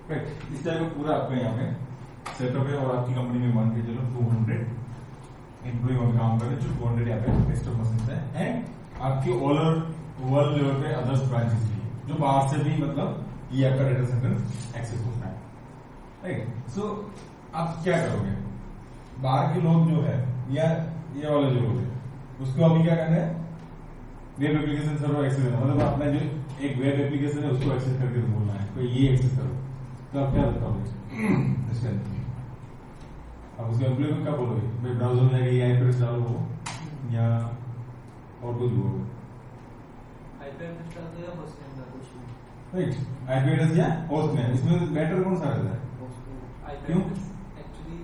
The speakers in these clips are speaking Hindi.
राइट। इस टाइप का पूरा आपका यहाँ पे सेटअप है और आपकी कंपनी में मान के चलो 200 एम्प्लॉय वहां काम कर रहे हैं, जो 200 यहाँ पे डेस्कटॉप मशीन है एंड आपके ऑल ओवर वर्ल्ड लेवल पे अदर्स ब्रांचेस भी जो बाहर से भी मतलब ये आपका डेटा सेंटर एक्सेस होता है, राइट। सो आप क्या करोगे, बाहर के लोग जो है या ये वाले जो लोग है उसको अभी क्या करना है, वेब एप्लीकेशन सर्वर एक्सेस करना, मतलब अपना जो एक वेब एप्लीकेशन है उसको एक्सेस करके बोलना है तो ये एक्सेस करो, तो आप क्या बताओगे इसके अंदर? आप उसके एम्प्लॉय को क्या बोलोगे, भाई ब्राउजर में जाके आईपी एड्रेस डालो या और कुछ बोलोगे? आईपी एड्रेस डाल दो या होस्ट नेम डाल दो, राइट। आईपी एड्रेस या होस्ट नेम, इसमें बेटर कौन सा रहता है? क्यों? एक्चुअली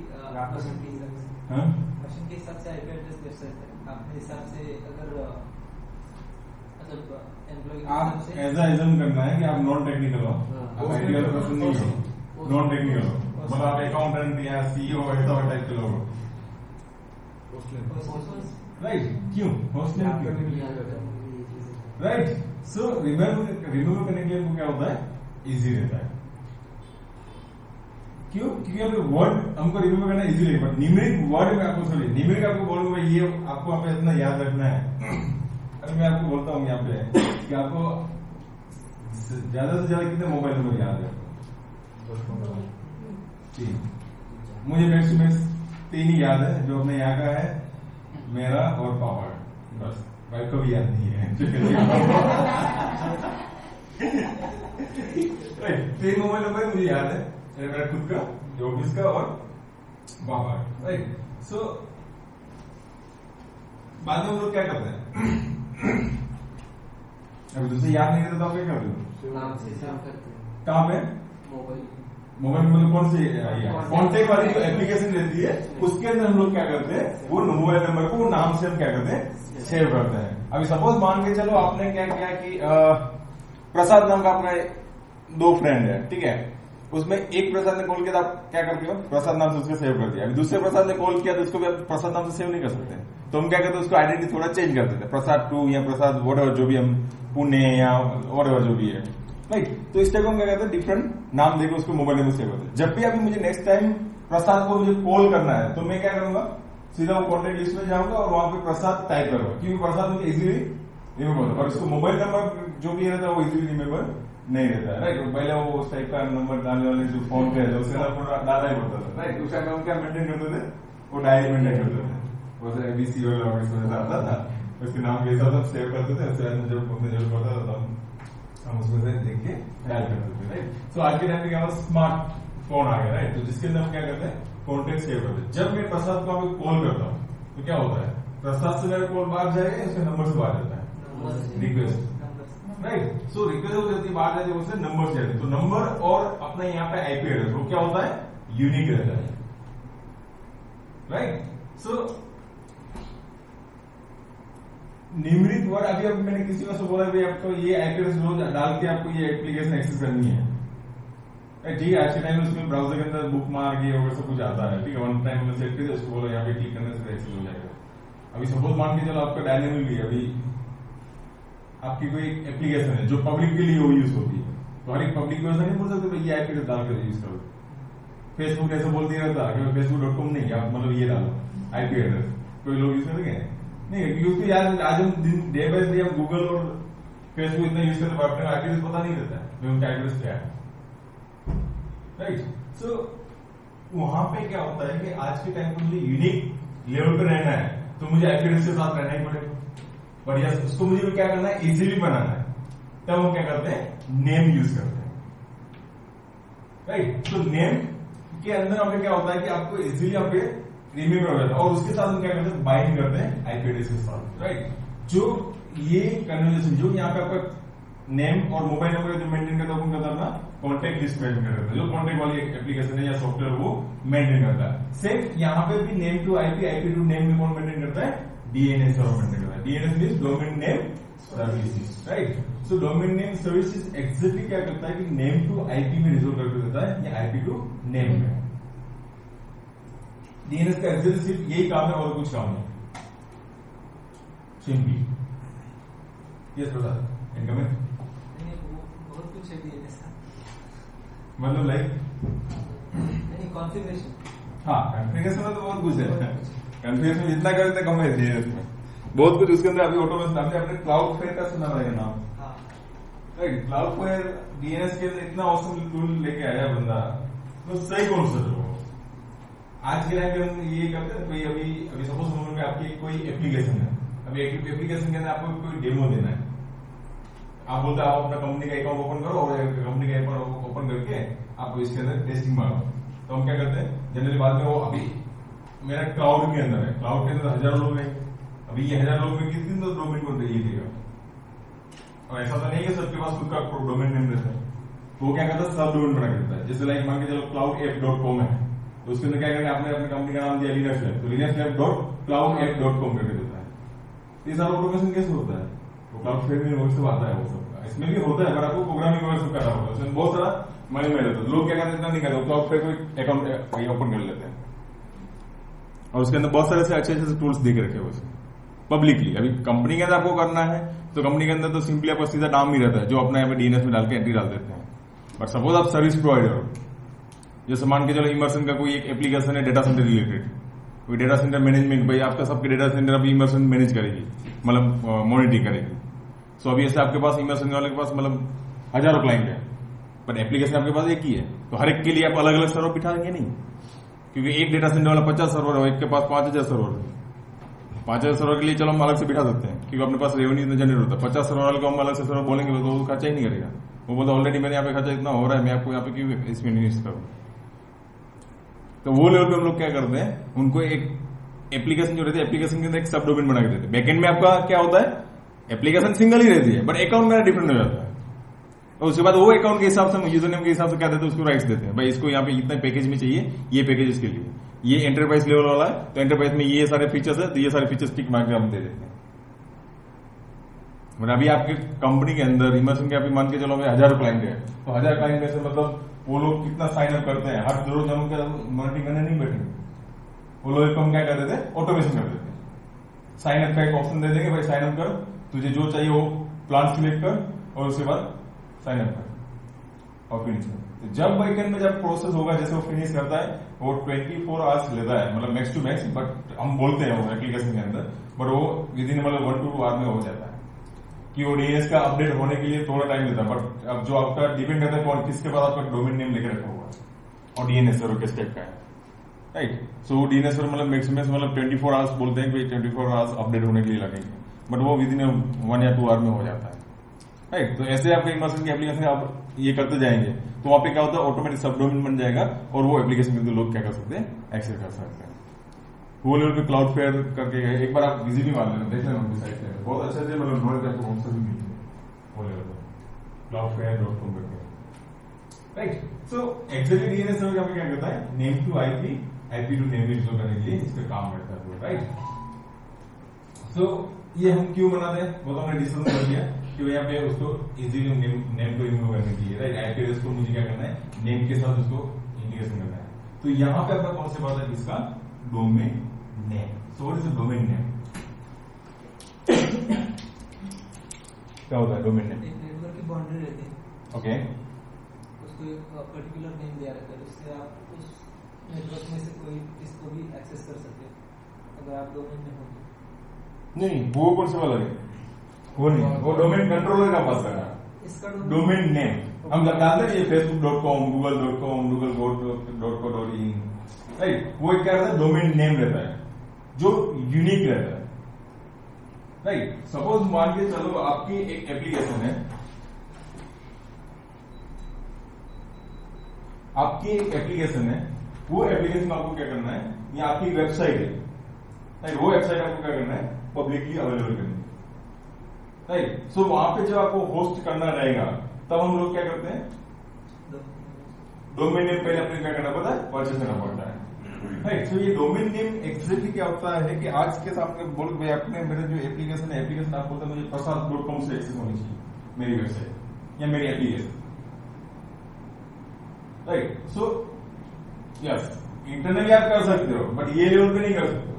हाँ मशीन के हिसाब से आईपी एड्रेस दे सकते हैं अपने हिसाब से। अगर मतलब एम्प्लॉय आप ऐसा एज्यूम करना है कि आप नॉन टेक्निकल हो, आप आईटी वाला पर्सन नहीं हो, नॉन टेक्निकल हो, मतलब आप अकाउंटेंट या सीईओ ऐसा टाइप के लोग हो, राइट। क्यों host name? Right. So remove करने के लिए क्या होता है, इजी रहता है। क्यों? क्योंकि आपको वर्ड हमको रिमूव करना इजी लगेगा, बट न्यूमेरिक वर्ड में आपको सॉरी न्यूमेरिक आपको बोलूंगा ये आपको यहाँ पे इतना याद रखना है। अरे मैं आपको बोलता हूँ यहाँ पे कि आपको ज्यादा से ज्यादा कितने मोबाइल नंबर याद है? 3। मुझे मैक्स टू मैक्स 3 ही याद है, जो अपने यहाँ का है, मेरा और पापा का, बस वाइफ को भी याद नहीं है। 3 मोबाइल नंबर मुझे याद है, मेरा खुद का, जो ऑफिस का और पापा का, राइट। सो बाद में हम लोग क्या करते हैं, अभी तुझसे याद नहीं रहता तो आप क्या करते हो? कहाँ पे? मोबाइल मतलब कौन सी कॉन्टेक्ट वाली जो एप्लीकेशन रहती है उसके अंदर हम लोग क्या करते हैं, वो मोबाइल नंबर को नाम से हम क्या करते हैं, सेव करते हैं। अभी सपोज मान के चलो आपने क्या किया कि प्रसाद नाम का अपना 2 फ्रेंड है, ठीक है, उसमें एक प्रसाद ने कॉल किया तो आप क्या करते हो, प्रसाद नाम से उसको सेव कर दिया। अभी दूसरे प्रसाद ने कॉल किया तो उसको भी आप प्रसाद नाम से सेव नहीं कर सकते, तो हम क्या करते हैं, उसको आइडेंटिटी थोड़ा चेंज कर देते हैं, प्रसाद 2 या प्रसाद वॉटएवर जो भी हम पुणे या वॉटएवर जो भी है, राइट। तो इस टाइप हम क्या करते हैं, डिफरेंट नाम देकर उसको मोबाइल नंबर सेव करते हैं। जब भी अभी मुझे नेक्स्ट टाइम प्रसाद को मुझे कॉल करना है तो मैं क्या करूंगा, सीधा वो कॉन्टेक्ट लिस्ट में जाऊंगा और वहां पे प्रसाद टाइप करूंगा, क्योंकि प्रसाद मुझे इजीली रिमेम्बर होता है, और उसको मोबाइल नंबर जो भी रहता है वो इजीली रिमेम्बर नहीं रहता है, राइट। पहले वो उस टाइप का नंबर डालने वाले जो फोन पे है उसका डाला ही पड़ता था, राइट। उस टाइम हम क्या मेंटेन करते थे, वो डायरी मेंटेन करते थे, वो एबीसी वाला आता था, उसके नाम के हिसाब से सेव करते थे, उसके बाद जब अपने जरूरत पड़ता था तब हम उसमें से देख के डायल करते थे, राइट। सो आज के टाइम में क्या हुआ, स्मार्ट फोन आ गया, राइट। तो जिसके अंदर हम क्या करते हैं, कॉन्टेक्ट सेव करते हैं। जब मैं प्रसाद को आपको कॉल करता हूँ तो क्या होता है, प्रसाद से मेरा कॉल बाहर जाएगा, उसके नंबर से बाहर जाता है, रिक्वेस्ट, राइट। सो रिक्वेस्ट हो जाती है, बाहर जाती है, उससे नंबर से जाती है। तो नंबर और अपना यहाँ पे आईपी एड्रेस वो क्या होता है, यूनिक रहता है, राइट। सो न्यूमेरिक वर्ड अभी मैंने किसी को बोला भाई आपको ये आईपी एड्रेस रोज डाल के आपको ये एप्लीकेशन एक्सेस करनी है, ठीक है। आज के टाइम में उसमें ब्राउजर के अंदर बुक मार्क ये वगैरह सब कुछ आता है, ठीक है। वन टाइम में सेट करके उसको बोलो यहाँ पे क्लिक करने से एक्सेस हो जाएगा। अभी सपोज मान के चलो आपका डायनेमिक भी अभी आपकी कोई एप्लीकेशन है जो पब्लिक के लिए वो यूज होती है, तो हर एक पब्लिक को ऐसा नहीं बोल सकते ये आईपी एड्रेस डाल कर यूज करो। फेसबुक ऐसे बोल दिया था कि facebook.com नहीं, आप मतलब ये डालो आईपी एड्रेस, कोई लोग यूज करेंगे नहीं, क्योंकि उसको यार आज हम डे बाय डे हम गूगल और फेसबुक इतना यूज करते हैं, अपने आईपी एड्रेस पता नहीं रहता है उनका एड्रेस क्या है, राइट। सो वहां पे क्या होता है कि आज के टाइम पर मुझे यूनिक लेवल पे रहना है तो मुझे आईपी एड्रेस के साथ रहना ही पड़ेगा, पर यस उसको मुझे क्या करना है, इजीली बनाना है, तब हम क्या करते हैं, नेम यूज करते हैं, राइट। तो नेम के अंदर आपके क्या होता है कि आपको इजीली आपके रिमेम्बर हो जाता है, और उसके साथ हम क्या करते हैं, बाइंड करते हैं आईपी एड्रेस के साथ, राइट। जो ये कन्वर्सेशन जो यहाँ पे आपका नेम और मोबाइल नंबर जो मेंटेन करता है वो करता है कॉन्टेक्ट लिस्ट मेंटेन करता है, जो कॉन्टेक्ट वाली एप्लीकेशन है या सॉफ्टवेयर वो मेंटेन करता है। सेम यहाँ पे भी name to IP, IP to name में कौन मेंटेन करता है, डीएनएस सर्वर मेंटेन करता है। DNS means domain name services, right. So domain name services exactly क्या करता है कि नेम टू आईपी में रिजोल्व करके देता है या आईपी टू नेम में। डीएनएस का एग्जैक्टली सिर्फ यही काम है और कुछ काम नहीं, सिंपली। यस प्रसाद इनकमिंग बहुत कुछ है डीएनएस का। मतलब लाइक कॉन्फ़िगरेशन। हाँ, कॉन्फ़िगरेशन में तो बहुत कुछ है। कॉन्फ़िगरेशन जितना करते कम है डीएनएस में, बहुत कुछ उसके अंदर। अभी ऑटोमेशन आपने अपने क्लाउडफ्लेयर का सुना रहेगा नाम, राइट? क्लाउडफ्लेयर डीएनएस के अंदर इतना औसम टूल लेके आया बंदा, तो सही कौन सा जो आज के टाइम पे हम ये करते हैं। कोई अभी सपोज में आपकी कोई एप्लीकेशन है, अभी एप्लीकेशन के अंदर आपको कोई डेमो देना है, आप बोलते हैं आप अपना कंपनी का अकाउंट ओपन करो और कंपनी का अकाउंट ओपन करके आप इसके अंदर टेस्टिंग मारो। तो हम क्या करते हैं जनरली बाद में, वो अभी मेरा क्लाउड के अंदर है, क्लाउड के अंदर 1000 लोग हैं, अभी ये 1000 लोग में कितने तो डोमेन को ये देगा। और ऐसा तो नहीं है सबके पास खुद का डोमेन नेम रहता है, तो वो क्या करता है सब डोमेन बना के देता है। जैसे लाइक मान के चलो cloudapp.com है, तो उसके अंदर क्या करेंगे, आपने अपनी कंपनी का नाम दिया लिनक्स लैब, तो linuxlab.cloudapp.com करके देता है। ये सारा ऑटोमेशन कैसे होता है? वो क्लाउडफ्लेयर में वही सब आता है, वो सब इसमें भी होता है, पर आपको प्रोग्रामिंग वगैरह सब करना होता है। उसमें बहुत सारा मनी में रहता है। लोग क्या करते हैं, इतना नहीं करते, क्लाउडफ्लेयर को अकाउंट ओपन कर लेते हैं और उसके अंदर बहुत सारे से अच्छे टूल्स दे के रखे हुए पब्लिकली। अभी कंपनी के अंदर आपको करना है तो कंपनी के अंदर तो सिंपली आपका सीधा नाम ही रहता है, जो अपना यहाँ पे डीएनएस में डाल के एंट्री डाल देते हैं। बट सपोज आप सर्विस प्रोवाइडर हो, जैसे मान के चलो इमर्सन का कोई एक एप्लीकेशन है डेटा सेंटर रिलेटेड, कोई डेटा सेंटर मैनेजमेंट, भाई आपका सबके डेटा सेंटर अभी इमर्सन मैनेज करेगी, मतलब मॉनिटरिंग करेगी। सो अभी ऐसे आपके पास इमर्सन वाले के पास मतलब हजारों क्लाइंट है, बट एप्लीकेशन आपके पास एक ही है, तो हर एक के लिए आप अलग अलग सर्वर बिठाएंगे नहीं, क्योंकि एक डेटा सेंटर वाला 50 सर्वर है, एक के पास 5000 सर्वर है। 5000 सर्वर के लिए चलो हम अलग से बिठा सकते हैं, क्योंकि अपने पास रेवेन्यू जनरेट होता है। 50 सर्वर वाले को हम अलग से सर्वर बोलेंगे तो वो खर्चा ही नहीं करेगा, वो बोलता ऑलरेडी मेरे यहाँ पे खर्चा इतना हो रहा है, मैं आपको यहाँ पे क्यों इसमें इन्वेस्ट करूँ। तो वो लेवल पे हम लोग क्या करते हैं, उनको एक एप्लीकेशन जो रहती है, एप्लीकेशन के अंदर एक सब डोमेन बना के देते हैं। बैकएंड में आपका क्या होता है, एप्लीकेशन सिंगल ही रहती है, बट अकाउंट मेरा डिफरेंट हो जाता है। और उसके बाद वो अकाउंट के हिसाब से, यूजर नेम के हिसाब से क्या देते हैं, उसको राइट्स देते हैं, भाई इसको यहाँ पे इतना पैकेज में चाहिए, ये पैकेज इसके लिए, ये एंटरप्राइज लेवल वाला है, तो एंटरप्राइज में ये सारे फीचर्स है, तो ये सारे फीचर्स टिक मार के हम दे देते हैं। अभी आपके कंपनी के अंदर इमर्सन के अभी मान के चलो 1000 क्लाइंट है, तो 1000 क्लाइंट में से मतलब वो लोग कितना साइन अप करते हैं, हर जरूर जन के मॉनिटरिंग करने नहीं बैठेंगे, वो लोग हम क्या कर देते हैं, ऑटोमेशन कर देते हैं। साइन अप का एक ऑप्शन दे देंगे, भाई साइन अप कर, तुझे जो चाहिए वो प्लान सिलेक्ट कर और उसके बाद साइन अप कर और फिनिश कर। तो जब बैकएंड में जब प्रोसेस होगा, जैसे वो फिनिश करता है, वो 24 आवर्स लेता है, मतलब मैक्स टू मैक्स, बट हम बोलते हैं वो एप्लीकेशन के अंदर, बट वो विद इन मतलब 1 to 2 आवर में हो जाता है। कि वो डीएनएस का अपडेट होने के लिए थोड़ा टाइम लेता है, बट अब जो आपका डिपेंड करता है कौन किसके बाद आपका डोमेन नेम लेके रखा हुआ है और डीएनएस सर्वर किस टाइप का है, राइट। सो डीएनएस सर्वर मतलब मैक्सिमम मतलब 24 आवर्स बोलते हैं कि 24 आवर्स अपडेट होने के लिए लगेंगे, बट वो विद इन 1 या 2 आवर में हो जाता है, राइट। तो ऐसे आपके इमर्सन की एप्लीकेशन आप ये करते जाएंगे, तो वहां पे क्या होता है, ऑटोमेटिक सब डोमेन बन जाएगा और वो एप्लीकेशन के लोग क्या कर सकते हैं, एक्सेस कर सकते हैं। वो लेवल पे क्लाउडफ्लेयर करके एक बार आप विजिट भी मार लेना, देख लेना उनकी साइट पे, बहुत अच्छे से मतलब नॉलेज आपको हम सभी मिलते हैं वो लेवल पे cloudflare.com करके, right. So actually DNS server यहाँ पे क्या करता है, name to IP, IP to name resolve करने के लिए इसका काम करता है, राइट। सो ये हम क्यों बनाते हैं वो तो हमने डिस्कस कर लिया कि यहाँ पे उसको इजीली नेम को रिमूव करने के लिए, राइट। आईपी एड्रेस को मुझे क्या करना है, नेम के साथ उसको इंटीग्रेशन करना है। तो यहाँ पे आपका कौन से बात है, इसका domain name. So what is the domain name? क्या होता है डोमेन नेम? एक नेटवर्क की बाउंड्री रहती है, ओके, उसको एक पर्टिकुलर नेम दिया रहता है, उससे आप उस नेटवर्क में से कोई किसको भी एक्सेस कर सकते हैं अगर आप डोमेन में होंगे। नहीं, वो कौन सा वाला है, वो नहीं, वो डोमेन कंट्रोलर का पास है, इसका डोमेन नेम हम बताते हैं, ये facebook.com, google.com, google.co.in, राइट। वो क्या रहता है, डोमेन नेम रहता है जो यूनिक रहता है, राइट। सपोज मान के चलो आपकी एक एप्लीकेशन है, आपकी एक एप्लीकेशन है, वो एप्लीकेशन आपको क्या करना है, ये आपकी वेबसाइट है, राइट। वो वेबसाइट आपको क्या करना है, पब्लिकली अवेलेबल करनी है, राइट। सो वहां पे जब आपको होस्ट करना रहेगा तब हम लोग क्या करते हैं, डोमेन नेम पहले अपने क्या करना पड़ता है, परचेस करना पड़ता है, राइट। सो ये डोमेन नेम एक्चुअली क्या होता है कि आज के सामने बोल भाई अपने मेरे जो एप्लीकेशन है, एप्लीकेशन आप बोलते हैं मुझे prasad.com से एक्सेस होनी चाहिए मेरी वेबसाइट या मेरी application, right. So yes, internally आप कर सकते हो, बट ये लेवल पे नहीं कर सकते।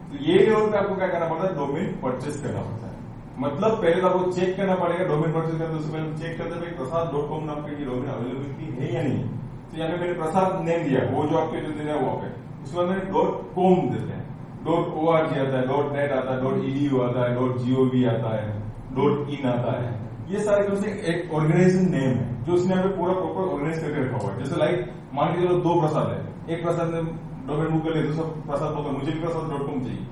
तो ये लेवल पे आपको क्या करना पड़ता है, डोमेन परचेस करना पड़ता है, मतलब पहले तो आपको चेक करना पड़ेगा डोमेन परचेज करते उससे पहले चेक करते भाई प्रसाद.com नाम का ये डोमेन अवेलेबिलिटी है या नहीं। तो यहाँ पे मैंने प्रसाद नेम दिया, वो जो आपके जो दे रहा है वो पे उसके बाद मैंने .com देते हैं, .org आता है, .net आता है, .edu आता है, .gov आता है, .in आता है। ये सारे जो से एक ऑर्गेनाइजेशन नेम है जो उसने हमें पूरा प्रॉपर ऑर्गेनाइज करके रखा हुआ है। जैसे लाइक मान के चलो 2 प्रसाद है, एक प्रसाद ने डोमेन बुक कर लिया, दूसरा प्रसाद बोलता मुझे भी प्रसाद.com चाहिए,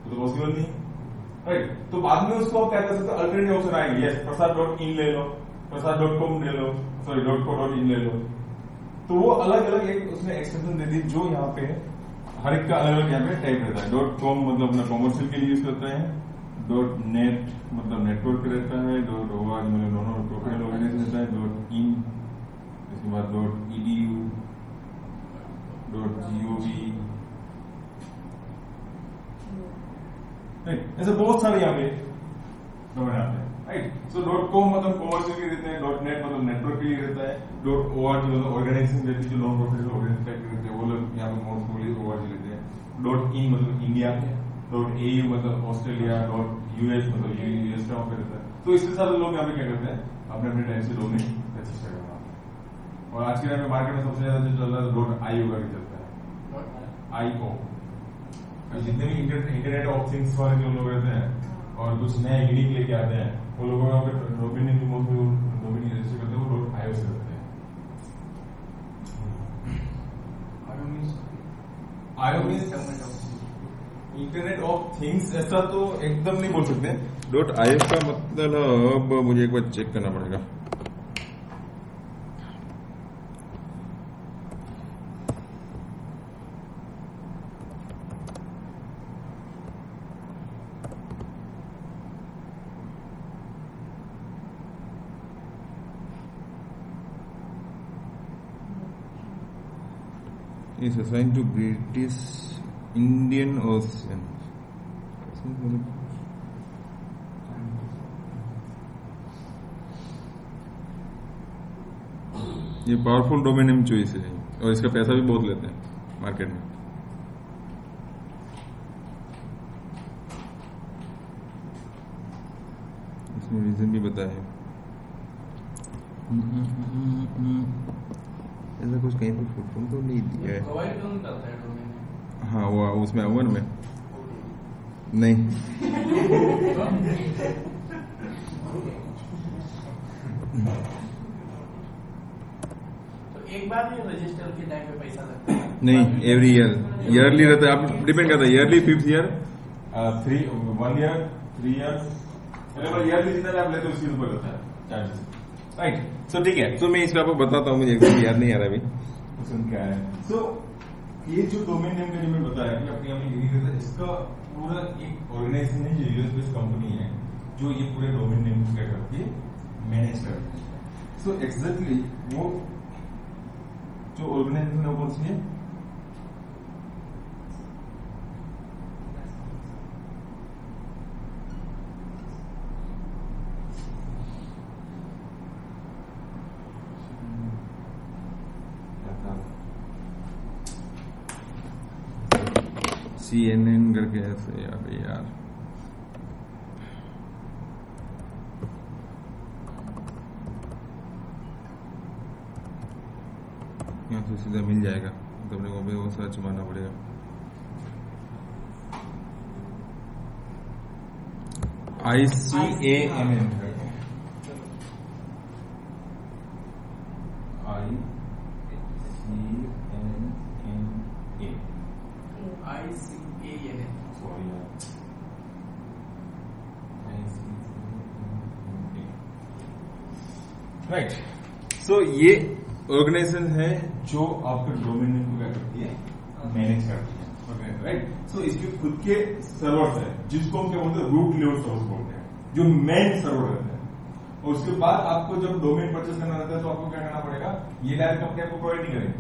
तो पॉसिबल नहीं, राइट। तो बाद में उसको आप क्या कर सकते हो, अल्टरनेटिव ऑप्शन आएंगे, यस प्रसाद.in ले लो, प्रसाद.com ले लो, सॉरी .co.in ले लो। तो वो अलग अलग एक उसने एक्सटेंशन दे दी जो यहाँ पे हर एक का अलग अलग यहाँ पे टाइप रहता है। .com मतलब अपना कॉमर्शियल के लिए यूज करता है, .net मतलब नेटवर्क पे रहता है, .org मतलब नॉन प्रोफेशनल ऑर्गेनाइजेशन रहता है, .in इसके बाद .edu, .gov, राइट। ऐसे बहुत सारे यहाँ पे डोमेन आते हैं, राइट। सो .com मतलब कॉमर्शियल के लिए रहते हैं, .net मतलब नेटवर्क के लिए रहता है, .org मतलब ऑर्गेनाइजेशन रहती है जो नॉन प्रोफेशनल ऑर्गेनाइजेशन टाइप के रहते हैं, वो लोग यहाँ पे मोस्ट .org लेते हैं, .in मतलब इंडिया, .au मतलब ऑस्ट्रेलिया, .us मतलब यूएस का पे रहता है। तो इसके साथ लोग यहाँ पे क्या करते हैं, अपने अपने टाइम से डोमेन रजिस्टर करना। और आज के टाइम में मार्केट में सबसे ज्यादा जो चल रहा है .io का भी चलता है, .io। जितने भी इंटरनेट ऑफ थिंग्स वाले जो लोग रहते हैं और कुछ नया यूनिक लेके आते हैं, वो लोगों का डोमेन रजिस्टर करते हैं, वो .io से करते हैं। IO means internet of things, ऐसा तो एकदम नहीं बोल सकते। .io का मतलब मुझे एक बार चेक करना पड़ेगा। is assigned to British Indian Ocean। ये पावरफुल डोमेन नेम चॉइस है और इसका पैसा भी बहुत लेते हैं मार्केट में। इसमें रीजन भी बताया है, ऐसा कुछ कहीं पर फोटो तो नहीं दिया है। प्रोवाइड कौन करता है डोमेन? हाँ वो उसमें ओवन में नहीं तो एक बार भी रजिस्टर के टाइम पे पैसा लगता है? नहीं, एवरी ईयरली रहता है। आप डिपेंड करता है yearly, 5th year, 1 year, 3 year, yearly जितना आप लेते हो उसके ऊपर रहता है चार्जेस, राइट। सो ठीक है, तो मैं इसको आपको बताता हूँ, मुझे एकदम याद नहीं आ रहा अभी क्वेश्चन क्या है। सो ये जो डोमेन नेम का जो मैं बताया कि अपने यहाँ यूनिक रहता है, इसका पूरा एक ऑर्गेनाइजेशन है जो यूएस बेस्ड कंपनी है जो ये पूरे डोमेन नेम को क्या करती है, मैनेज करती है। सो एग्जैक्टली वो जो ऑर्गेनाइजेशन है वो कौन सी है, CNN करके ऐसे यार यहाँ से सीधा मिल जाएगा, तो अपने को भी वो सर्च मारना पड़ेगा। ICANN right. सो ये ऑर्गेनाइजेशन है जो आपके डोमेन नेम को क्या करती है, मैनेज करती है, राइट। सो इसके खुद के सर्वर्स है जिसको हम क्या बोलते हैं, रूट लेवल सर्वर्स बोलते हैं, जो मेन सर्वर रहते हैं। और उसके बाद आपको जब डोमेन परचेस करना रहता है तो आपको क्या करना पड़ेगा, ये डायरेक्ट अपने आपको प्रोवाइड नहीं करेंगे,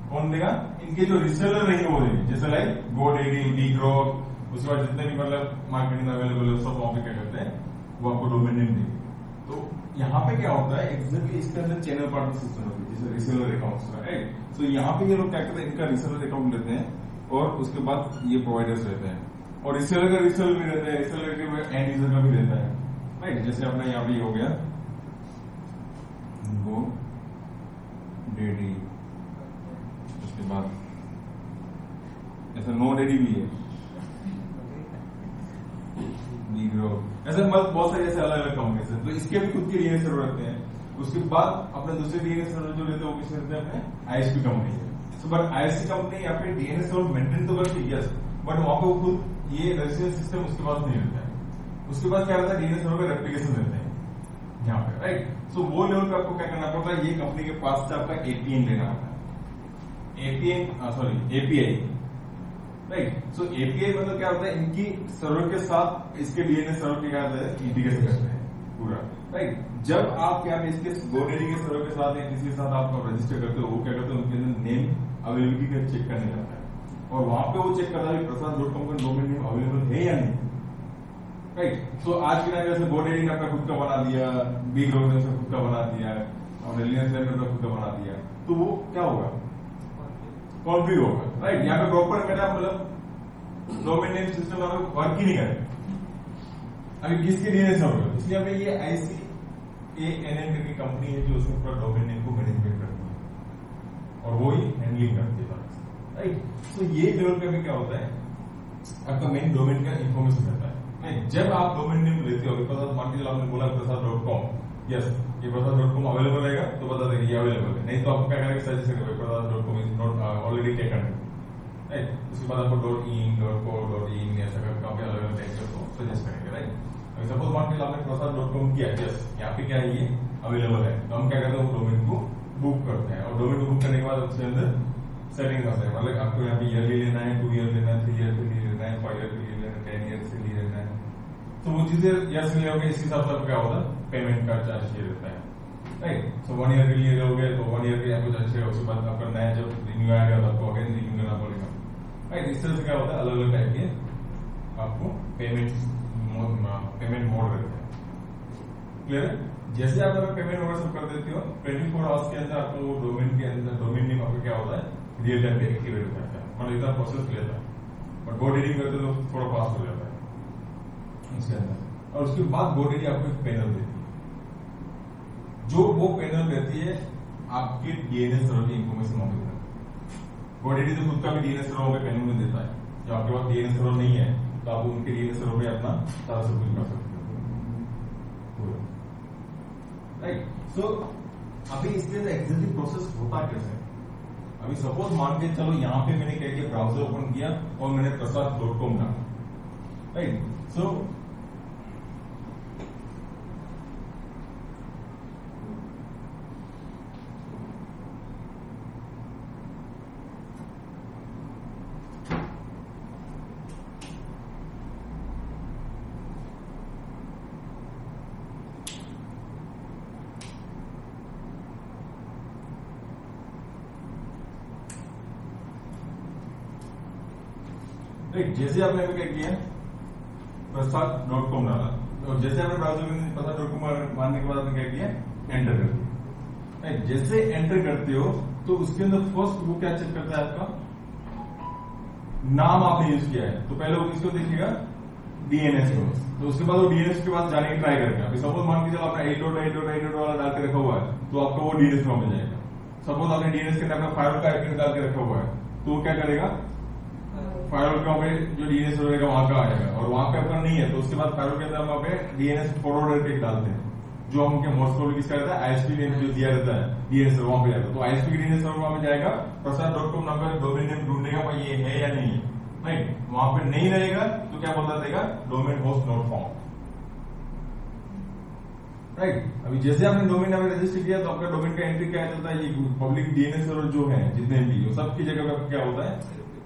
कौन देगा, इनके जो रिसेलर रहेंगे वो देंगे, जैसे लाइक GoDaddy, Dgrok, उसके बाद जितने भी मतलब मार्केटिंग में अवेलेबल है सब वहां पे क्या करते हैं, वो आपको डोमेन नेम देंगे। तो यहाँ पे क्या होता है, एग्जैक्टली इसके अंदर चैनल पार्टनर सिस्टम होती है, जैसे रिसेलर अकाउंट्स, राइट। तो यहाँ पे ये लोग क्या करते हैं, इनका रिसेलर अकाउंट लेते हैं और उसके बाद ये प्रोवाइडर्स रहते हैं, और रिसेलर का रिसेलर भी रहता है, रिसेलर के एंड यूजर का भी रहता है, राइट। जैसे अपना यहाँ पे हो गया गो डेडी, उसके बाद ऐसा नो डेडी भी है, ऐसे बहुत सारे ऐसे अलग अलग कंपनी है, तो इसके भी खुद के डीएनएस सर्वर रहते हैं। उसके बाद अपने दूसरे डीएनएस सर्वर जो रहते हैं वो किससे रहते हैं, अपने आईएसपी कंपनी है। बट आईएसपी कंपनी यहाँ पे डीएनएस सर्वर मेंटेन तो करती है, बट वहां पे खुद ये रजिस्ट्रेशन सिस्टम उसके पास नहीं रहता है। उसके बाद क्या रहता है, डीएनएस सर्वर का रेप्लिकेशन रहता है यहाँ पे, राइट। सो वो लेवल पे आपको क्या करना पड़ता है, ये कंपनी के पास से आपका एपीएन लेना होता है, एपीआई, राइट। सो एपीआई मतलब क्या होता है, इनकी सर्वर के साथ इसके डीएनएस सर्वर के क्या होता है, इंटीग्रेशन करते हैं पूरा, राइट। जब आप क्या इसके गोडेडी के सर्वर के साथ या किसी के साथ आप रजिस्टर करते हो, वो क्या करते हैं, उनके अंदर नेम अवेलेबिलिटी का चेक करने जाता है, और वहां पे वो चेक करता है प्रसाद.com का डोमेन नेम अवेलेबल है या नहीं, राइट। सो आज के टाइम जैसे गोडेडी ने अपना खुद का बना दिया, बिग रोड ने खुद का बना दिया, और रिलायंस ने अपना खुद का बना दिया, तो वो क्या होगा, कॉन्फ्लिक्ट होगा, राइट। यहाँ पे प्रॉपर मेरा मतलब डोमेन नेम सिस्टम वर्क ही नहीं करेगा अभी किसके डीएनएस होगा। इसलिए हमें ये ICANN की कंपनी है जो उसमें पूरा डोमेन नेम को मैनेजमेंट करती है और वो ही हैंडलिंग करती है, राइट। तो ये लेवल पे क्या होता है, आपका मेन डोमेन का इंफॉर्मेशन रहता है, नहीं। जब आप डोमेन नेम लेते हो, प्रसाद मान के चलो आपने बोला प्रसाद.com, यस ये प्रसाद.com अवेलेबल रहेगा तो बता देगा ये अवेलेबल है, नहीं तो आपको क्या करेगा, सजेस्ट करेगा प्रसाद.com is not already taken, right. उसके बाद आपको .in, .co.in ऐसा कहाँ पे अलग अलग टाइप का सजेस्ट करेंगे, राइट। अभी सपोज मान के आपने प्रसाद.com किया, यस यहाँ पे क्या है, ये अवेलेबल है, तो हम क्या करते हैं, डोमेन को बुक करते हैं, और डोमेन को बुक करने के बाद उसके अंदर सेटिंग करते हैं, मतलब आपको यहाँ पे ईयरली लेना है, 2 ईयर लेना है, 3 ईयर के लिए लेना है, 5 ईयर के लिए लेना है, 10 ईयर के लिए लेना है, तो वो चीजें यस नहीं होगी, इस हिसाब से क्या होगा, पेमेंट का चार्ज ये रहता है, राइट। सो 1 ईयर के लिए लोगे तो 1 ईयर के आपको चार्ज है, उसके बाद आपका नया जब रिन्यू आएगा तो आपको अगेन रिन्यू करना पड़ेगा, राइट। इस तरह से क्या होता है, अलग अलग टाइप के आपको पेमेंट मोड रहते हैं, क्लियर है। जैसे आप अगर पेमेंट वगैरह सब कर देते हो 24 आवर्स के अंदर आपको वो डोमेन के अंदर डोमेन नेम आपका क्या होता है, रियल टाइम पे एक्टिवेट हो जाता है, मतलब इतना प्रोसेस लेता है, बट गोडेडी करते तो थोड़ा फास्ट हो जाता है उसके अंदर। और उसके बाद गोडेडी आपको एक पैनल देती है, जो वो पैनल देती है आपके डीएनएस सर्वर की इंफॉर्मेशन मौजूद है। गोडेडी तो खुद का भी डीएनएस सर्वर पे पैनल में देता है, जो आपके पास डीएनएस सर्वर नहीं है तो आप उनके डीएनएस सर्वर पे अपना सारा सब कुछ कर सकते हो, राइट। सो अभी इसके अंदर एग्जैक्टली प्रोसेस होता कैसे है, अभी सपोज मान के चलो यहाँ पे मैंने क्या किया, ब्राउजर ओपन किया और मैंने प्रसाद.com डाला, राइट। सो जैसे आपने क्या किया, प्रसाद.com डाला, और जैसे आपने ब्राउजर में प्रसाद.com मारने के बाद आपने क्या किया, एंटर कर दिया, जैसे एंटर करते हो तो उसके अंदर फर्स्ट वो क्या चेक करता है, आपका नाम आपने यूज किया है, तो पहले वो किसको देखेगा, डीएनएस को, तो उसके बाद वो डीएनएस के पास जाने की ट्राई करेगा। अभी सपोज मान के चलो आपने 8.8.8 वाला डाल के रखा हुआ है, तो आपका वो डीएनएस में जाएगा। सपोज आपने डीएनएस के अंदर अपना फाइल का आईपी डाल के रखा हुआ है, तो वो क्या करेगा, फायरवॉल का पे जो डीएनएस रहेगा वहां का आएगा, और वहां पे अपना नहीं है तो उसके बाद फायरवॉल के अंदर हम वहां पे डीएनएस फॉरवर्डर के डालते हैं, जो हम क्या मोस्ट प्रोबेबली किसका रहता है, आईएसपी ने जो दिया रहता है डीएनएस वहां पे जाएगा, तो आईएसपी के डीएनएस वहां पे जाएगा, प्रसाद.com नाम का डोमेन नेम ढूंढेगा भाई ये है या नहीं है, राइट। वहां पे नहीं रहेगा तो क्या बोलता देगा, domain host not found, right. अभी जैसे आपने डोमेन नाम रजिस्टर किया तो आपका डोमेन का एंट्री क्या चलता है, ये पब्लिक डीएनएस सर्वर जो है जितने भी सबकी जगह पे क्या होता है,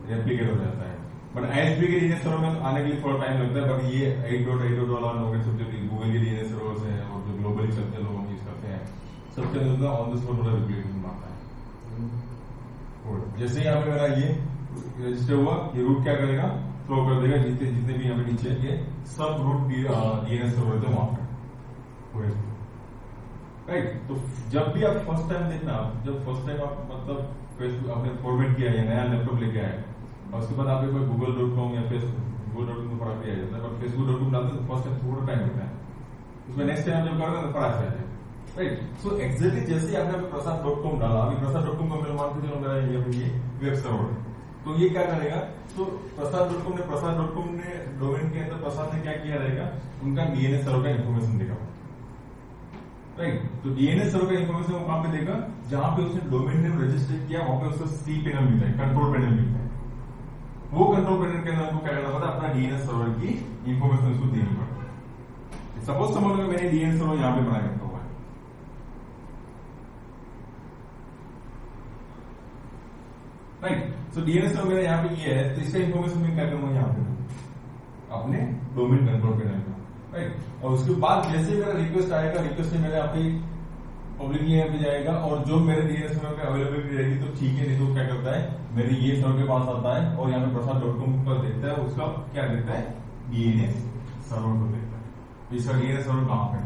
रेप्लिकेट हो जाता है। बट आईएसपी के डीएनएस सर्वर में आने के लिए थोड़ा टाइम लगता है, बट ये 8.8 वाला लोग सब जो गूगल के डीएनएस सर्वर्स हैं और जो ग्लोबली चलते हैं लोग यूज करते हैं, सबके अंदर ऑन द स्पॉट वाला रेप्लिकेशन मारता है। जैसे यहाँ पे मेरा ये रजिस्टर हुआ, ये रूट क्या करेगा, थ्रो कर देगा जितने भी यहाँ पे नीचे ये सब रूट डीएनएस सर्वर थे वहां पर, राइट। तो जब भी आप फर्स्ट टाइम देखना, जब फर्स्ट टाइम आप मतलब फेसबुक आपने फॉर्मेट किया है, नया लैपटॉप लेके आए और उसके बाद आप एक बार google.com या फेसबुक facebook.com तो फटाफट आ जाता है, बट facebook.com डालते हैं तो फर्स्ट टाइम थोड़ा टाइम लगता है, उसमें नेक्स्ट टाइम जब करते हैं तो फटाफट आ जाता है, राइट। सो एक्जेक्टली जैसे ही आपने प्रसाद.com डाला, अभी प्रसाद.com का मेरा मान के चलो मेरा ये वेब सर्वर है, तो ये क्या करेगा, तो प्रसाद.com ने डोमेन के अंदर प्रसाद ने क्या किया रहेगा, उनका डीएनएस सर्वर का इन्फॉर्मेशन देगा, राइट। तो डीएनएस सर्वर का इन्फॉर्मेशन वो कहां पे देगा, जहां पे उसने डोमेन नेम रजिस्टर किया वहां पे उसको सी पैनल मिलता है, कंट्रोल पैनल मिलता है, वो कंट्रोल पैनल के अंदर क्या करना पड़ता है, अपना डीएनएस सर्वर की इन्फॉर्मेशन उसको देनी पड़ती है। सपोज समझ लो मैंने डीएनएस सर्वर यहां पे बना रखा हुआ है, राइट। सो डीएनएस सर्वर मेरा यहाँ पे ये है, तो इसका इन्फॉर्मेशन मैं क्या करूंगा यहाँ पे अपने डोमेन कंट्रोल पैनल का, राइट। और उसके बाद जैसे मेरा रिक्वेस्ट आएगा, रिक्वेस्ट में मेरे यहाँ पे पब्लिकली यहाँ पे जाएगा, और जो मेरे डीएनएस सर्वर पे अवेलेबिलिटी रहेगी तो ठीक है, नहीं तो क्या करता है मेरे ये सर्वर के पास आता है और यहाँ पे प्रसाद.com पर देखता है, उसका क्या देखता है डीएनएस सर्वर को देखता है, इसका डीएनएस सर्वर कहाँ पे,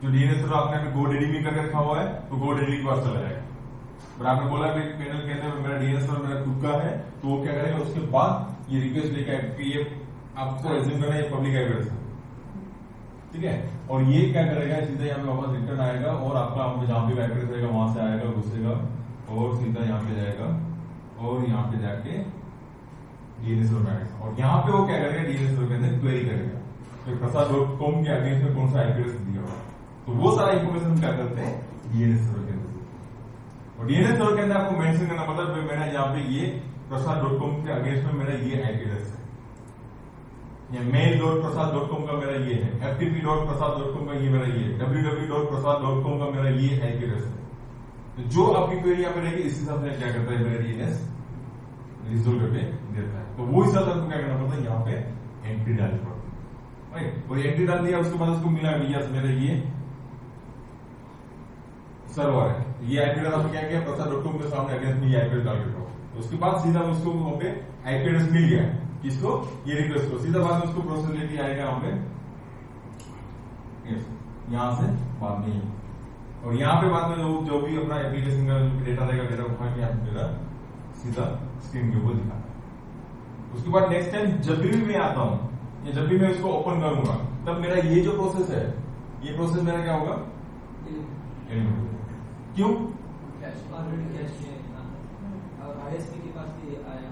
जो डीएनएस सर्वर आपने GoDaddy में करके रखा हुआ है तो GoDaddy के पास चला जाएगा, पर आपने बोला पैनल के अंदर मेरा डीएनएस सर्वर मेरा खुद का है, तो वो क्या करेगा उसके बाद ये रिक्वेस्ट लेके कि ये आपको एज्यूम करना ये पब्लिक एड्रेस है, ठीक है, और ये क्या करेगा सीधा यहाँ पे वापस रिटर्न आएगा और आपका जहां पे एड्रेस रहेगा वहां से आएगा, घुसेगा और सीधा यहाँ पे जाएगा और यहाँ पे जाके डीएनएस सर्वर में आएगा, और यहाँ पे वो क्या करेगा डीएनएस सर्वर के अंदर क्वेरी करेगा तो प्रसाद.com के अगेंस्ट में कौन सा आईपी एड्रेस दिया हुआ, तो वो सारा इन्फॉर्मेशन क्या करते हैं डीएनएस सर्वर के अंदर, और डीएनएस सर्वर के अंदर आपको मेंशन करना मतलब मेरा यहाँ पे ये प्रसाद.com के अगेंस्ट में मेरा ये आईपी एड्रेस है, या mail.prasad.com का मेरा ये है, ftp.prasad.com का ये मेरा ये है, www.prasad.com का मेरा ये आईपी एड्रेस है, तो जो आपकी क्वेरी यहाँ पे रहेगी इस हिसाब से क्या करता है मेरा डीएनएस रिजोल्व करके देता है, तो वो हिसाब से आपको क्या करना पड़ता है यहाँ पे एंट्री डालनी पड़ती है, राइट। और एंट्री डाल दिया उसके बाद उसको मिला भैया मेरा ये सर्वर है, ये आईपी एड्रेस आपने क्या किया प्रसाद.com के सामने अगेंस्ट में ये आईपी एड्रेस डाल के रखो, उसके बाद सीधा उसको वहां पे आईपी एड्रेस मिल गया किसको, ये रिक्वेस्ट को, सीधा बाद में उसको प्रोसेस लेके आएगा यहाँ पे यहाँ से बाद में, और यहाँ पे बाद में जो भी अपना एप्लीकेशन का डेटा रहेगा डेटा उठा के यहाँ पे सीधा स्क्रीन के ऊपर दिखाता है। उसके बाद नेक्स्ट टाइम जब भी मैं आता हूँ या जब भी मैं इसको ओपन करूंगा तब मेरा ये जो प्रोसेस है ये प्रोसेस मेरा क्या होगा, क्यों ऑलरेडी कैश में और आईएसपी के पास भी आया,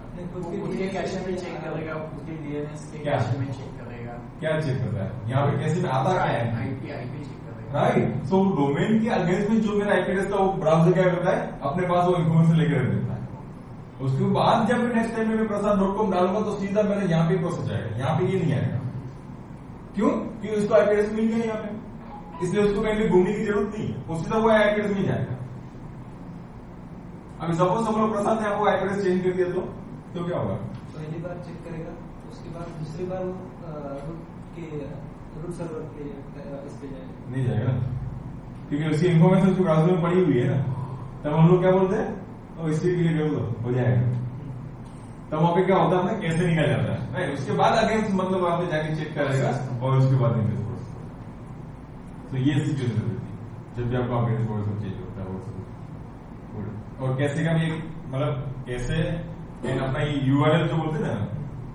अपने खुद के कैश में चेक करेगा, खुद के डीएनएस के क्या? कैश में चेक करेगा, क्या चेक करता है यहाँ पे कैसे में आता क्या है आईपी चेक करेगा, राइट। सो डोमेन के अगेंस्ट में जो मेरा आईपी एड्रेस था वो ब्राउजर क्या करता है अपने पास वो इन्फॉर्मेशन लेकर रख देता है, उसके बाद जब नेक्स्ट टाइम में प्रसाद.com डालूंगा तो सीधा मेरा यहाँ पे प्रोसेस जाएगा, यहाँ पे ये नहीं आएगा, क्यों, क्योंकि उसको आईपी एड्रेस मिल गया यहाँ पे, इसलिए उसको कहीं भी घूमने की जरूरत नहीं है, वो सीधा वो आईपी एड्रेस मिल जाएगा। अभी सपोज हम लोग प्रसाद ने आपको आईपी एड्रेस चेंज कर दिया तो क्या होगा, पहली बार चेक करेगा, उसके बाद दूसरी बार रूट सर्वर के इस पे जाएगा, नहीं जाएगा ना, क्योंकि उसकी इन्फॉर्मेशन उसके ब्राउजर में पड़ी हुई है ना, तब हम लोग क्या बोलते हैं तो इसके लिए कर दो हो जाएगा, तब वहां पे क्या होता है अपना कैसे निकल जाता है, राइट। उसके बाद अगेंस्ट मतलब वहां पे जाके चेक करेगा और उसके बाद निकल, तो ये सिचुएशन रहती है जब भी आपका अगेंस्ट सब चेंज होता है वो सब, और कैसे का भी मतलब कैसे अपना ये यूआरएल जो बोलते हैं ना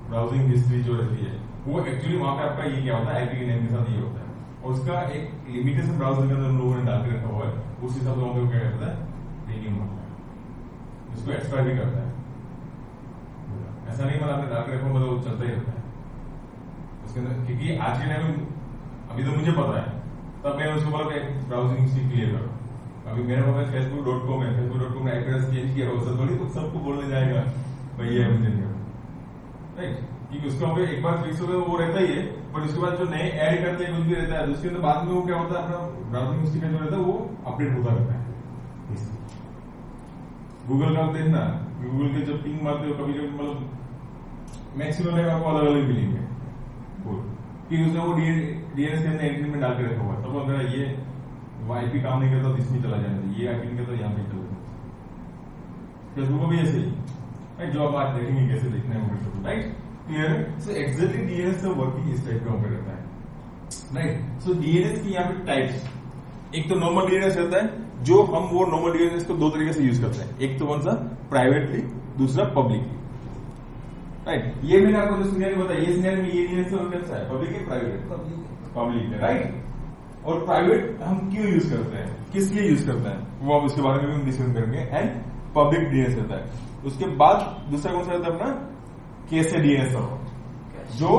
ब्राउजिंग हिस्ट्री जो रहती है वो एक्चुअली वहां पे आपका ये क्या होता है आईपी के नेम के साथ ये होता है, और उसका एक लिमिटेशन ब्राउजर के अंदर हम लोगों ने डाल के रखा हुआ है, उस हिसाब से वहां पे क्या करता है रीनेम होता है, इसको एक्सपायर भी करता है, ऐसा नहीं मतलब आपने डाल के रखा मतलब चलता ही रहता है उसके अंदर, क्योंकि आज के टाइम में अभी तो मुझे पता है तब मैंने उसको बोला ब्राउजिंग हिस्ट्री क्लियर करो, अभी मेरे पास facebook.com है, facebook.com ने एड्रेस चेंज किया हो थोड़ी तो सबको बोलने जाएगा भाई ये मुझे नहीं, राइट, क्योंकि उसको एक बार फिक्स हो गया वो रहता ही है, बट उसके बाद जो नए ऐड करते हैं कुछ भी रहता है उसके अंदर बाद में वो क्या होता है अपना ब्राउजिंग हिस्ट्री का जो रहता है वो अपडेट होता रहता है। गूगल का देखना, गूगल के जब पिंग मारते हो कभी कभी मतलब मैक्सिमम आपको अलग अलग मिलेंगे कि उसने वो डीएनएस के अंदर एंट्री में डाल के रखा हुआ है, तब अगर ये आईपी काम नहीं करता तो इसमें चला जाना चाहिए, ये आईपी नहीं करता यहाँ पे चला जाना चाहिए, फेसबुक को भी ऐसे ही, राइट, जो आप आज देखेंगे कैसे देखना है वो, राइट, क्लियर है। सो एक्जेक्टली डीएनएस का वर्किंग इस टाइप का ऑपरेट रहता है, राइट। सो डीएनएस की यहाँ पे टाइप्स, एक तो नॉर्मल डीएनएस रहता है जो हम वो नॉर्मल डीएनएस को दो तरीके से यूज करते हैं, एक तो कौन सा प्राइवेटली, दूसरा पब्लिकली, राइट। ये मैंने आपको जो सिनेरियो बताया, ये सिनेरियो में ये डीएनएस कैसा है, पब्लिक है प्राइवेट? पब्लिक है, राइट। और प्राइवेट हम क्यों यूज करते हैं, किस लिए यूज करते हैं, वो आप उसके बारे में भी डिस्कस करेंगे। एंड पब्लिक डीएनएस रहता है। उसके बाद दूसरा कौन सा रहता है अपना, कैसे डीएनएस सर्वर, जो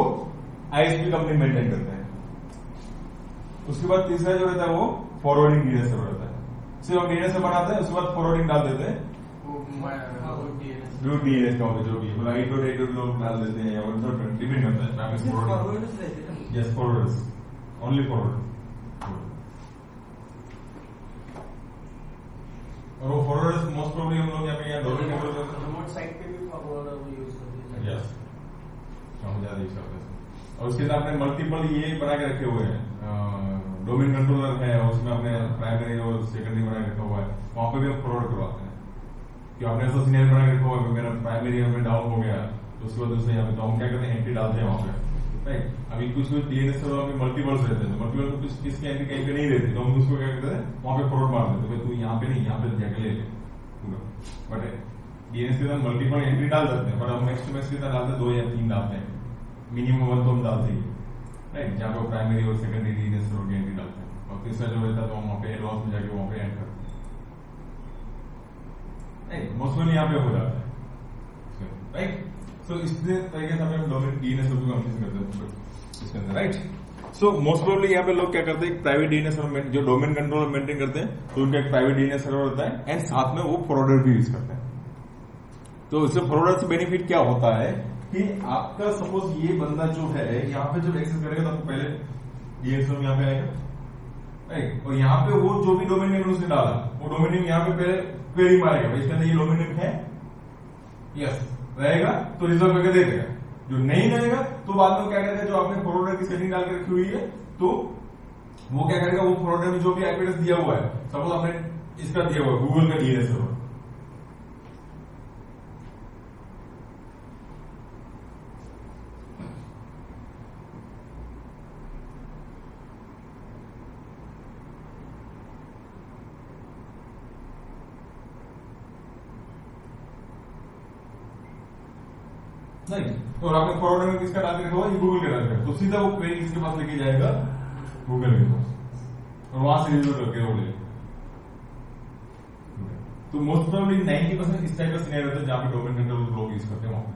आईएसपी कंपनी मेंटेन करते हैं। उसके बाद तीसरा जो रहता है वो फॉरवर्डिंग डीएनएस सर्वर रहता है। सिर्फ हम डीएनएस बनाते हैं, उसके बाद फॉरवर्डिंग डाल देते हैं, रूट डीएनएस का होता है जो भी, मतलब 8.8 लोग डाल देते हैं, या डिपेंड करता है। Yes, forwarders, only forward. और वो फॉरवर्डर्स मोस्ट प्रोबेबली हम लोग यहाँ पे रिमोट साइट पे भी फॉरवर्डर यूज करते हैं। यस, हम ज्यादा यूज करते हैं। और उसके साथ आपने मल्टीपल ये बना के रखे हुए हैं, डोमेन कंट्रोलर है, उसमें आपने प्राइमरी और सेकेंडरी बना के रखा हुआ है, वहां पे भी हम फॉरवर्ड करवाते हैं कि आपने ऐसा सिनेरियो बना के रखा हुआ है, मेरा प्राइमरी में डाउन हो गया, तो उसके बाद दूसरे यहाँ पे तो हम क्या करते हैं, एंट्री डालते हैं वहां पे, राइट। अभी कुछ डीएनएस सर्वर में मल्टीपल्स रहते हैं, तो मल्टीपल तो कुछ किसकी एंट्री कहीं पे नहीं रहती, तो हम उसको क्या करते हैं, वहां पे फॉरवर्ड मार देते हैं, तू यहाँ पे नहीं, यहाँ पे जाके ले ले पूरा। बट डीएनएस के साथ मल्टीपल एंट्री डाल सकते हैं, पर हम मैक्स टू मैक्स कितना डालते हैं, 2 या 3 डालते हैं, मिनिमम 1 तो हम डालते ही, राइट, जहाँ पे प्राइमरी और सेकेंडरी डीएनएस सर्वर की एंट्री डालते हैं। और तीसरा जो रहता है तो हम वहाँ पे एडवांस में जाके वहाँ पे एंड करते हैं, मोस्टली यहाँ पे हो जाता है, राइट। सो इस तरीके से हम डोमेन डीएनएस सर्वर को कंफ्यूज करते हैं इसके अंदर, राइट। सो मोस्ट प्रोबेबली यहाँ पे लोग क्या करते हैं, प्राइवेट डीएनएस सर्वर जो डोमेन कंट्रोलर मेंटेन करते हैं, तो उनका एक प्राइवेट डीएनएस सर्वर होता है, एंड साथ में वो फॉरवर्डर भी यूज करते हैं। तो इससे फॉरवर्डर से बेनिफिट क्या होता है कि आपका सपोज ये बंदा जो है यहाँ पे जब एक्सेस करेगा तो आपको पहले डीएनएस सर्वर यहाँ पे आएगा, राइट। और यहाँ पे वो जो भी डोमेन नेम उसने डाला, वो डोमेन नेम यहाँ पे पहले क्वेरी मारेगा, इसके अंदर ये डोमेन नेम है, यस रहेगा तो रिजल्ट करके दे देगा। जो नहीं रहेगा तो बाद में क्या करेगा, जो आपने फॉरवर्डर की सेटिंग डाल के रखी हुई है, तो वो क्या करेगा, वो फॉरवर्डर में जो भी आईपी एड्रेस दिया हुआ है, सपोज आपने इसका दिया हुआ है गूगल का डीएनएस सर्वर, नहीं, और आपने फॉरवर्डर में किसका डाल के रखा हुआ, ये गूगल का डाल के, तो सीधा वो क्वेरी किसके पास लेके जाएगा, गूगल के पास, और वहां से रिजल्ट करके वो ले। तो मोस्ट प्रोबेबली 90% इस टाइप का सिनेरियो होता है जहां पे डोमेन कंट्रोलर लोग यूज करते हैं वहां पे।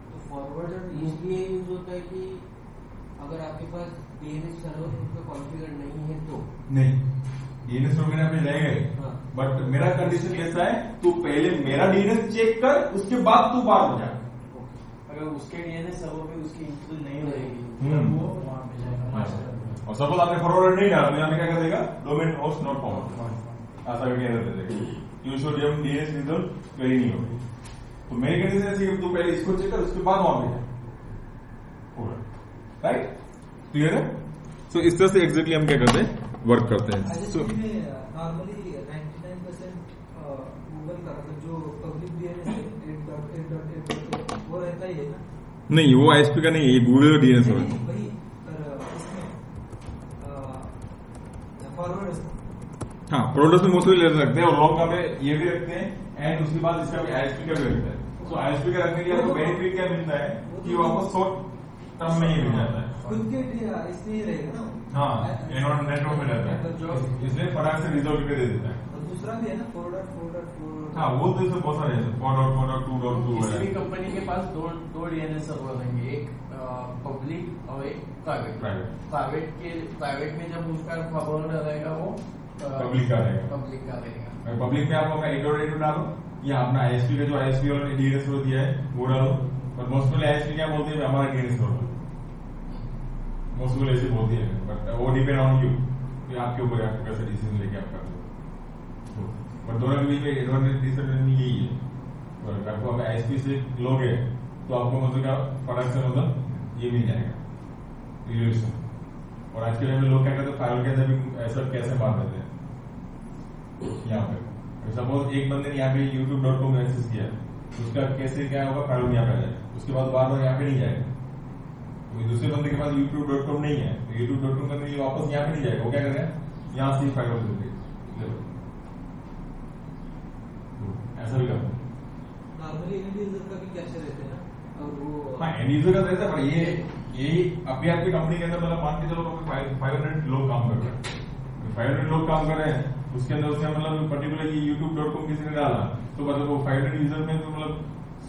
तो फॉरवर्डर इसलिए यूज होता है कि अगर आपके पास डीएनएस सर्वर उसका कॉन्फ़िगर नहीं है तो नहीं, डीएनएस सर्वर में आपने रह गए, बट मेरा कंडीशन कैसा है, तू पहले मेरा डीएनएस चेक कर, उसके बाद तू बाहर हो जा। अगर उसके डीएनएस सर्वर पे उसकी इंस्टॉल नहीं रहेगी, वो वहां पे जाएगा। और सपोज आपने फॉरवर्डर नहीं डाला, तो यहाँ पे क्या कर देगा, डोमेन होस्ट नॉट फाउंड, ऐसा करके एरर दे देगा, यूजुअली जब डीएनएस रिजल्ट क्वेरी नहीं होगी। तो मेरी कंडीशन ऐसी है, तू पहले इसको चेक कर, उसके बाद वहां पे जा, राइट, क्लियर है। सो इस तरह से एग्जैक्टली हम क्या करते हैं, वर्क करते हैं। सो नॉर्मली 99% गूगल का जो पब्लिक डीएनएस है 8.8 वो रहता ही है ना? नहीं, वो आईएसपी का नहीं है, ये गूगल का डीएनएस है। वही इसमें फॉरवर्डर्स, हाँ, फॉरवर्डर्स में मोस्टली ले सकते हैं, और लॉन्ग का में ये भी रखते हैं, एंड उसके बाद इसका भी आईएसपी का भी रखते हैं। तो आईएसपी का रखने के लिए आपको बेनिफिट क्या मिलता है कि वो आपको शॉर्ट टर्म में ही मिल जाता है, खुद के इसमें रहेगा ना। हाँ, नेटवर्क में रहता है, इसलिए फटाक से रिजॉल्व करके दे देता है। और दूसरा भी है ना, फॉरवर्डर। हाँ, वो तो इसमें बहुत सारे हैं, 4.4.2.2 किसी भी है। कंपनी के पास दो डीएनएस सर्वर रहेंगे, एक पब्लिक और एक प्राइवेट। प्राइवेट में जब उसका फॉरवर्डर रहेगा वो पब्लिक का रहेगा। पब्लिक में आप अपना 8.8 डालो, या अपना आईएसपी का जो आईएसपी वाला डीएनएस सर्वर दिया है वो डालो। और मोस्टली आईएसपी क्या बोलती है, हमारा डीएनएस सर्वर मोस्टली ऐसे बोलती है, बट वो डिपेंड ऑन यू कि आपके ऊपर आपको कैसे डिसीजन लेके आप करते हो। बट दोनों के बीच में एडवांटेज डिसएडवांटेज यही है, और आपको अगर आईएसपी से लोगे तो आपको मतलब क्या फटाक से मतलब ये मिल जाएगा रिलेशन। और आज के टाइम में लोग क्या करते हैं, फाइल के अंदर भी ऐसा कैसे मार देते हैं। यहाँ पे सपोज एक बंदे ने यहाँ पे youtube.com में एक्सेस किया, उसका कैसे क्या होगा, फाइल यहाँ पे आ जाएगा, उसके बाद बार बार यहाँ पे नहीं जाएगा। तो दूसरे बंदे के पास youtube.com नहीं है, तो youtube.com का नहीं वापस यहाँ पे नहीं जाएगा, वो क्या करेगा, यहाँ से ही फाइल ऐसा भी करते हैं। नॉर्मली एंड यूजर का भी कैश रहते हैं ना, और वो हाँ एंड यूजर का रहता है, पर ये अभी आपकी कंपनी के अंदर मतलब मान के चलो 500 लोग काम कर रहे हैं, 500 लोग काम कर रहे हैं, उसके अंदर उसने मतलब पर्टिकुलरली youtube.com किसी ने डाला तो मतलब वो 500 यूजर में तो मतलब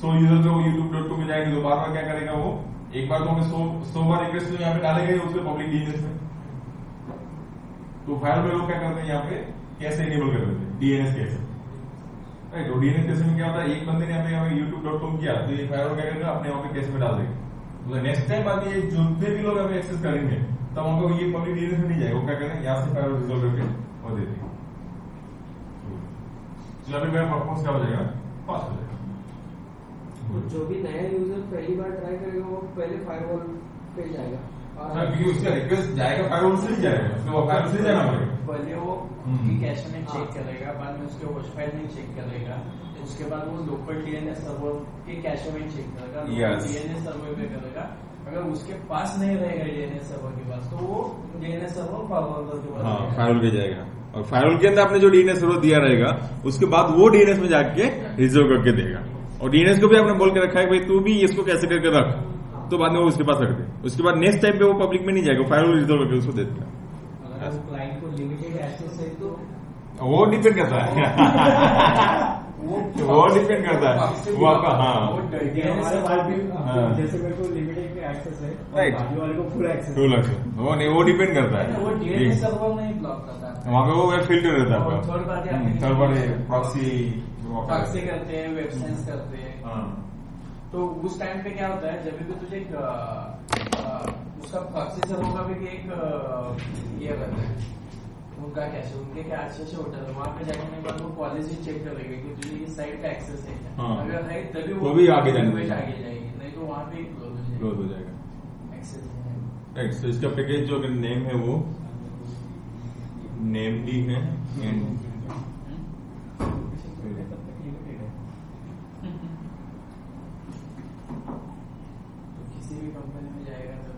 100 यूजर जो youtube.com में जाएंगे तो बार बार क्या करेगा वो, एक बार तो हमें 100 बार रिक्वेस्ट यहाँ पे डालेंगे उसके पब्लिक डीएनएस में, तो फायर में लोग क्या करते हैं यहाँ पे कैसे इनेबल कर देते हैं डीएनएस कैसे, राइट। तो डीएनएस कैसे में क्या होता है, एक बंदे ने यहाँ पे youtube.com किया तो ये फायर क्या करेगा अपने वहां पे कैसे में डाल देगा, तो नेक्स्ट टाइम बाद ये जितने भी लोग हमें एक्सेस करेंगे तब हमको ये पब्लिक डीएनएस में नहीं जाएगा, वो क्या करेंगे यहाँ से फायर रिजॉल्व करके और दे देंगे, तो अभी मेरा परफॉर्मेंस क्या हो जाएगा, फास्ट हो जाएगा। जो भी नया यूजर पहली बार ट्राई करेगा वो पहले फायरवॉल पे जाएगा, क्योंकि उसका रिक्वेस्ट जाएगा फायरवॉल से ही जाएगा, तो फायरवॉल से जाना पड़ेगा, पहले वो कैश में चेक करेगा, बाद में उसके होस्ट फाइल में चेक करेगा, उसके बाद वो लोकल डीएनएस सर्वर के कैश में चेक करेगा, डीएनएस सर्वर पे करेगा, अगर उसके पास नहीं रहेगा डीएनएस सर्वर के पास तो वो डीएनएस सर्वर फायरवॉल के पास फायरवॉल पे जाएगा, और फायरवॉल के अंदर आपने जो डीएनएस सर्वर दिया रहेगा उसके बाद वो डीएनएस में जाके रिजर्व करके देगा, और डीएनएस को भी आपने बोल के रखा है भाई तू भी इसको कैसे करके रख, तो बाद में वो उसके पास रख दे, उसके बाद नेक्स्ट टाइम पे वो पब्लिक में नहीं जाएगा, फायरवॉल रिजर्व करके उसको दे देगा। अगर क्लाइंट को लिमिटेड एक्सेस है तो वो डिपेंड करता है वो डिपेंड करता है वो आपका, हाँ जैसे मेरे को लिमिटेड एक्सेस है, राइट, बाकी वाले को फुल एक्सेस, वो नहीं, वो डिपेंड करता है, वो डीएनएस सर्वर नहीं ब्लॉक करता है, वहाँ पे वो वेब फिल्टर रहता है आपका, थर्ड पार्टी प्रॉक्सी करते हैं, वेबसाइट्स करते हैं, तो उस टाइम पे क्या होता है जब भी तुझे उसका प्रॉक्सी सर्वर का भी एक ये रहता है, उनका कैसे उनके क्या अच्छे होटल है, वहाँ पे जाने के बाद वो पॉलिसी चेक करेंगे कि तुझे इस साइट पे एक्सेस है क्या, अगर है तभी वो भी आगे जाएगी, नहीं तो वहाँ पे क्लोज हो जाएगा एक्सेस। राइट, तो इसका पैकेज जो नेम है वो नेमडी है, किसी भी कंपनी में जाएगा तो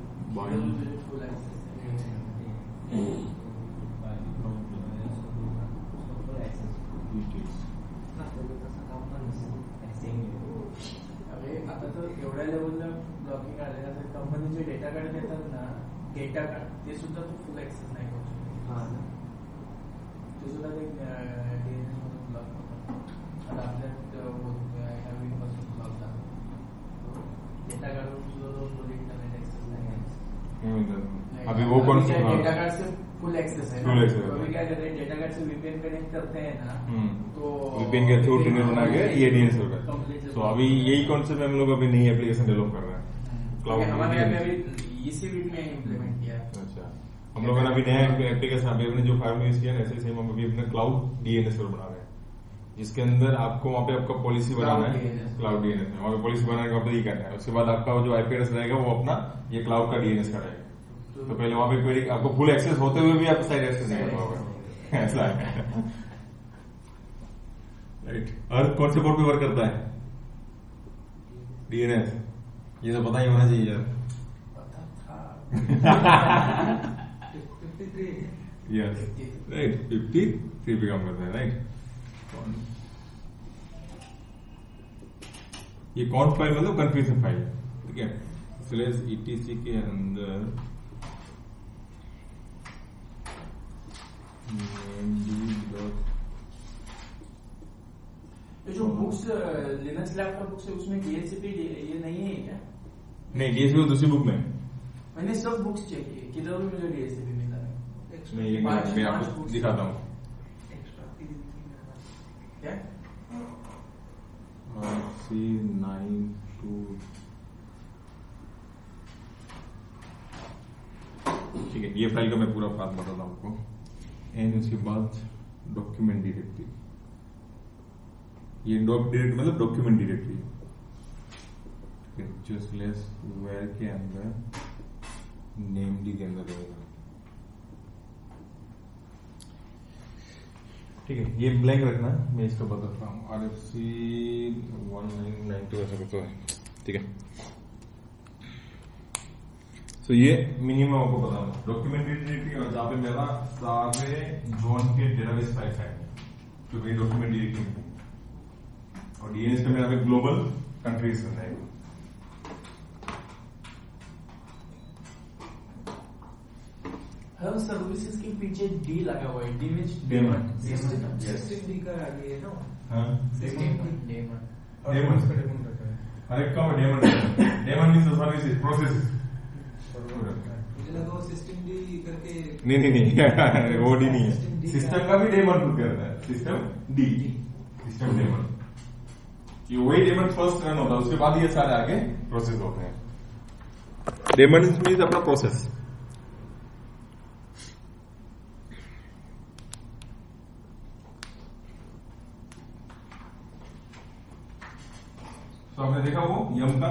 फुल अरे आता तर एवढ्या लेवलला ब्लॉकिंग आलेलं तर कंपनीचे डेटा कार्ड देतात ना, डेटा कार्ड ते सुद्धा तू फुल ऍक्सेस नाही करू शकत, ते सुद्धा ते डीएनएस मधून ब्लॉक होतात, आता आपल्या एका वीक पासून ब्लॉक झाला डेटा कार्ड सुद्धा फुल इंटरनेट ऍक्सेस नाही, अभी वो कौन सा डेटा कार्ड से फुल एक्सेस है, फुल एक्सेस, अभी क्या करते हैं डेटा कार्ड से वीपीएन कनेक्ट करते हैं ना, तो वीपीएन के थ्रू टीनर बना के ये डीएनएस होगा, तो अभी यही कॉन्सेप्ट हम लोग अभी नई एप्लीकेशन डेवलप कर रहे हैं क्लाउड, हमारे यहाँ अभी इसी वीक में इम्प्लीमेंट किया। अच्छा, हम लोगों ने अभी नया एप्लीकेशन अभी अपने जो फायर में यूज किया ऐसे सेम हम अभी अपने क्लाउड डीएनएस बना रहे हैं, जिसके अंदर आपको वहाँ पे आपका पॉलिसी बनाना है, क्लाउड डीएनएस में वहाँ पे पॉलिसी बनाने का आपको ये करना है, उसके बाद आपका जो आईपी एड्रेस रहेगा वो अपना ये क्लाउड का डीएनएस का रहेगा, तो पहले वहाँ पे क्वेरी आपको फुल एक्सेस होते हुए भी आप साइड एक्सेस नहीं कर पाओगे, ऐसा है। राइट, अर्थ कौन से पोर्ट पे वर्क करता है, डीएनएस, ये तो पता ही होना चाहिए यार, यस राइट, 53 पे काम करता है, राइट। ये कॉन्फ फाइल मतलब कन्फ्यूजन फाइल, ठीक है, etc के अंदर ये जो बुक्स लिनक्स लैब का बुक्स है उसमें डीएचसीपी ये नहीं है क्या? नहीं, डीएचसीपी दूसरी बुक में, मैंने सब बुक्स चेक किए, किधर भी मुझे डीएचसीपी मिला नहीं, मैं आपको दिखाता हूँ क्या, C92 ठीक है, ये फाइल का मैं पूरा पाथ बताता हूँ आपको, एंड उसके बाद डॉक्यूमेंट डायरेक्टरी, ये डॉक डायरेक्टरी मतलब डॉक्यूमेंट डायरेक्टरी, लेस वेयर के अंदर नेमडी के अंदर रहेगा, ठीक है, ये ब्लैंक रखना, मैं इसको बताता हूँ, RFC 1992 ऐसा कुछ है, ठीक है। तो ये मिनिमम आपको पता होगा, डॉक्यूमेंट डायरेक्टरी और जहाँ पे मेरा सारे जोन के डेटाबेस फाइल है, तो मेरी डॉक्यूमेंट डायरेक्टरी में, और डीएनएस का मेरा ग्लोबल कंट्रीज है। हर सर्विसेज के पीछे डी लगा हुआ है, D which daemon. System D का आगे है ना, हाँ डेमन डेमन हर एक का डेमन मीन्स सर्विसेज प्रोसेस। मुझे लगा वो सिस्टम डी करके नहीं वो डी नहीं है, सिस्टम का भी डेमन खुद करता है, सिस्टम डी, सिस्टम डेमन, ये वही डेमन फर्स्ट रन होता है, उसके बाद ये सारे आगे प्रोसेस होते हैं। डेमन मीन्स अपना प्रोसेस। तो आपने देखा वो यम का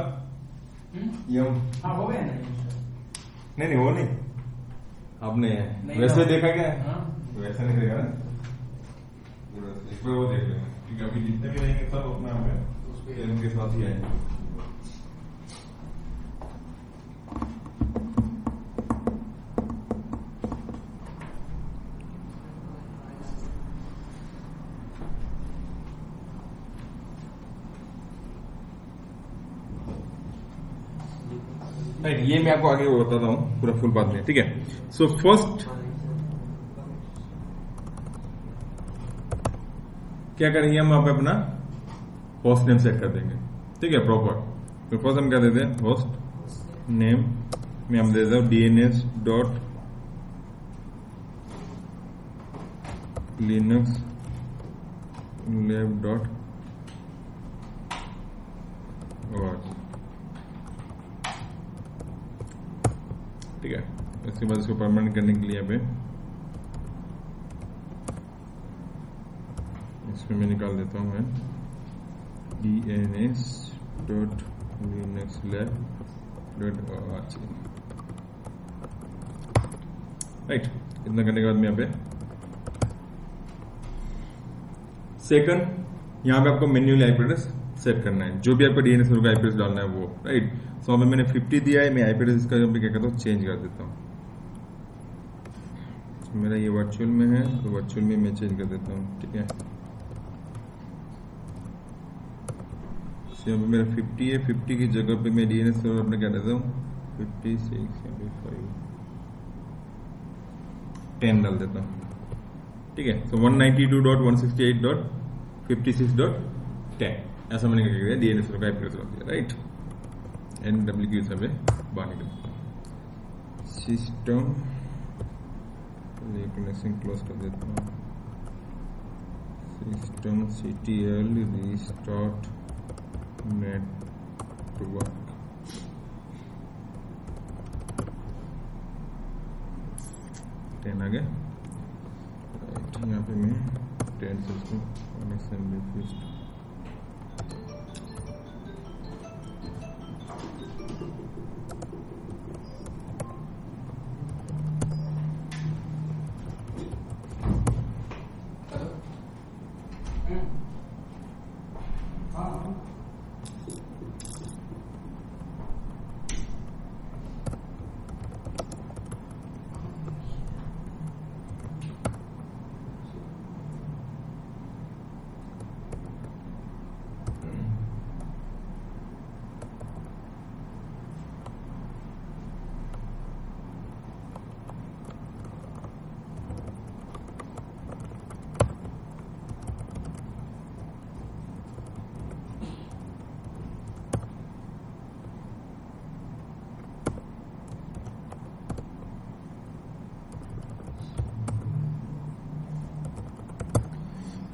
यम, हाँ हो गया ना। नहीं वो नहीं आपने नहीं वैसे तो- देखा क्या है? हाँ। वैसा नहीं देखा ना, एक बार वो देख लेना, क्योंकि अभी जितने भी रहेंगे सब अपना हमें उनके साथ ही आएंगे। राइट, ये मैं आपको आगे बताता हूँ पूरा फुल बाद में, ठीक है। सो फर्स्ट क्या करेंगे हम, वहां पे अपना होस्ट नेम सेट कर देंगे, ठीक है, प्रॉपर। तो फर्स्ट हम क्या देते हैं, होस्ट नेम में हम दे देते हैं dns.linuxlab.org, ठीक है। इसके बाद इसको परमानेंट करने के लिए यहाँ पे इसमें मैं निकाल देता हूँ मैं dns.linuxlab.org, राइट। इतना करने के बाद मैं यहाँ पे सेकंड, यहाँ पे आपको मैन्युअली आईपी एड्रेस सेट करना है, जो भी आपको डीएनएस सर्वर का आईपी एड्रेस डालना है वो, राइट। सो हमें मैंने 50 दिया है, मैं आईपी एड्रेस का क्या करता हूँ, चेंज कर देता हूँ। मेरा ये वर्चुअल में है तो वर्चुअल में मैं चेंज कर देता हूँ, ठीक है। यहाँ पे मेरा 50 है, 50 की जगह पे मैं डीएनएस सर्वर अपने क्या देता हूँ 56.10 डाल देता हूँ, ठीक है। तो 192.168.56.10 ऐसा मैंने क्या किया, डीएनएस सर्वर का आईपी एड्रेस डाल दिया, राइट। NWQ सब बाहर निकल सिस्टम, कनेक्शन क्लोज कर देता हूँ, सिस्टम CTL रिस्टार्ट नेटवर्क, आ गया, राइट। यहाँ पे मैं 10 system connection request,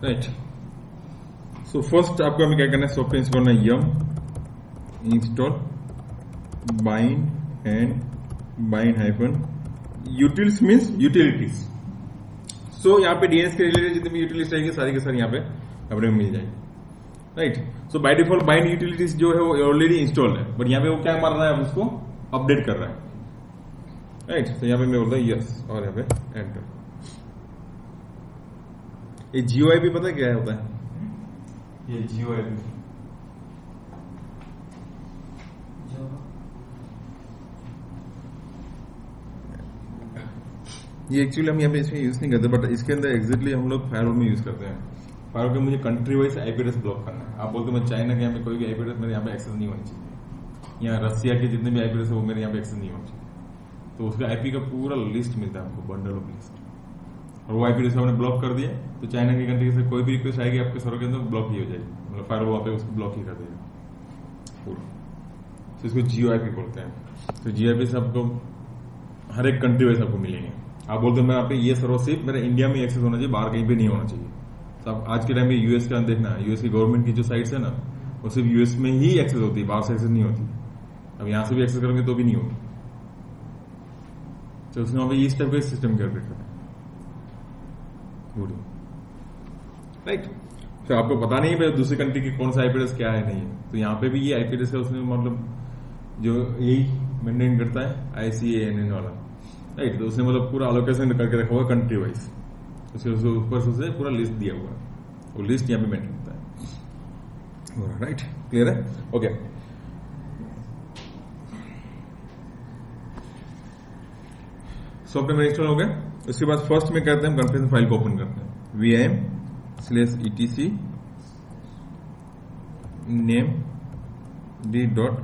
right. So first आपको हमें क्या करना है, सॉफ्टवेयर इंस्टॉल करना है, yum install bind hyphen utils means utilities. So यहाँ पे डीएनएस के रिलेटेड जितने भी यूटिलिटीज रहेंगे सारी के सारी यहाँ पे अपने मिल जाएंगे, right. So by default bind utilities जो है वो ऑलरेडी इंस्टॉल है, बट यहाँ पे वो क्या मार रहा है, उसको अपडेट कर रहा है, राइट। तो यहाँ पे मैं बोलता हूँ यस और यहाँ पे एंटर। ये GUI भी पता है क्या होता है, ये GUI ये एक्चुअली हम यहाँ पे इसमें यूज नहीं करते, बट इसके अंदर एग्जैक्टली हम लोग फायरवॉल में यूज करते हैं। फायरवॉल के मुझे country wise IP address block करना है। आप बोलते मैं चाइना के यहाँ पे कोई भी आईपी एड्रेस मेरे यहाँ पे एक्सेस नहीं होनी चाहिए, यहाँ रसिया के जितने भी आईपी एड्रेस है वो मेरे यहाँ पे एक्सेस नहीं होनी चाहिए। तो उसका आईपी का पूरा लिस्ट मिलता है आपको, बंडल ऑफ लिस्ट, और वो आईपी एड्रेस आपने ब्लॉक कर दिया तो चाइना की कंट्री से कोई भी रिक्वेस्ट आएगी आपके सर्वर के अंदर ब्लॉक ही हो जाएगी, मतलब फायरवॉल वहाँ पे उसको ब्लॉक ही कर देगा पूरा। तो इसको जियो आईपी बोलते हैं। तो जियो आईपी से आपको हर एक कंट्री वाइज आपको मिलेंगे। आप बोलते हैं मैं यहाँ पे ये सर्वर सिर्फ मेरे इंडिया में एक्सेस होना चाहिए, बाहर कहीं पे नहीं होना चाहिए। तो आप आज के टाइम में यूएस का देखना है, यूएस की गवर्नमेंट की जो साइट्स है ना वो सिर्फ यूएस में ही एक्सेस होती है, बाहर से एक्सेस नहीं होती। अब यहां से भी एक्सेस करेंगे तो भी नहीं होगी। तो उसने वहां पे इस टाइप का सिस्टम कैलकुलेट करना है, राइट। तो आपको पता नहीं है दूसरी कंट्री की कौन सा आईपी एड्रेस क्या है नहीं है, तो यहाँ पे भी ये आईपी एड्रेस है उसने मतलब जो यही मेंटेन करता है ICANN वाला, राइट। तो उसने मतलब पूरा अलोकेशन करके रखा हुआ कंट्री वाइज, उसके ऊपर से उसे पूरा लिस्ट दिया हुआ है, वो लिस्ट यहाँ पे मेंटेन होता है, राइट। क्लियर है? ओके। सॉफ्टवेयर इंस्टॉल हो गया। उसके बाद फर्स्ट में करते हैं हम कॉन्फ़िगरेशन फाइल को ओपन करते हैं, vim/etc name.d.auth।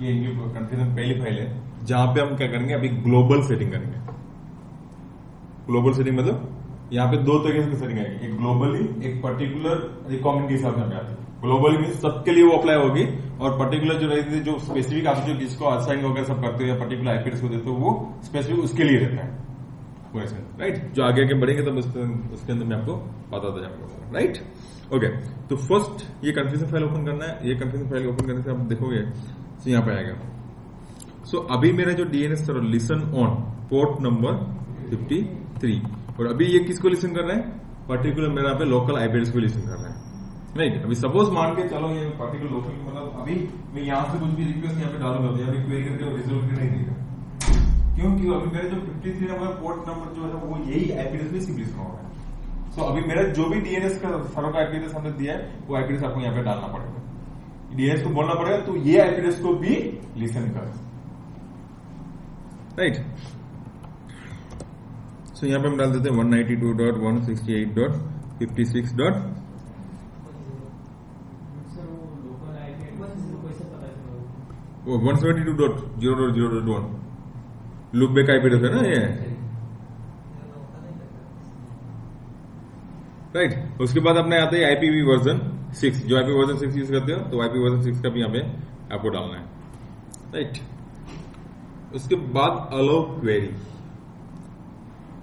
ये इनकी कॉन्फ़िगरेशन पहली फाइल है जहां पे हम क्या करेंगे, अभी ग्लोबल सेटिंग करेंगे। ग्लोबल सेटिंग मतलब यहाँ पे दो तरीके से सेटिंग आएगी, एक ग्लोबली, एक पर्टिकुलर रिक्वायरमेंट के हिसाब से हमें आती है। ग्लोबली मीन सबके लिए वो अप्लाई होगी, और पर्टिकुलर जो रहती है जो स्पेसिफिक आप जो जिसको असाइन वगैरह सब करते हो या पर्टिकुलर आईपी एड्रेस को देते हो वो स्पेसिफिक उसके लिए रहता है वैसे, राइट। जो आगे आगे बढ़ेंगे तब उसके अंदर मैं आपको बताता जाऊंगा, राइट। ओके, तो फर्स्ट ये कॉन्फ़िगरेशन फाइल ओपन करना है। ये कॉन्फ़िगरेशन फाइल ओपन करने से आप देखोगे तो यहाँ पे आएगा। सो अभी मेरा जो DNS server listen on port number 53, और अभी ये किसको लिसन कर रहा है, पर्टिकुलर मेरा यहाँ पे लोकल आईपी एड्रेस को लिसन कर रहा है, राइट। अभी सपोज मान के चलो ये पर्टिकुलर लोकल मतलब अभी मैं यहाँ से कुछ भी रिक्वेस्ट यहाँ पे डालूंगा तो यहाँ पे क्वेरी करके रिजोल्व नहीं देगा, क्योंकि अभी मेरे जो 53 नंबर पोर्ट नंबर जो है वो यही आईपी एड्रेस में सिर्फ लिसन हो रहा है। सो अभी मेरा जो भी डीएनएस का सर्वर का आईपी एड्रेस हमने दिया है वो आईपी एड्रेस आपको यहाँ पे डालना पड़ेगा, डीएनएस को बोलना पड़ेगा तो ये आईपी एड्रेस को भी लिसन कर, राइट। सो यहाँ पे हम डाल देते हैं 192.168.56. वो 172.0.0.1 लूप बैक आईपी एड्रेस है ना ये, राइट। उसके बाद अपने आते हैं आईपीवी वर्जन 6, जो आईपी वर्जन 6 यूज करते हो तो आईपी वर्जन 6 का भी यहाँ पे आपको डालना है, राइट। उसके बाद अलो क्वेरी।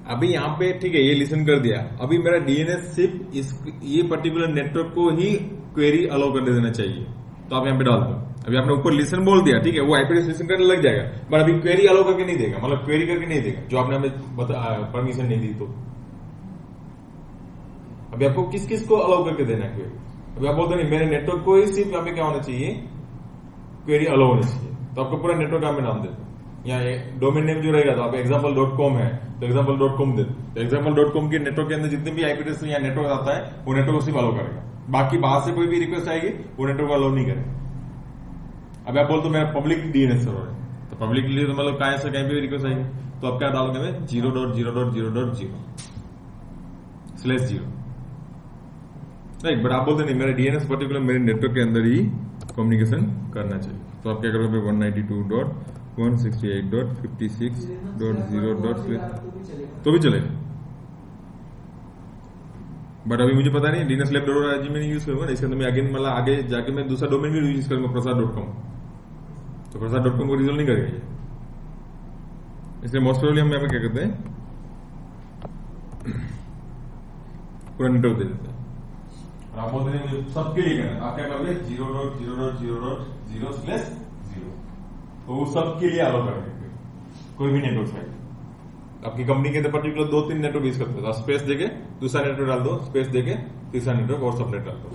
अभी यहाँ पे ठीक है ये लिसन कर दिया, अभी मेरा डीएनएस सिर्फ ये पर्टिकुलर नेटवर्क को ही क्वेरी अलाउ करने देना चाहिए, तो आप यहाँ पे डाल दो। अभी आपने ऊपर लिसन बोल दिया, ठीक है, वो आईपी एड्रेस लिसन करने लग जाएगा, बट अभी क्वेरी अलाउ करके नहीं देगा, मतलब क्वेरी करके नहीं देगा जो आपने हमें परमिशन नहीं दी। तो अभी आपको किस किस को अलाउ करके देना है क्वेरी। अभी आप बोलते नहीं मेरे नेटवर्क को ही सिर्फ यहाँ पे क्या होना चाहिए, क्वेरी अलाउ होनी चाहिए, तो आपको पूरा नेटवर्क यहाँ पे नाम देते। यहाँ डोमेन नेम जो रहेगा तो आप example.com है तो example.com दे, तो example.com के नेटवर्क के अंदर जितने भी आईपी एड्रेस यहाँ नेटवर्क आता है वो नेटवर्क को सिर्फ अलाउ करेगा, बाकी बाहर से कोई भी रिक्वेस्ट आएगी वो नेटवर्क को अलाउ नहीं करेगा। अब आप बोलते मेरा पब्लिक डीएनएस सर्वर है, तो पब्लिक के लिए तो मतलब कहीं से कहीं भी रिक्वेस्ट आएगी तो आप क्या डालोगे में 0.0.0.0/0, राइट। बट आप बोलते नहीं मेरा डीएनएस पर्टिकुलर मेरे नेटवर्क के अंदर ही कम्युनिकेशन करना चाहिए, तो आप क्या करोगे 192.168.56.0. तो भी चलेगा, बट अभी मुझे पता नहीं डीएनएस लैब में नहीं यूज करूंगा, इसके अंदर मैं अगेन मतलब आगे जाके मैं दूसरा डोमेन भी यूज करूंगा प्रसाद.com, तो प्रसाद.com को रिजोल्व नहीं करेगा ये, इसलिए मोस्ट प्रोबेबली हम यहाँ पे क्या करते हैं पूरा नेटवर्क दे देते हैं। और आप बोलते हैं मुझे सबके लिए करना है, आप क्या करोगे 0.0.0.0/0, तो वो सबके लिए अलाउ करेंगे, कोई भी नेटवर्क साइट। आपकी कंपनी के अंदर पर्टिकुलर 2-3 नेटवर्क यूज करते हो, स्पेस देके दूसरा नेटवर्क डाल दो, स्पेस देके तीसरा नेटवर्क और सबनेट डाल दो।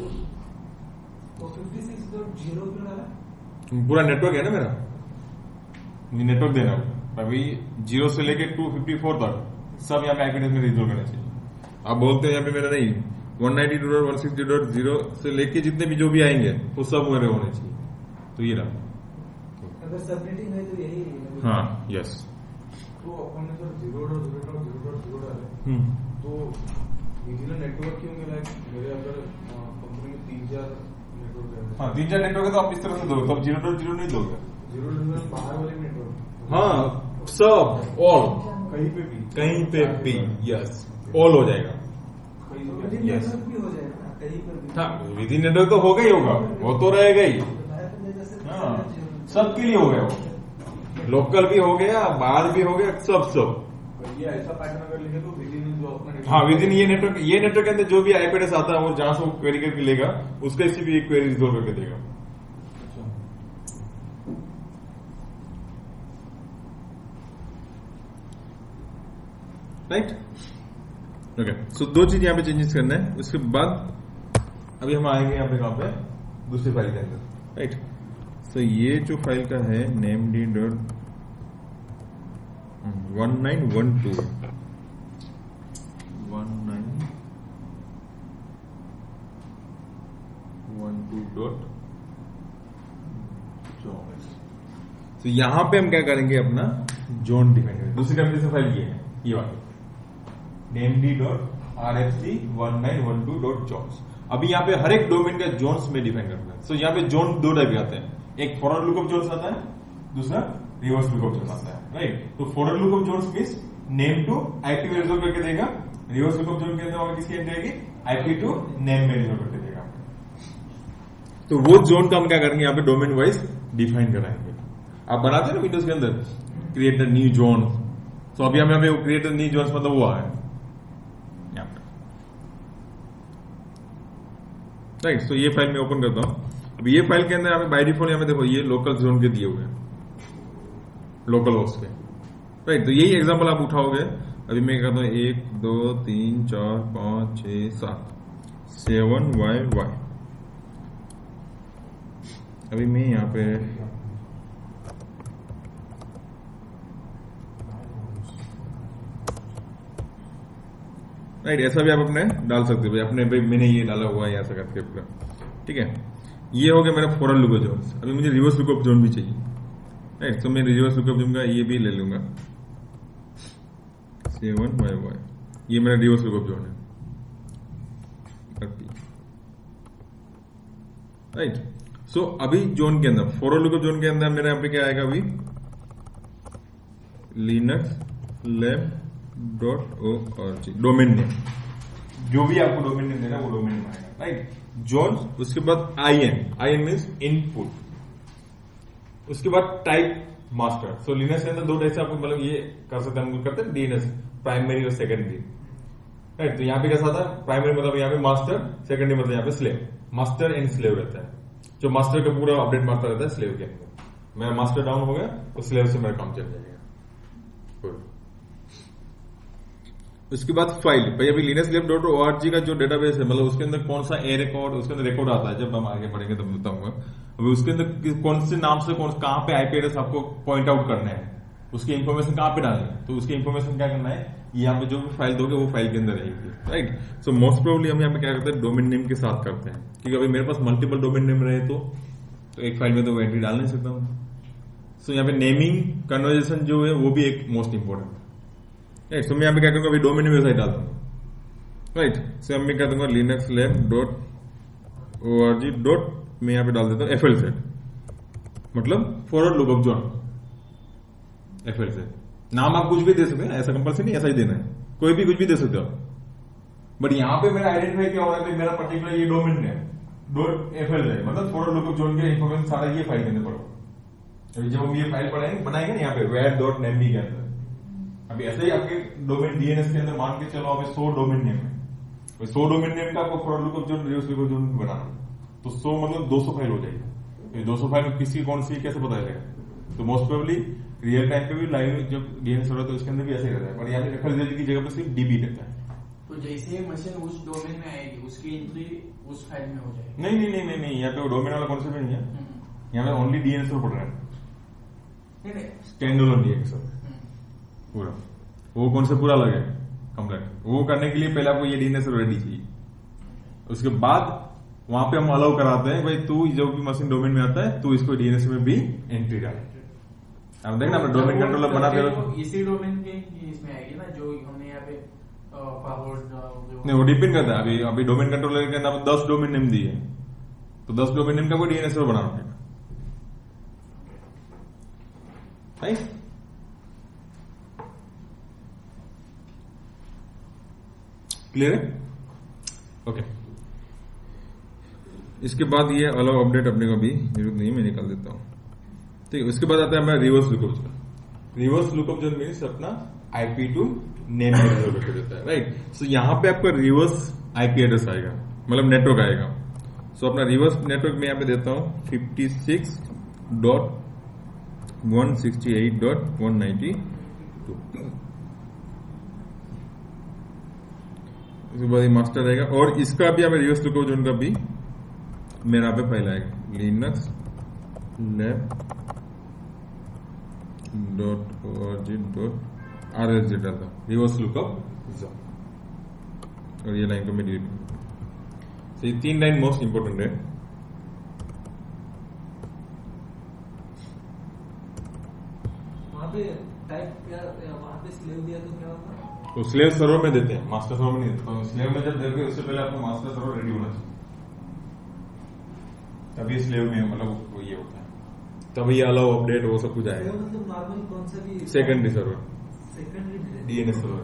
56.0 क्यों डाला? पूरा नेटवर्क है ना मेरा, नेटवर्क देना अभी 0 से लेके 254 तक सब यहाँ पे आईपी एड्रेस में रिजोल्व करना चाहिए। आप बोलते हैं यहाँ पे मेरा नहीं 192.168.0 से लेके जितने भी जो भी आएंगे वो सब मेरे होने चाहिए, तो ये रहा। अगर सबनेटिंग है तो यही हाँ, यस। तो अपन ने सर 0.0.0.0 डाले, तो तो विजिलर नेटवर्क क्यों मिला? मेरे अगर कंपनी में 3-4 नेटवर्क है। हाँ 3-4 नेटवर्क है तो आप इस तरह से दोगे, तब 0.0 नहीं दोगे। 0.0 बाहर वाले नेटवर्क। हाँ सब ऑल कहीं पे भी यस ऑल हो जाएगा। यस भी हो जाएगा ना कहीं पर भी। हाँ विदिन नेटवर्क तो होगा ही होगा, वो तो रहेगा ही। हाँ सबके लिए हो गया वो, लोकल भी हो गया, बाहर भी हो गया, सब। ये ऐसा पैटर्न अगर लिखे तो विदिन जो अपना हाँ विदिन ये नेटवर्क के अंदर जो भी आईपी एड्रेस आता है वो जहां से वो क्वेरी करके लेगा, उसका इसी भी एक क्वेरी रिजोल्व करके देगा। राइट ओके, सो 2 चीज यहाँ पे चेंजेस करना है। उसके बाद अभी हम आएंगे यहाँ पे कहां पे, दूसरी फाइल के अंदर। राइट सो ये जो फाइल का है named.1912 तो यहां पे हम क्या करेंगे, अपना जोन डिफाइन करेंगे। दूसरी कंपनी फाइल ये है, ये वाली named.rfc1912.zones। अभी यहाँ पे हर एक डोमेन का जोन्स में डिफाइन करना है। सो यहाँ पे जोन 2 टाइप के आते हैं, एक फॉरवर्ड लुकअप जोन्स आता है, दूसरा रिवर्स लुकअप जोन्स आता है। राइट तो forward lookup zones means name to IP में रिजोल्व करके देगा, रिवर्स लुकअप जोन के अंदर वहां किसकी एंट्री आएगी, आईपी टू नेम में रिजोल्व करके देगा। तो वो जोन का हम क्या करेंगे, यहाँ पे डोमेन वाइज डिफाइन कराएंगे। आप बनाते हैं ना विंडोज के अंदर क्रिएट अ न्यू जोन, तो अभी हम यहाँ पे क्रिएट अ न्यू जोन्स मतलब वो है यहाँ पे। राइट तो ये फाइल मैं ओपन करता हूं। अब ये फाइल के अंदर यहाँ पे बाय डिफॉल्ट यहाँ पे देखो ये लोकल जोन के दिए हुए हैं, लोकल होस्ट के। राइट तो यही एग्जांपल आप उठाओगे। अभी मैं करता हूं 1 2 3 4 5 6 7 7 y। अभी मैं यहाँ पे राइट ऐसा भी आप अपने डाल सकते हो भाई, अपने भाई मैंने ये डाला हुआ है ऐसा करके पूरा। ठीक है ये हो गया मेरा फॉरवर्ड लुकअप जोन। अभी मुझे रिवर्स लुकअप जोन भी चाहिए। राइट तो मैं रिवर्स लुकअप जोन का ये भी ले लूंगा 7y। ये मेरा रिवर्स लुकअप जोन है। राइट सो अभी जोन के अंदर फॉरवर्ड लुकअप जोन के अंदर मेरे यहाँ पे क्या आएगा, अभी linuxlab.org डोमेन नेम, जो भी आपको डोमेन नेम देना वो डोमेन नेम आएगा। राइट जोन, उसके बाद IN मीन्स इनपुट, उसके बाद टाइप मास्टर। सो लिनक्स के अंदर 2 टाइप से आपको मतलब ये कर सकते हैं, हम करते हैं DNS प्राइमरी और सेकेंडरी। राइट तो यहाँ पे कैसा था, प्राइमरी मतलब यहाँ पे मास्टर, सेकेंडरी मतलब यहाँ पे स्लेव। मास्टर एंड स्लेव रहता है, जो मास्टर का पूरा अपडेट मारता रहता है स्लेव के अंदर। मेरा मास्टर डाउन हो गया तो स्लेव से मेरा काम चल जाएगा। उसके बाद फाइल भाई, अभी linuxlab.org का जो डेटाबेस है मतलब उसके अंदर कौन सा ए रिकॉर्ड, उसके अंदर रिकॉर्ड आता है, जब हम आगे पढ़ेंगे तब बताऊंगा। अभी उसके अंदर कौन से नाम से कहां पे आईपी एड्रेस आपको पॉइंट आउट करना है, उसकी इंफॉर्मेशन कहां पे डालनी है, तो उसकी इंफॉर्मेशन क्या करना है, यहाँ पे जो भी फाइल दोगे वो फाइल के अंदर रहेगी। राइट सो मोस्ट प्रोबेबली हम यहाँ पे क्या करते हैं, डोमेन नेम के साथ करते हैं, क्योंकि अभी मेरे पास मल्टीपल डोमेन नेम रहे तो एक फाइल में तो एंट्री डाल नहीं सकता हूँ। सो यहाँ पे नेमिंग कन्वर्जेशन जो है वो भी एक मोस्ट इंपॉर्टेंट है। राइट तो मैं यहाँ पे क्या करूंगा, अभी डोमेन नेम वेबसाइट डाल दूंगा। राइट सो मैं क्या दूंगा linuxlab.org मैं यहाँ पे डाल देता हूँ FLZ, मतलब फॉरवर्ड लुकअप जोन FLZ। नाम आप कुछ भी दे सकते हैं, ऐसा कंपल्सरी नहीं ऐसा ही देना है, कोई भी कुछ भी दे सकते हो। बट यहाँ पे मेरा आइडेंटिफाई क्या हो रहा है, मेरा पर्टिकुलर ये डोमेन नेम .FLZ मतलब फॉरवर्ड लुकअप जोन के इन्फॉर्मेशन सारा ये फाइल के अंदर पढ़ो। अभी जब हम ये फाइल पढ़ाएंगे बनाएंगे ना यहाँ पे where.name के अंदर, अभी ऐसे ही आपके डोमेन DNS के अंदर मान के चलो अभी 100 डोमेन नेम है, 100 डोमेन नेम का आपको forward lookup zone reverse lookup zone बनाना, तो 100 मतलब 200 फाइल हो जाएगी। 200 फाइल किसी कौन सी कैसे पता चलेगा, तो मोस्ट प्रोबेबली रियल टाइम पे भी लाइव जब DNS हो रहा है तो इसके अंदर भी ऐसे ही रहता है, पर यहाँ पे FLZ की जगह पे सिर्फ DB रहता है। तो जैसे मशीन उस डोमेन में आएगी उसकी एंट्री उस फाइल में हो जाएगी। नहीं, यहाँ पे डोमेन वाला कॉन्सेप्ट नहीं है, यहाँ पे ओनली DNS पर पड़ रहा है, स्टैंड अलोन DNS पूरा, वो कौन सा पूरा अलग है कंप्लेंट। वो करने के लिए पहले आपको ये DNS रेडी चाहिए, उसके बाद वहां पे हम अलाउ कराते हैं भाई तू जो भी मशीन डोमेन में आता है तू इसको DNS में भी एंट्री डाल। अब देखना डोमेन कंट्रोलर बनाते हो इसी डोमेन के इसमें आएगी ना जो हमने यहाँ पे नहीं, वो डिपेंड करता है। अभी डोमेन कंट्रोलर के अंदर 10 डोमेन नेम दिए, तो 10 डोमेन नेम का कोई डीएनएस सर्वर बनाना पड़ेगा। राइट, क्लियर है? ओके, इसके बाद ये अलाउ अपडेट अपने को भी जरूरत नहीं, मैं निकाल देता हूं। ठीक है, उसके बाद आता है हमारा रिवर्स लुकअप का। रिवर्स लुकअप जो मीन्स अपना आईपी टू नेम में रिजर्व कर देता है। राइट, सो यहां पे आपका रिवर्स आईपी एड्रेस आएगा, मतलब नेटवर्क आएगा। सो अपना रिवर्स नेटवर्क में यहां पे देता हूं 56.168.192। इसके बाद मास्टर रहेगा, और इसका भी हमें रिवर्स लुकअप जोन का भी मेरा पे फाइल आएगा linux lab.org.rsj डालता रिवर्स लुकअप, और ये लाइन को मैं डिलीट करूंगा। ये 3 लाइन मोस्ट इंपोर्टेंट है। वहां पे टाइप या वहां पे स्लेव दिया तो क्या होगा? तो स्लेव सर्वर में देते हैं, मास्टर सर्वर में नहीं देते। तो स्लेव में जब देते उससे पहले आपको मास्टर सर्वर रेडी होना चाहिए, तभी स्लेव में मतलब वो ये होता है, तभी अलाउ अपडेट वो सब कुछ आएगा। मतलब नॉर्मल कौन सा भी secondary server, secondary DNS server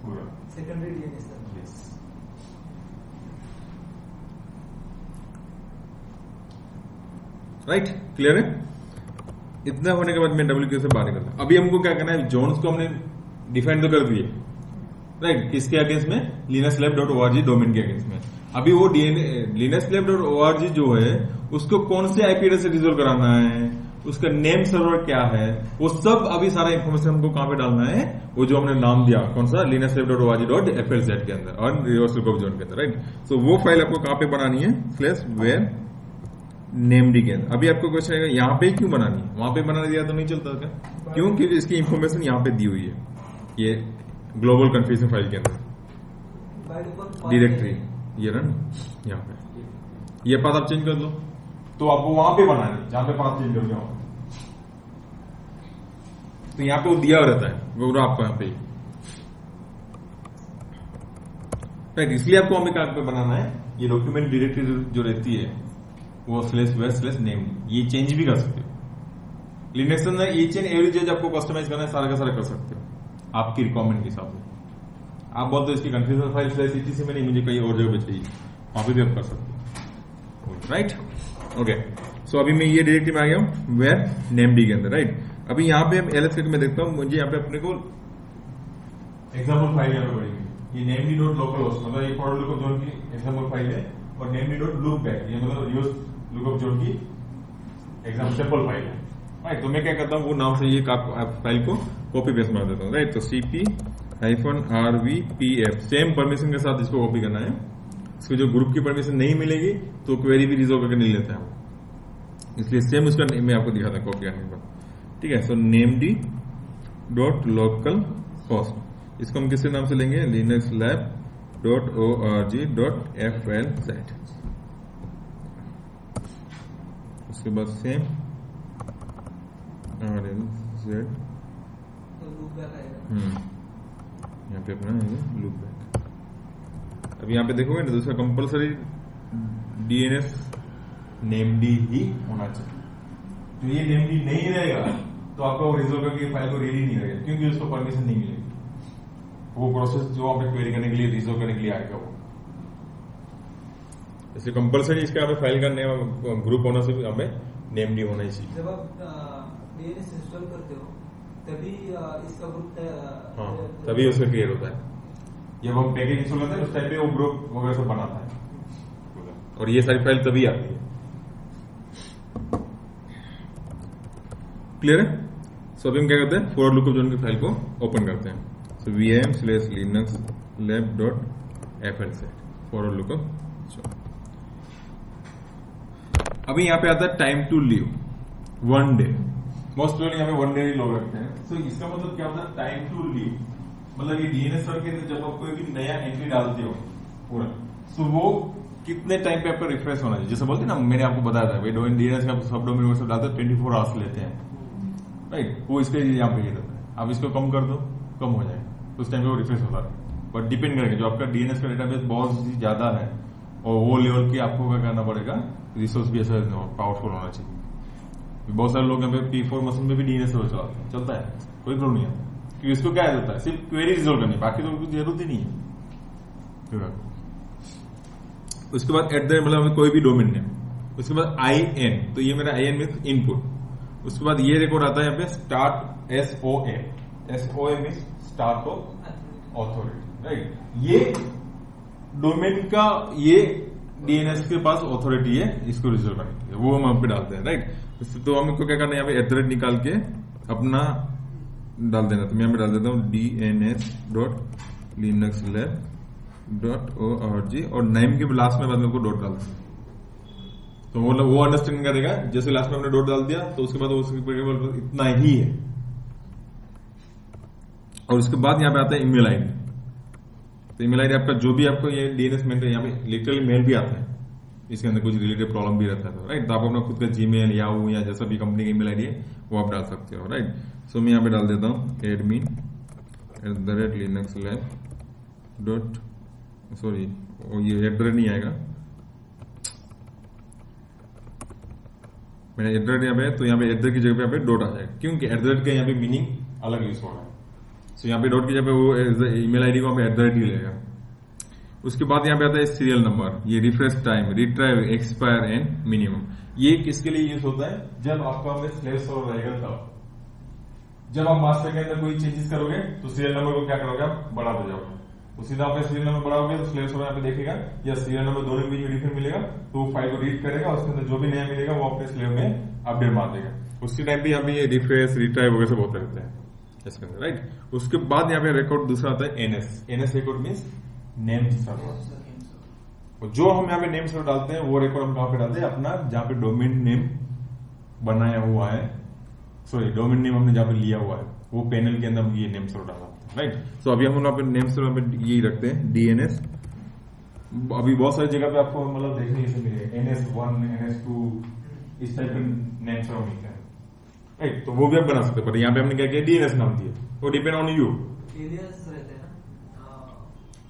पूरा, secondary DNS server. Right, clear है? इतना होने के बाद मैं डब्ल्यूक्यू से बाहर निकलता हूं। अभी हमको क्या करना है, जोन्स को हमने डिफाइन तो कर दिए, राइट, किसके अगेंस्ट में? linuxlab.org डोमेन के अगेंस्ट में। अभी वो linuxlab.org जो है उसको कौन से आईपी एड्रेस से रिजोल्व कराना है, उसका नेम सर्वर क्या है, वो सब अभी सारा इन्फॉर्मेशन हमको कहां पे डालना है, वो जो हमने नाम दिया कौन सा, linuxlab.org.flz के अंदर और रिवर्स लुकअप जोन के अंदर। राइट, सो वो फाइल आपको कहां पे बनानी है, /where named के अंदर। अभी आपको क्वेश्चन आएगा यहाँ पे क्यों बनानी है, वहां पे बना दिया तो नहीं चलता क्या? क्यों? क्योंकि इसकी इंफॉर्मेशन यहाँ पे दी हुई है, ये ग्लोबल कन्फ्यूजन फाइल के अंदर डायरेक्टरी ये रन यहाँ पे, ये पाथ आप चेंज कर लो तो आपको वहां पे बनाना है जहां पे पाथ चेंज कर जाओ, तो यहाँ पे वो दिया रहता है वो आपको यहाँ पे। राइट, इसलिए आपको हमें कहां पे बनाना है, ये डॉक्यूमेंट डायरेक्टरी जो रहती है वो /where/name, ये चेंज भी कर सकते हो। लिनक्स में ईच एंड एवरी चीज आपको कस्टमाइज करना है, सारा का सारा कर सकते हो आपकी रिक्वायरमेंट के हिसाब से। आप बोलते हो इसकी कन्फ्यूजन फाइल /etc में नहीं, मुझे कहीं और जगह पे चाहिए, वहां पे भी आप कर सकते हो। राइट, ओके, सो अभी मैं ये डायरेक्टरी में आ गया हूं where named के अंदर। राइट, अभी यहाँ पे ls करके मैं देखता हूँ, मुझे यहाँ पे अपने को एग्जाम्पल फाइल यहाँ पे पड़ेगी, ये namd.localhost मतलब ये फॉर लुकअप जोन की एग्जाम्पल फाइल है, और namd.loopback ये मतलब रिवर्स लुकअप जोन की एग्जाम्पल फाइल है। राइट, तो मैं क्या करता हूँ, वो नाम से ये फाइल को कॉपी पेस्ट मार देता हूँ। राइट, तो cp-rvpf सेम परमिशन के साथ इसको कॉपी करना है। इसको जो ग्रुप की परमिशन नहीं मिलेगी तो क्वेरी भी रिजॉल्व करके नहीं लेता है, इसलिए सेम उसका मैं आपको दिखाता हूँ कॉपी करने के बाद। ठीक है, सो namd.localhost इसको हम किसके नाम से लेंगे, linuxlab.org.flz। उसके बाद सेम rlz, यहाँ पे अपना लूप बैक। अब यहाँ पे देखोगे ना, दूसरा कंपलसरी डीएनएस नेमड ही होना चाहिए। तो ये नेमड नहीं रहेगा तो आपका वो रिजोल्व करके फाइल को रेडी नहीं रहेगा, क्योंकि उसको परमिशन नहीं मिलेगी। वो प्रोसेस जो आप क्वेरी करने के लिए, रिजोल्व करने के लिए आएगा वो। इसलिए कंपलसरी इसका हमें फाइल का नेम ग्रुप होना से हमें नेमड होना ही चाहिए। जब आप डीएनएस इंस्टॉल करते हो तभी इसका ग्रुप, हाँ, तभी उसका क्लियर होता है। जब हम पैकेज इंस्टॉल करते हैं उस टाइम पे वो ग्रुप वगैरह सब बनाता है, और ये सारी फाइल तभी आती है। क्लियर है? सो अभी हम क्या करते हैं, फॉरवर्ड लुकअप जोन की फाइल को ओपन करते हैं। So vm/linuxlab.flz forward lookup. अभी यहां पे आता है time to live 1 day. Most probably यहाँ पे 1 डे ही लोग रखते हैं। सो इसका मतलब क्या होता है, टाइम टू लीव मतलब ये डीएनएस सर्वर के अंदर जब आप कोई भी नया एंट्री डालते हो पूरा, सो वो कितने टाइम पे आपका रिफ्रेश होना चाहिए। जैसे बोलते हैं ना, मैंने आपको बताया था भाई डीएनएस का सब डोमेन वो सब डालते हैं 24 आवर्स लेते हैं। राइट, वो इसके यहाँ पे ये रहता है। आप इसको कम कर दो, कम हो जाएगा, उस टाइम पे वो रिफ्रेश होता है। बट डिपेंड करेगा जो आपका डीएनएस का डेटाबेस बहुत ज्यादा है और वो लेवल की आपको क्या करना पड़ेगा, रिसोर्स भी ऐसा पावरफुल होना चाहिए। बहुत सारे लोग यहाँ पे P4 मशीन में भी डीएनएस सर्वर चलाते हैं, चलता है, कोई प्रॉब्लम नहीं है, क्योंकि इसको क्या होता है सिर्फ क्वेरी रिजोल्व करनी, बाकी तो कुछ जरूरत ही नहीं है। उसके बाद मतलब कोई भी डोमेन नेम, उसके बाद IN, तो ये मेरा IN मीन्स इनपुट। उसके बाद ये रिकॉर्ड आता है यहाँ पे start SOA means start of authority, right. ये डोमेन का ये डीएनएस के पास ऑथोरिटी है इसको रिजर्व करने के लिए, वो हम यहाँ पे डालते हैं, राइट। तो हमको क्या करना है, यहाँ पे एट निकाल के अपना डाल देना। तो मैं यहाँ पे डाल देता हूँ dns.linuxlab.org और नेम के लास्ट में बाद में को डॉट डाल दें, तो वो अंडरस्टैंड करेगा। जैसे लास्ट में हमने डॉट डाल दिया तो उसके बाद वो इतना ही है। और उसके बाद यहाँ पे आता है ईमेल आईडी। तो ईमेल आईडी आपका जो भी आपको ये डीएनएस मेल, यहाँ पे लिटरली मेल भी आता है, इसके अंदर कुछ रिलेटेड प्रॉब्लम भी रहता है, राइट। तो आप अपना खुद का जीमेल याहू या जैसा भी कंपनी की ईमेल आईडी है वो आप डाल सकते हो, राइट। सो मैं यहाँ पे डाल देता हूँ admin@linuxlab. सॉरी ये एड्रेस नहीं आएगा, मैंने एड्रेस यहाँ पे, तो यहाँ पे एड्रेस की जगह पे यहाँ पे डॉट आ जाएगा, क्योंकि एड्रेस का यहाँ पे मीनिंग अलग यूज हो रहा है। तो यहाँ पे डॉट की जगह पे वो ईमेल आईडी को यहाँ पे एड्रेस ही लेगा। उसके बाद यहाँ पे आता है सीरियल नंबर, ये refresh time, retrieve, expire and minimum. ये किसके लिए यूज होता है, जब आपका स्लेव सर्वर रहेगा तब। जब आप मास्टर के अंदर कोई चेंजेस करोगे तो सीरियल नंबर को क्या करोगे, आप बढ़ाते जाओगे, तो सीधा आप सीरियल नंबर बढ़ाओगे तो स्लेव सर्वर यहाँ पे देखेगा या सीरियल नंबर दोनों के बीच में डिफरेंट मिलेगा, तो वो फाइल को रीड करेगा, उसके अंदर जो भी नया मिलेगा वो अपने स्लेव में अपडेट मार देगा। उसी टाइम पे यहाँ पे ये रिफ्रेश, रिट्राइव वगैरह सब होते रहते हैं इसके अंदर, राइट। उसके बाद यहाँ पे रिकॉर्ड दूसरा आता है NS record means name server. जो हम यहाँ पे नेम सर्वर डालते हैं वो रिकॉर्ड हम कहाँ पे डालते हैं, अपना जहाँ पे डोमेन नेम बनाया हुआ है, सॉरी डोमेन नेम हमने जहाँ पे लिया हुआ है वो पैनल के अंदर हम ये नेम सर्वर डालते हैं, राइट। सो अभी हम यहाँ पे नेम सर्वर पे यही रखते हैं डीएनएस। अभी बहुत सारी जगह पे आपको मतलब देखने से मिलेगा NS1, NS2 इस टाइप के नेम सर्वर मिलते हैं, राइट। तो वो भी आप बना सकते हैं, पर यहाँ पे हमने क्या किया, डीएनएस नाम दिया, वो डिपेंड ऑन यू।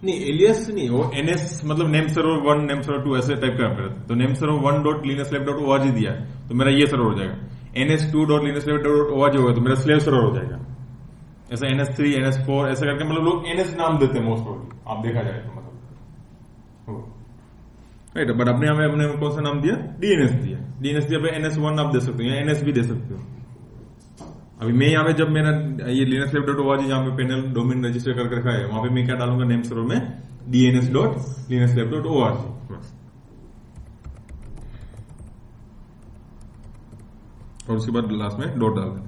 नहीं एलियस नहीं, वो एनएस मतलब नेम सर्वर 1, नेम सर्वर 2 ऐसे टाइप का रहता है। तो नेम सर्वर 1.linuxlab.org दिया है तो मेरा ये सर्वर हो जाएगा, NS2.linuxlab.org होगा तो मेरा स्लेव सर्वर हो जाएगा। ऐसा NS3, NS4 ऐसा करके मतलब लोग NS नाम देते हैं मोस्ट ऑफ, आप देखा जाए तो मतलब, राइट। बट अपने यहाँ हमने कौन सा नाम दिया, डीएनएस दिया। डीएनएस दिया पे NS1 आप दे सकते हो या NS भी दे सकते हो। अभी मैं यहाँ पे जब मेरा ये linuxlab.org जहाँ पे पैनल डोमेन रजिस्टर करके रखा है वहां पे मैं क्या डालूंगा, नेम सर्वर में dns.linuxlab.org बस। और उसके बाद लास्ट में डॉट डाल दें।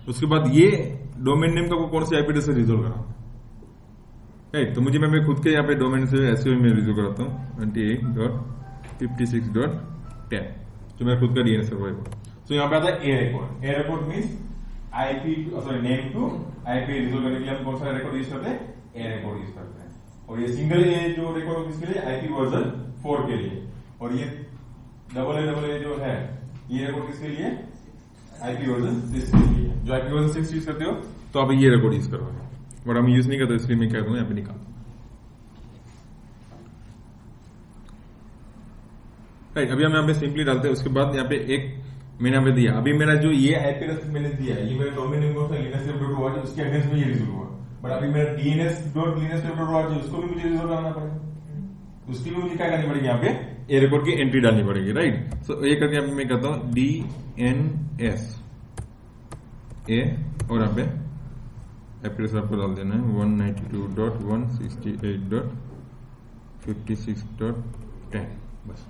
उसके बाद ये डोमेन नेम का कौन से आईपी एड्रेस से रिजोल्व करा, राइट। तो मुझे मैं खुद के यहाँ पे डोमेन से ऐसे में रिजोल्व कराता हूँ 28.56.10 जो मेरा खुद का डीएनएस सर्वर है। तो यहाँ पे आता है A record means IP sorry name to IP resolve करने के लिए हम कौन सा रिकॉर्ड यूज करते हैं, ए रिकॉर्ड यूज करते हैं। और ये सिंगल ए जो रिकॉर्ड किसके लिए, आईपी वर्जन 4 के लिए। और ये डबल ए जो है ये रिकॉर्ड किसके लिए, आईपी वर्जन 6 के लिए। जो आईपी वर्जन 6 यूज करते हो तो आप ये रिकॉर्ड यूज करोगे, बट हम यूज नहीं करते इसलिए मैं क्या करूंगा यहाँ पे निकाल, राइट। अभी हम यहाँ पे सिंपली डालते हैं। उसके बाद यहाँ पे एक मैंने यहाँ पे दिया, अभी मेरा जो ये आईपी एड्रेस मैंने दिया ये मेरा डोमेन नेम कौन सा, linuxlab.org, उसके अगेंस्ट में ये रिजोल्व हुआ। बट अभी मेरा dns.linuxlab.org उसको भी मुझे रिजोल्व करना पड़ेगा, उसकी भी मुझे क्या करनी पड़ेगी, यहाँ पे ए रिकॉर्ड की एंट्री डालनी पड़ेगी, राइट। सो ये करके यहाँ पे मैं कहता हूँ DNS ए और यहाँ पे एड्रेस आपको डाल देना है 192.168.56.10 बस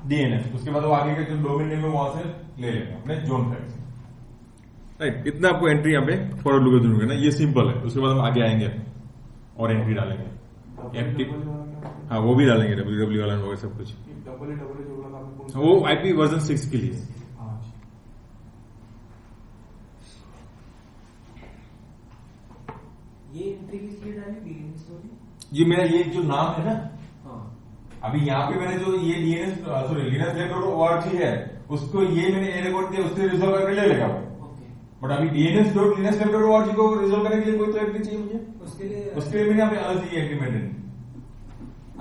डीएनएस। उसके बाद वो आगे का जो डोमेन नेम है वहां से ले लेंगे अपने जोन फाइल से, राइट। इतना आपको एंट्री यहाँ पे फॉरवर्ड लूप जरूर करना, ये सिंपल है। उसके बाद हम आगे आएंगे और एंट्री डालेंगे, हाँ वो भी डालेंगे www वाला होगा सब कुछ। वो आईपी वर्जन 6 के लिए। ये एंट्री किस लिए डाली, ये मेरा ये जो नाम है ना, अभी यहाँ पे मैंने जो ये डीएनएस सॉरी linuxlab.org है उसको ये मैंने ए रिकॉर्ड दिया, उससे रिजोल्व करके ले लेगा। बट अभी DNS dot Linux lab dot ORG को रिजोल्व करने के लिए कोई तो एंट्री चाहिए मुझे, उसके लिए मैंने यहाँ पे अलग से एंट्री मेंटेन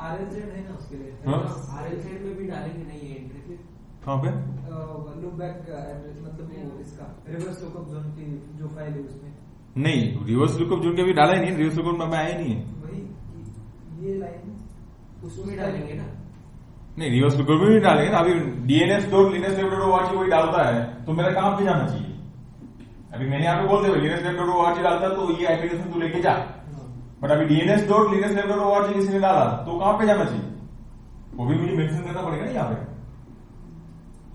RLZ है ना उसके लिए। हाँ? RLZ में भी डालेंगे नहीं ये एंट्री फिर कहाँ पे? लुक बैक एड्रेस मतलब वो इसका रिवर्स लुकअप जोन की जो फाइल है उसमें नहीं, रिवर्स लुकअप जोन के भी डाला ही नहीं, रिवर्स लुकअप में आया नहीं है। वही ये लाइन उसमें डालेंगे ना। नहीं, रिवर्स लुकअप में भी डालेंगे ना। अभी DNS dot Linux lab dot ORG कोई डालता है तो मेरा काम पे जाना चाहिए। अभी मैंने यहाँ पे बोल दिया लिनक्स लैब डॉट ओआरजी डालता है तो ये एप्लीकेशन तू लेके जा, बट अभी DNS dot Linux lab dot ORG किसी ने डाला तो कहां पे जाना चाहिए, वो भी मुझे मेंशन करना पड़ेगा ना यहाँ पे,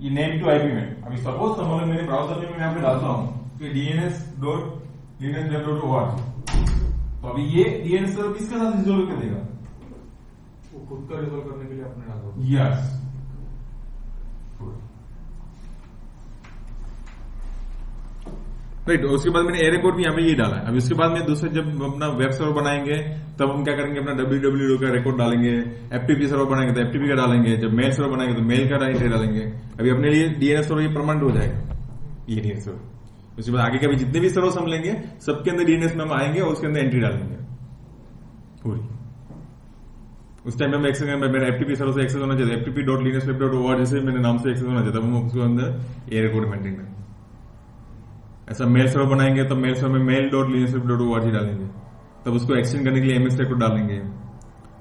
ये नेम टू आईपी में। अभी सपोज समझ मेरे ब्राउजर में मैं यहाँ पे डालता हूँ कि DNS dot Linux lab dot ORG, तो अभी ये डीएनएस सर्वर किसके साथ रिजोल्व कर देगा? वो खुद का रिजोल्व करने के लिए आपने डाला। Yes, right. उसके बाद मैंने एरे कोड भी यहाँ पे ये डाला है। अभी उसके बाद में दूसरे जब अपना वेब सर्वर बनाएंगे तब हम क्या करेंगे, अपना www का रिकॉर्ड डालेंगे, एफटीपी सर्वर बनाएंगे तो एफटीपी का डालेंगे, जब मेल सर्वर बनाएंगे तो मेल का एंट्री डालेंगे। अभी अपने लिए डीएनएस सर्वर ये परमानेंट हो जाएगा, ये डीएनएस सर्वर। उसके बाद आगे के भी जितने भी सर्वर हम लेंगे सबके अंदर डीएनएस में हम आएंगे और उसके अंदर एंट्री डालेंगे पूरी। उस टाइम में एक्सेस मेरा एफटीपी सर्वर से एक्सेस होना चाहिए, FTP dot Linux lab dot ORG से मेरे नाम से एक्सेस होना चाहिए, तब हम उसके अंदर एरे कोड मेंटेन करेंगे। ऐसा मेल सर्वर बनाएंगे तब मेल सर्वर में mail dot Linux lab dot ORG डालेंगे, तब उसको एक्सटेंड करने के लिए एमएस टैग डालेंगे।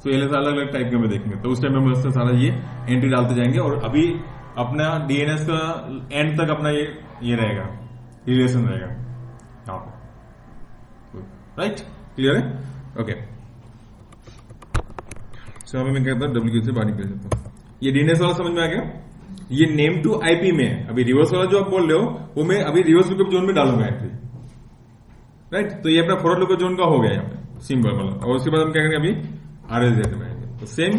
तो ये अलग अलग टाइप के में देखेंगे, तो उस टाइम में उससे सारा ये एंट्री डालते जाएंगे। और अभी अपना डीएनएस का एंड तक अपना ये रहेगा, रिलेशन रहेगा यहाँ पे। राइट, क्लियर है? ओके, सो अभी मैं कहता हूँ डब्ल्यू से बाहर निकल जाता हूँ। ये डीएनएस वाला समझ में आ गया? ये नेम टू आईपी में अभी रिवर्स वाला जो आप बोल रहे हो वो मैं अभी रिवर्स लुकअप जोन में डालूंगा एंट्री, राइट। तो ये अपना फॉरवर्ड लुकअप जोन का हो गया यहाँ पे सिंबल वाला। और उसके बाद हम क्या करेंगे, अभी RLZ में आएंगे तो सेम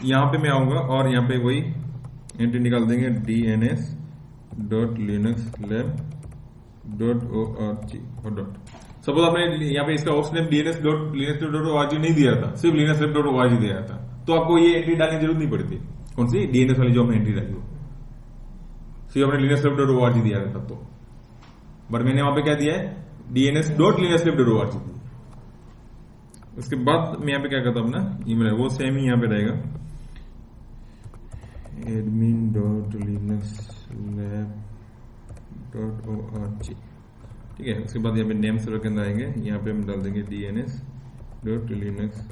यहाँ पे मैं आऊंगा और यहाँ पे वही एंट्री निकाल देंगे, DNS dot Linux lab dot ORG और डॉट। सपोज आपने यहाँ पे इसका option DNS dot Linux dot ORG नहीं दिया था, सिर्फ लिनक्स लैब डॉट ओआरजी दिया था, तो आपको ये एंट्री डालने की जरूरत नहीं पड़ती। कौन सी? डीएनएस वाली जो हमने एंट्री डाली हो, सिर्फ हमने लिनक्स लैब डॉट ओआरजी दिया था तो। बट मैंने वहां पे क्या दिया है, DNS dot Linux lab dot ORG दिया। उसके बाद मैं यहाँ पे क्या करता हूँ, अपना ईमेल है वो सेम ही यहाँ पे रहेगा, admin dot Linux lab dot ORG, ठीक है। उसके बाद यहाँ पे नेम सर्वर के अंदर आएंगे, यहाँ पे हम डाल देंगे DNS dot Linux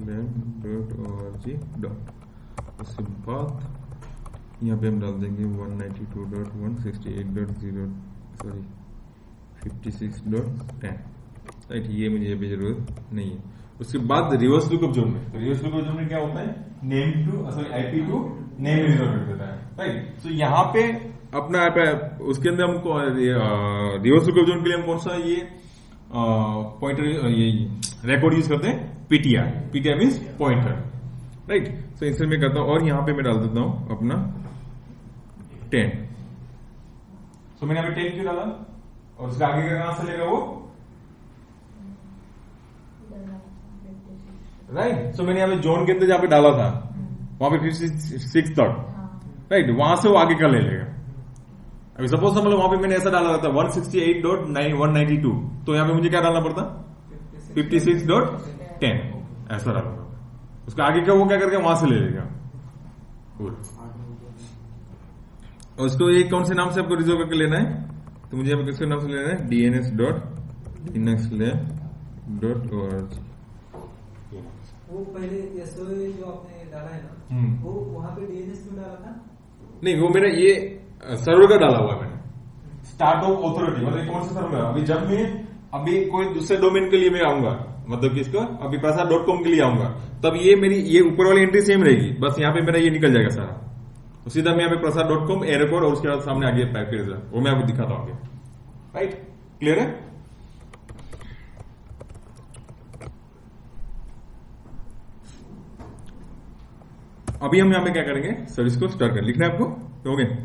lab dot ORG dot. उसके बाद यहाँ पे हम डाल देंगे 192.168.0 राइट, ये मुझे भी जरूरत नहीं है। उसके बाद रिवर्स लुकअप जोन में, तो रिवर्स लुकअप जोन में क्या होता है, name to sorry IP to name resolve कर देता है, राइट। तो यहाँ पे अपना उसके अंदर हमको रिवर्स लुकअप जोन के लिए हम कौन सा ये पॉइंटर ये रिकॉर्ड यूज करते हैं, पीटीआर मीन्स पॉइंटर, राइट। तो इससे मैं करता हूं और यहाँ पे मैं डाल देता हूं अपना 10। तो मैंने यहाँ पे 10 क्यों डाला और उसका आगे का कहां से लेगा वो, राइट। तो मैंने यहाँ पे जोन के अंदर जहाँ पे डाला था वहां पे 56 तक, राइट, वहां से वो आगे का ले लेगा। अभी सपोज समझ लो वहां पे मैंने ऐसा डाला था 168.192, तो यहाँ पे मुझे क्या डालना पड़ता, 56.10 ऐसा डालना। उसका आगे का वो क्या करके वहां से ले लेगा। और उसको एक कौन से नाम से आपको रिजर्व करके लेना है, तो मुझे अब किसके नाम से लेना है, DNS dot Linux lab dot ORG. वो पहले SOA जो आपने डाला है ना, वो वहां पे DNS क्यों डाला था? नहीं, वो मेरा ये सर्वर का डाला हुआ है मैंने, स्टार्ट ऑफ ऑथोरिटी, मतलब कौन सा सर्वर। अभी जब मैं अभी कोई दूसरे डोमेन के लिए मैं आऊंगा, मतलब किसको, अभी प्रसाद.com के लिए आऊंगा, तब ये मेरी ये ऊपर वाली एंट्री सेम रहेगी, बस यहाँ पे मेरा ये निकल जाएगा सारा। तो सीधा मैं यहाँ पे प्रसाद.com एरे कोड और उसके बाद सामने आगे पैकेज है वो मैं आपको दिखाता हूँ, राइट, क्लियर है। अभी हम यहाँ पे क्या करेंगे, सर्विस को स्टार्ट कर, लिखना है आपको, तो हो गए।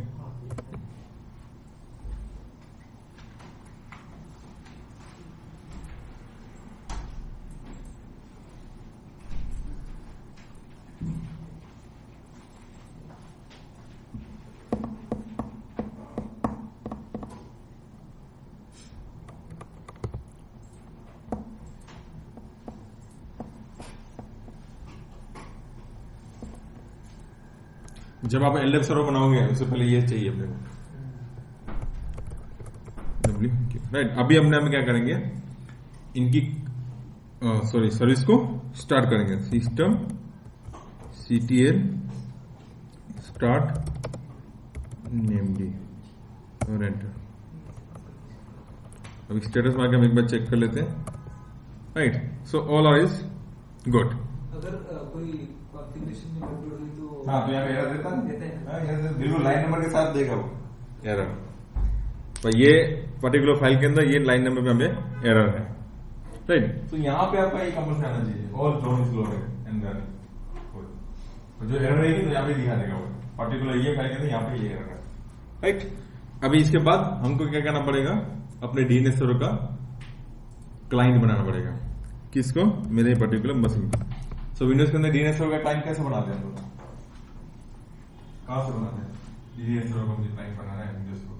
जब आप LF सर्वर बनाओगे उससे पहले ये चाहिए अपने को राइट। अभी हमने हम क्या करेंगे, इनकी सर्विस को स्टार्ट करेंगे। सिस्टम CTL स्टार्ट नेमडी और एंटर। अभी स्टेटस मार के हम एक बार चेक कर लेते हैं right. So all are is good. अगर कोई कॉन्फ़िगरेशन में गड़बड़ हुई तो हाँ, तो यहाँ एरर देता है, बिल्कुल लाइन नंबर के साथ देगा वो एरर। तो ये पर्टिकुलर फाइल के अंदर ये लाइन नंबर पे हमें एरर है राइट। तो यहाँ पे आपका ये कंपल्सरी आना चाहिए और जोन स्लो है अंदर, तो जो एरर रहेगी तो यहाँ पे दिखा देगा वो पर्टिकुलर ये फाइल के अंदर, यहाँ पे ये एरर है राइट। अभी इसके बाद हमको क्या करना पड़ेगा, अपने DNS सर्वर का क्लाइंट बनाना पड़ेगा। किसको, मेरे पर्टिकुलर मशीन को। सो विंडोज के अंदर DNS सर्वर का क्लाइंट कैसे बनाते हैं हम लोग, कहां से बनाते हैं DNS सर्वर का क्लाइंट बनाना है विंडोज को?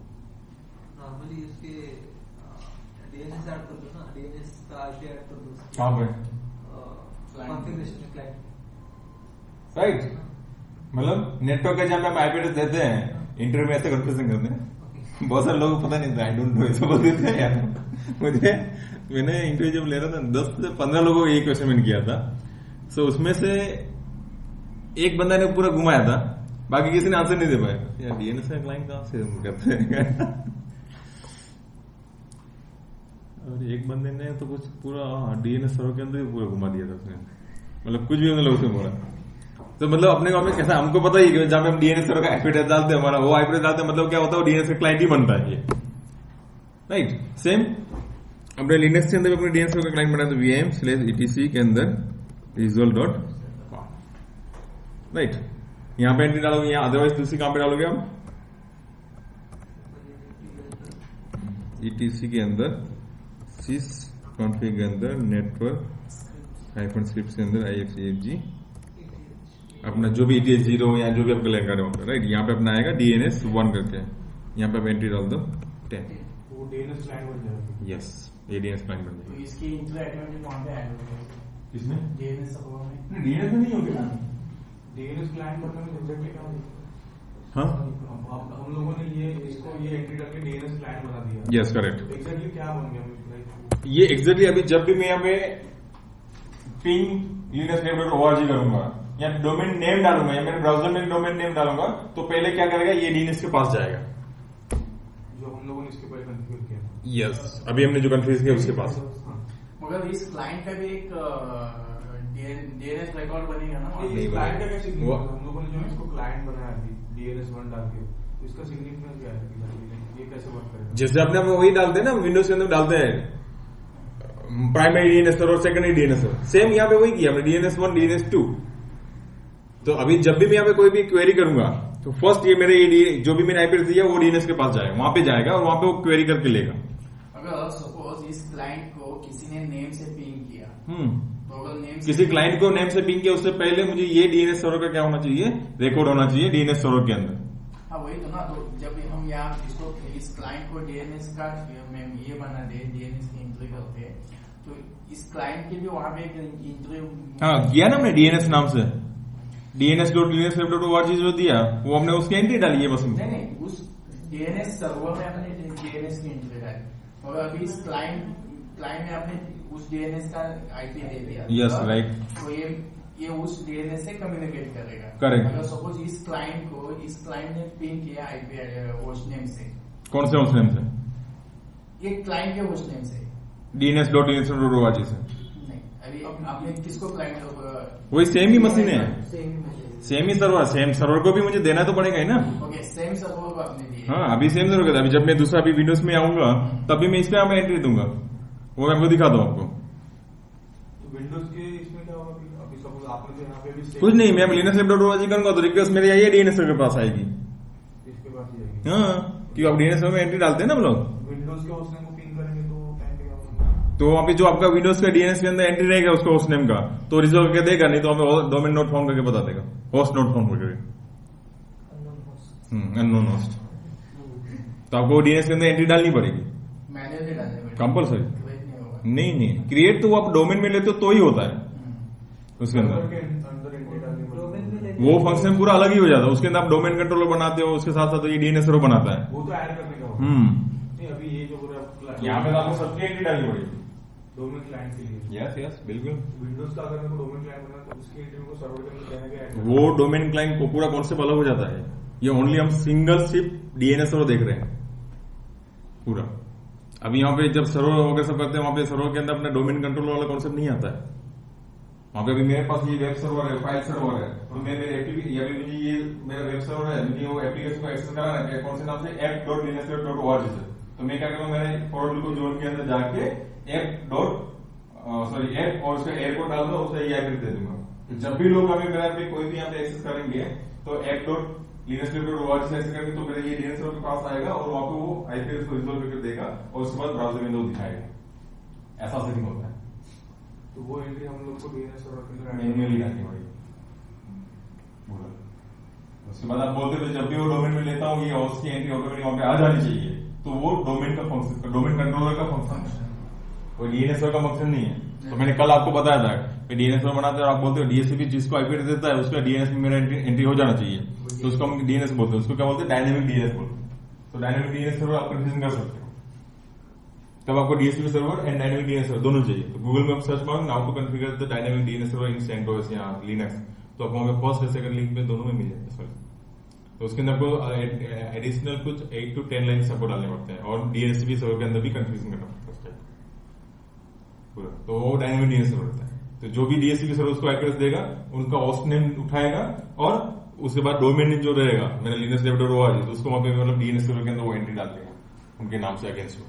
नॉर्मली उसके DNS ऐड कर दो ना, DNS का IP ऐड कर दो कहां पे, कॉन्फ़िगरेशन में क्लाइंट राइट। मतलब नेटवर्क का जब हम IP एड्रेस देते हैं, इंटरव्यू में ऐसे कन्फ्यूजन करते हैं बहुत सारे लोगों को पता नहीं था, आई डोंट नो ऐसा बोल देते हैं यार। मैंने इंटरव्यू जब ले रहा था 10 से 15 लोगों को यही क्वेश्चन मैंने किया था। सो उसमें से एक बंदा ने पूरा घुमाया था, बाकी किसी ने आंसर नहीं दे पाया यार DNS का क्लाइंट कहां से करते हैं। और एक बंदे ने तो कुछ पूरा DNS सर्वर के अंदर ही पूरा घुमा दिया था उसने, मतलब कुछ भी मतलब उसने बोला। तो मतलब अपने गांव में कैसा, हमको पता ही कि जहां पे हम DNS सर्वर का IP एड्रेस डालते हैं, हमारा वो IP एड्रेस डालते हैं, मतलब क्या होता है वो DNS का क्लाइंट ही बनता है ये राइट। सेम अपने लिनक्स के अंदर भी अपने DNS सर्वर का क्लाइंट बनाया तो VM/etc के अंदर result.com राइट। यहां पे एंट्री डालोगे, यहाँ अदरवाइज दूसरी काम पे डालोगे हम etc के अंदर sys config के अंदर network -scripts के अंदर ifg अपना जो भी ETH 0 या जो भी आपका लगा रहे होगा राइट। यहाँ पे अपना आएगा DNS 1 करके, यहाँ पे आप एंट्री डाल दो 10, वो DNS क्लाइंट बन जाएगा। यस, ये DNS क्लाइंट बन तो जाएगा। इसकी इंटरएक्टिविटी कौन पे ऐड होगी, इसमें DNS सर्वर में? DNS में नहीं होगी ना, DNS क्लाइंट बनने में एग्जैक्टली क्या होगा? हाँ हम लोगों ने ये एंट्री डाल के DNS क्लाइंट बना दिया। Yes correct. एग्जैक्टली क्या बन गया? ये एग्जैक्टली अभी जब भी मैं यहाँ पे पिंग linuxlab.org करूंगा या डोमेन नेम डालूंगा या मेरे ब्राउजर में डोमेन नेम डालूंगा, तो पहले क्या करेगा, ये DNS के पास जाएगा जो हम लोगों ने इसके पहले कॉन्फ़िगर किया। यस, अभी हमने जो कन्फ्यूज किया उसके पास। मगर इस क्लाइंट का भी एक DNS रिकॉर्ड बनेगा ना? इस क्लाइंट का क्या सिग्निफिकेंस, हम लोगों ने जो इसको क्लाइंट बनाया थी DNS 1 डाल के, तो इसका सिग्निफिकेंस क्या है, ये कैसे वर्क करेगा? जैसे अपने आप वही डालते हैं ना, विंडोज के अंदर डालते हैं primary DNS server, secondary DNS server, same यहाँ पे वही किया हमने DNS 1 DNS 2। तो अभी जब भी मैं यहाँ पे कोई भी क्वेरी करूंगा तो फर्स्ट ये मेरे जो भी मैंने IP एड्रेस दिया वो DNS के पास जाएगा, वहां पे जाएगा और वहां पे वो क्वेरी करके लेगा। अगर सपोज इस क्लाइंट को किसी ने नेम से पिंग किया, तो अगर नेम किसी क्लाइंट को नेम से पिंग किया उससे पहले मुझे ये DNS सर्वर का क्या होना चाहिए, रिकॉर्ड होना चाहिए DNS सर्वर के अंदर। हाँ वही तो ना। तो जब हम यहाँ इसको इस क्लाइंट को DNS का ये बना दे, DNS की एंट्री करते हैं, तो इस क्लाइंट के लिए वहां पे एक एंट्री हाँ किया ना हमने DNS नाम से, DNS.linuxlab.org जो दिया वो हमने उसकी एंट्री डाली है बस। नहीं, उस DNS सर्वर में हमने DNS की एंट्री डाली, और अभी इस क्लाइंट ने अपने उस DNS का IP दे दिया। Yes right. तो ये उस DNS से कम्युनिकेट करेगा। करेक्ट। अगर सपोज इस क्लाइंट ने पिंग किया IP होस्ट नेम से, कौन से होस्ट नेम से? ये क्लाइंट के होस्ट नेम से, DNS.linuxlab.org से नहीं। अभी आपने किसको क्लाइंट, वही सेम ही मशीन है, सेम सेम सर्वर को भी मुझे देना तो पड़ेगा ही ना। ओके, सेम सर्वर को आपने दिया। हाँ अभी सेम सर्वर का, अभी जब मैं दूसरा अभी विंडोज में आऊंगा तभी मैं इस पे मैं एंट्री दूंगा, वो मैं आपको दिखाता हूँ आपको। तो विंडोज के इसमें क्या होगा, अभी सपोज आपने तो यहाँ पे भी कुछ नहीं, मैं linuxlab.org करूंगा तो रिक्वेस्ट मेरे ये DNS सर्वर के पास आएगी। इसके पास ही जाएगी। हाँ क्योंकि आप DNS सर्वर में एंट्री डालते हैं ना हम लोग, विंडोज के होस्टनेम को पिंग करेंगे तो टाइम पे क्या होगा? तो वहाँ पे जो आपका विंडोज का DNS के अंदर एंट्री रहेगा उसका होस्ट नेम का, तो रिजॉल्व करके देगा, नहीं तो हमें डोमेन नोट फाउंड करके बता देगा, होस्ट नोट फाउंड करके, अननोन होस्ट। तो आपको DNS के अंदर एंट्री डालनी पड़ेगी मैन्युअली डालने पड़ेगा, कंपल्सरी। नहीं होगा। नहीं क्रिएट तो वो आप डोमेन में लेते हो तो ही होता है, उसके अंदर अंदर एंट्री डालनी डोमेन में पड़ेगी। लेके वो फंक्शन पूरा अलग ही हो जाता है। उसके अंदर आप डोमेन कंट्रोलर बनाते हो, उसके साथ साथ ये डीएनएस सर्वर बनाता है। वो तो ऐड करने का होगा। नहीं, अभी ये जो पूरा यहाँ पे तो आपको सबकी एंट्री डालनी पड़ेगी। डोमेन क्लाइंट के लिए यस यस बिल्कुल। विंडोज का अगर मेरे को डोमेन क्लाइंट बनाना तो उसकी एंट्री को सर्वर के अंदर कहना क्या है? वो डोमेन क्लाइंट को पूरा कॉन्सेप्ट अलग हो जाता है। ये ओनली हम सिंगल शिप डीएनएस सर्वर देख रहे हैं पूरा। अभी यहाँ पे जब सर्वर वगैरह सब करते हैं, वहां पे सर्वर के अंदर अपना डोमेन कंट्रोल वाला कॉन्सेप्ट नहीं आता है। वहां पे अभी मेरे पास ये वेब सर्वर है, फाइल सर्वर है, और मैं मेरे मुझे ये मेरा वेब सर्वर है, मुझे वो एप्लीकेशन को एक्सेस कराना है कौन से नाम से app.dnsserver.org से। तो मैं क्या करूंगा, मैंने फॉरवर्ड को जोन के अंदर जाके ऐप और उसका एयर कोड डाल दो, उसे ये आईपी दे दूंगा। जब भी लोग हमें मेरा पे कोई भी यहाँ पे एक्सेस करेंगे तो app.dnsserver.org से एक्सेस करेंगे तो मेरे ये डीएनएस सर्वर के पास आएगा और वहां पे वो आईपी को रिजोल्व करके देगा और उसके बाद ब्राउजर विंडो दिखाएगा। ऐसा सेटिंग होता है। तो वो एंट्री हम लोग को डीएनएस सर्वर के अंदर मैन्युअली डालनी पड़ेगी पूरा। उसके बाद आप बोलते हो जब भी वो डोमेन में लेता हूँ, ये होस्ट की एंट्री ऑटोमेटिक वहां पे आ जानी चाहिए। तो वो डोमेन का फंक्शन, डोमेन कंट्रोलर का फंक्शन है, वो डीएनएस सर्वर का फंक्शन नहीं है। तो मैंने कल आपको बताया था कि डीएनएस सर्वर बनाते हैं और आप बोलते हो डीएससीपी जिसको आईपी देता है उसका डीएनएस में मेरा एंट्री हो जाना चाहिए। तो उसको हम डीएनएस बोलते हैं। उसको क्या बोलते हैं? डायनेमिक डीएनएस बोलते हैं। तो डायनेमिक डीएनएस सर्वर आप कंफ्यूजन कर सकते हो। तब आपको DSCP server and dynamic DNS server दोनों चाहिए। तो गूगल में आप सर्च करोगे how to configure the dynamic DNS server in CentOS या लिनक्स, तो आपको वहां पे फर्स्ट और सेकंड लिंक में दोनों में मिल जाता है। तो उसके अंदर आपको एडिशनल कुछ 8 to 10 लाइन सपोर्ट डालने पड़ते हैं और डीएससीपी सर्वर के अंदर भी कंफ्यूजन करना पड़ता है पूरा। तो वो डायनेमिक डीएनएस सर्वर होता है। तो जो भी डीएससीपी सर्वर उसको एड्रेस देगा, उनका होस्ट नेम उठाएगा और उसके बाद डोमेन नेम जो रहेगा मेरा linuxdev.org, तो उसको वहां पे मतलब डीएनएस सर्वर के अंदर वो एंट्री डाल देगा उनके नाम से अगेंस्ट में।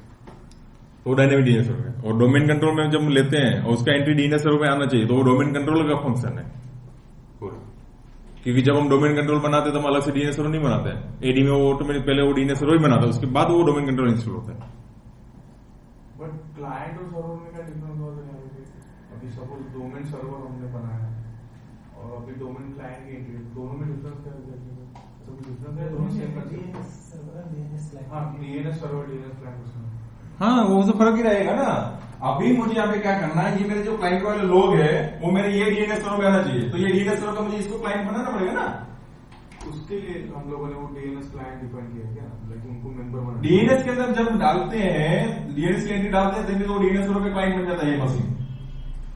तो डायनेमिक डीएनएस सर्वर है। और डोमेन कंट्रोल में जब लेते हैं और उसका एंट्री डीएनएस सर्वर में आना चाहिए, तो वो डोमेन कंट्रोलर का फंक्शन है पूरा। क्योंकि जब हम डोमेन कंट्रोल बनाते हैं तो हम अलग से डीएनएस सर्वर नहीं बनाते हैं। एडी में वो ऑटोमेटिक पहले वो डीएनएस सर्वर ही बनाता है, उसके बाद वो डोमेन कंट्रोल इंस्टॉल होता है। बट क्लाइंट और सर्वर में क्या डिफरेंस होता है? अभी सपोज डोमेन सर्वर हमने बनाया और अभी डोमेन क्लाइंट की एंट्री, दोनों में डिफरेंस क्या है? सब डिफरेंस है, दोनों सेम करते हैं। हाँ, डीएनएस सर्वर डीएनएस क्लाइंट उसमें। हाँ, वो तो फर्क ही रहेगा ना। अभी मुझे यहाँ पे क्या करना है, ये मेरे जो क्लाइंट वाले लोग हैं वो मेरे ये डीएनएस सर्वर में आना चाहिए। तो ये डीएनएस सर्वर का मुझे इसको क्लाइंट बनाना पड़ेगा ना। उसके लिए हम लोगों ने वो डीएनएस क्लाइंट डिफाइन किया क्या? लाइक उनको मेंबर बनाना। डीएनएस के अंदर जब डालते हैं, डीएनएस की एंट्री डालते हैं, तभी तो डीएनएस सर्वर का क्लाइंट बन जाता है ये मशीन।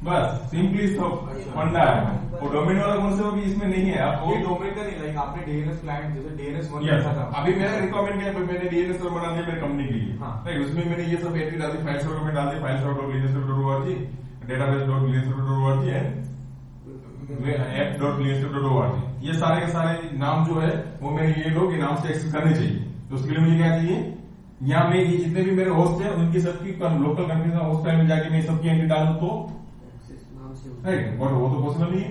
बस सिंपली फंडा है। और डोमेन वाला कौन सा भी इसमें नहीं है। आपको ये डोमेन का नहीं, लाइक आपने डीएनएस क्लाइंट जैसे डीएनएस वन Yes, था। अभी मेरा रिक्वायरमेंट क्या है, मैंने डीएनएस सर्वर बना दिया मेरी कंपनी के लिए। हाँ। राइट, उसमें मैंने ये सब एंट्री डाल दी, फाइल सर्वर में डाल दी, फाइल सर्वर.linuxdev.org, database.linuxdev.org एंड app.linuxdev.org। ये सारे के सारे नाम जो है वो मेरे ये लोग नाम से एक्सेस करने चाहिए। तो उसके लिए मुझे क्या चाहिए, यहाँ में जितने भी मेरे होस्ट है उनकी सबकी लोकल कंट्री का होस्ट फाइल में जाके मैं सबकी एंट्री डालूं तो राइट, बट वो तो पॉसिबल नहीं है।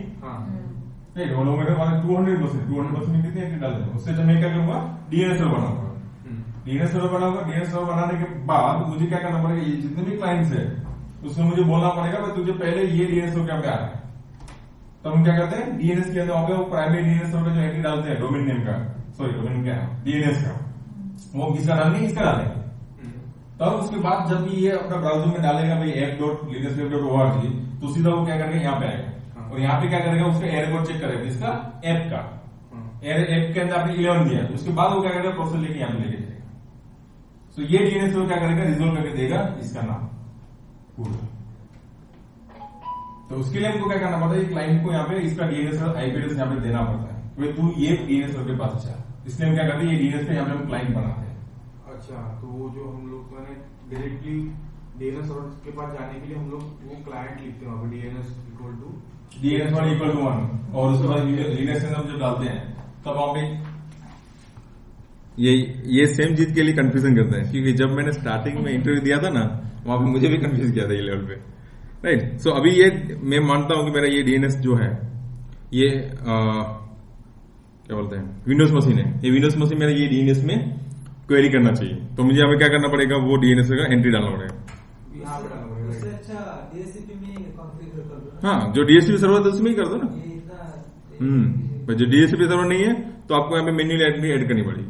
राइट, वो लोग मेरे 200% में कितनी एंट्री डालेंगे। उससे जब मैं क्या करूंगा, डीएनएस सर्वर बनाऊंगा। डीएनएस सर्वर बनाऊंगा। डीएनएस सर्वर बनाने के बाद मुझे क्या करना पड़ेगा, ये जितने भी क्लाइंट्स है उसमें मुझे बोलना पड़ेगा भाई तुझे पहले ये डीएनएस सर्वर क्या पे आ रहा है। तो हम क्या करते हैं, डीएनएस के अंदर वहां पे वो प्राइवेट डीएनएस सर्वर का जो एंट्री डालते हैं डोमेन नेम का, सॉरी डोमेन क्या है, डीएनएस का, वो किसका डालेंगे, इसका डालेंगे। तब उसके बाद जब ये अपना ब्राउजर में डालेगा भाई app.linuxdev.org, तो सीधा वो क्या करेगा, यहाँ पे आएगा और यहाँ पे क्या करेगा, उसका एरर कोड चेक करेगा इसका ऐप का। ऐप के अंदर आपने 11 दिया, उसके बाद वो क्या करेगा, प्रोसेस लेके यहाँ पे लेके जाएगा। तो ये डीएनएस सर्वर क्या करेगा, रिजोल्व करके देगा इसका नाम पूरा। तो उसके लिए हमको क्या करना पड़ता है, क्लाइंट को यहाँ पे इसका डीएनएस आईपी एड्रेस यहाँ पे देना पड़ता है। तो तू ये डीएनएस सर्वर के पास जा, इसलिए हम क्या करते हैं, ये डीएनएस पे यहाँ पे हम क्लाइंट बनाते हैं। अच्छा, तो वो जो हम लोग मैंने डायरेक्टली डीएनएस सर्वर के पास जाने के लिए हम लोग वो क्लाइंट लिखते हैं वहां पे डीएनएस इक्वल टू DNS1 और उसके बाद लिनक्स के अंदर जब डालते हैं तब वहां पे ये सेम चीज के लिए कंफ्यूजन करते हैं, क्योंकि जब मैंने स्टार्टिंग में इंटरव्यू दिया था ना, वहां पे मुझे भी कंफ्यूज किया था ये लेवल पे। राइट, सो अभी ये मैं मानता हूं कि मेरा ये डीएनएस जो है ये क्या बोलते हैं, विंडोज मशीन है। ये विंडोज मशीन मेरा ये डीएनएस में क्वेरी करना चाहिए। तो मुझे यहाँ पे क्या करना पड़ेगा, वो डीएनएस का एंट्री डालना पड़ेगा। यहाँ पे डालना पड़ेगा। उससे अच्छा डीएससीपी में कॉन्फ़िगर कर दो। हाँ, जो डीएससीपी सर्वर है उसमें ही कर दो ना। ये इतना जो डीएससीपी सर्वर नहीं है तो आपको यहाँ पे मैन्युअली एंट्री ऐड करनी पड़ेगी।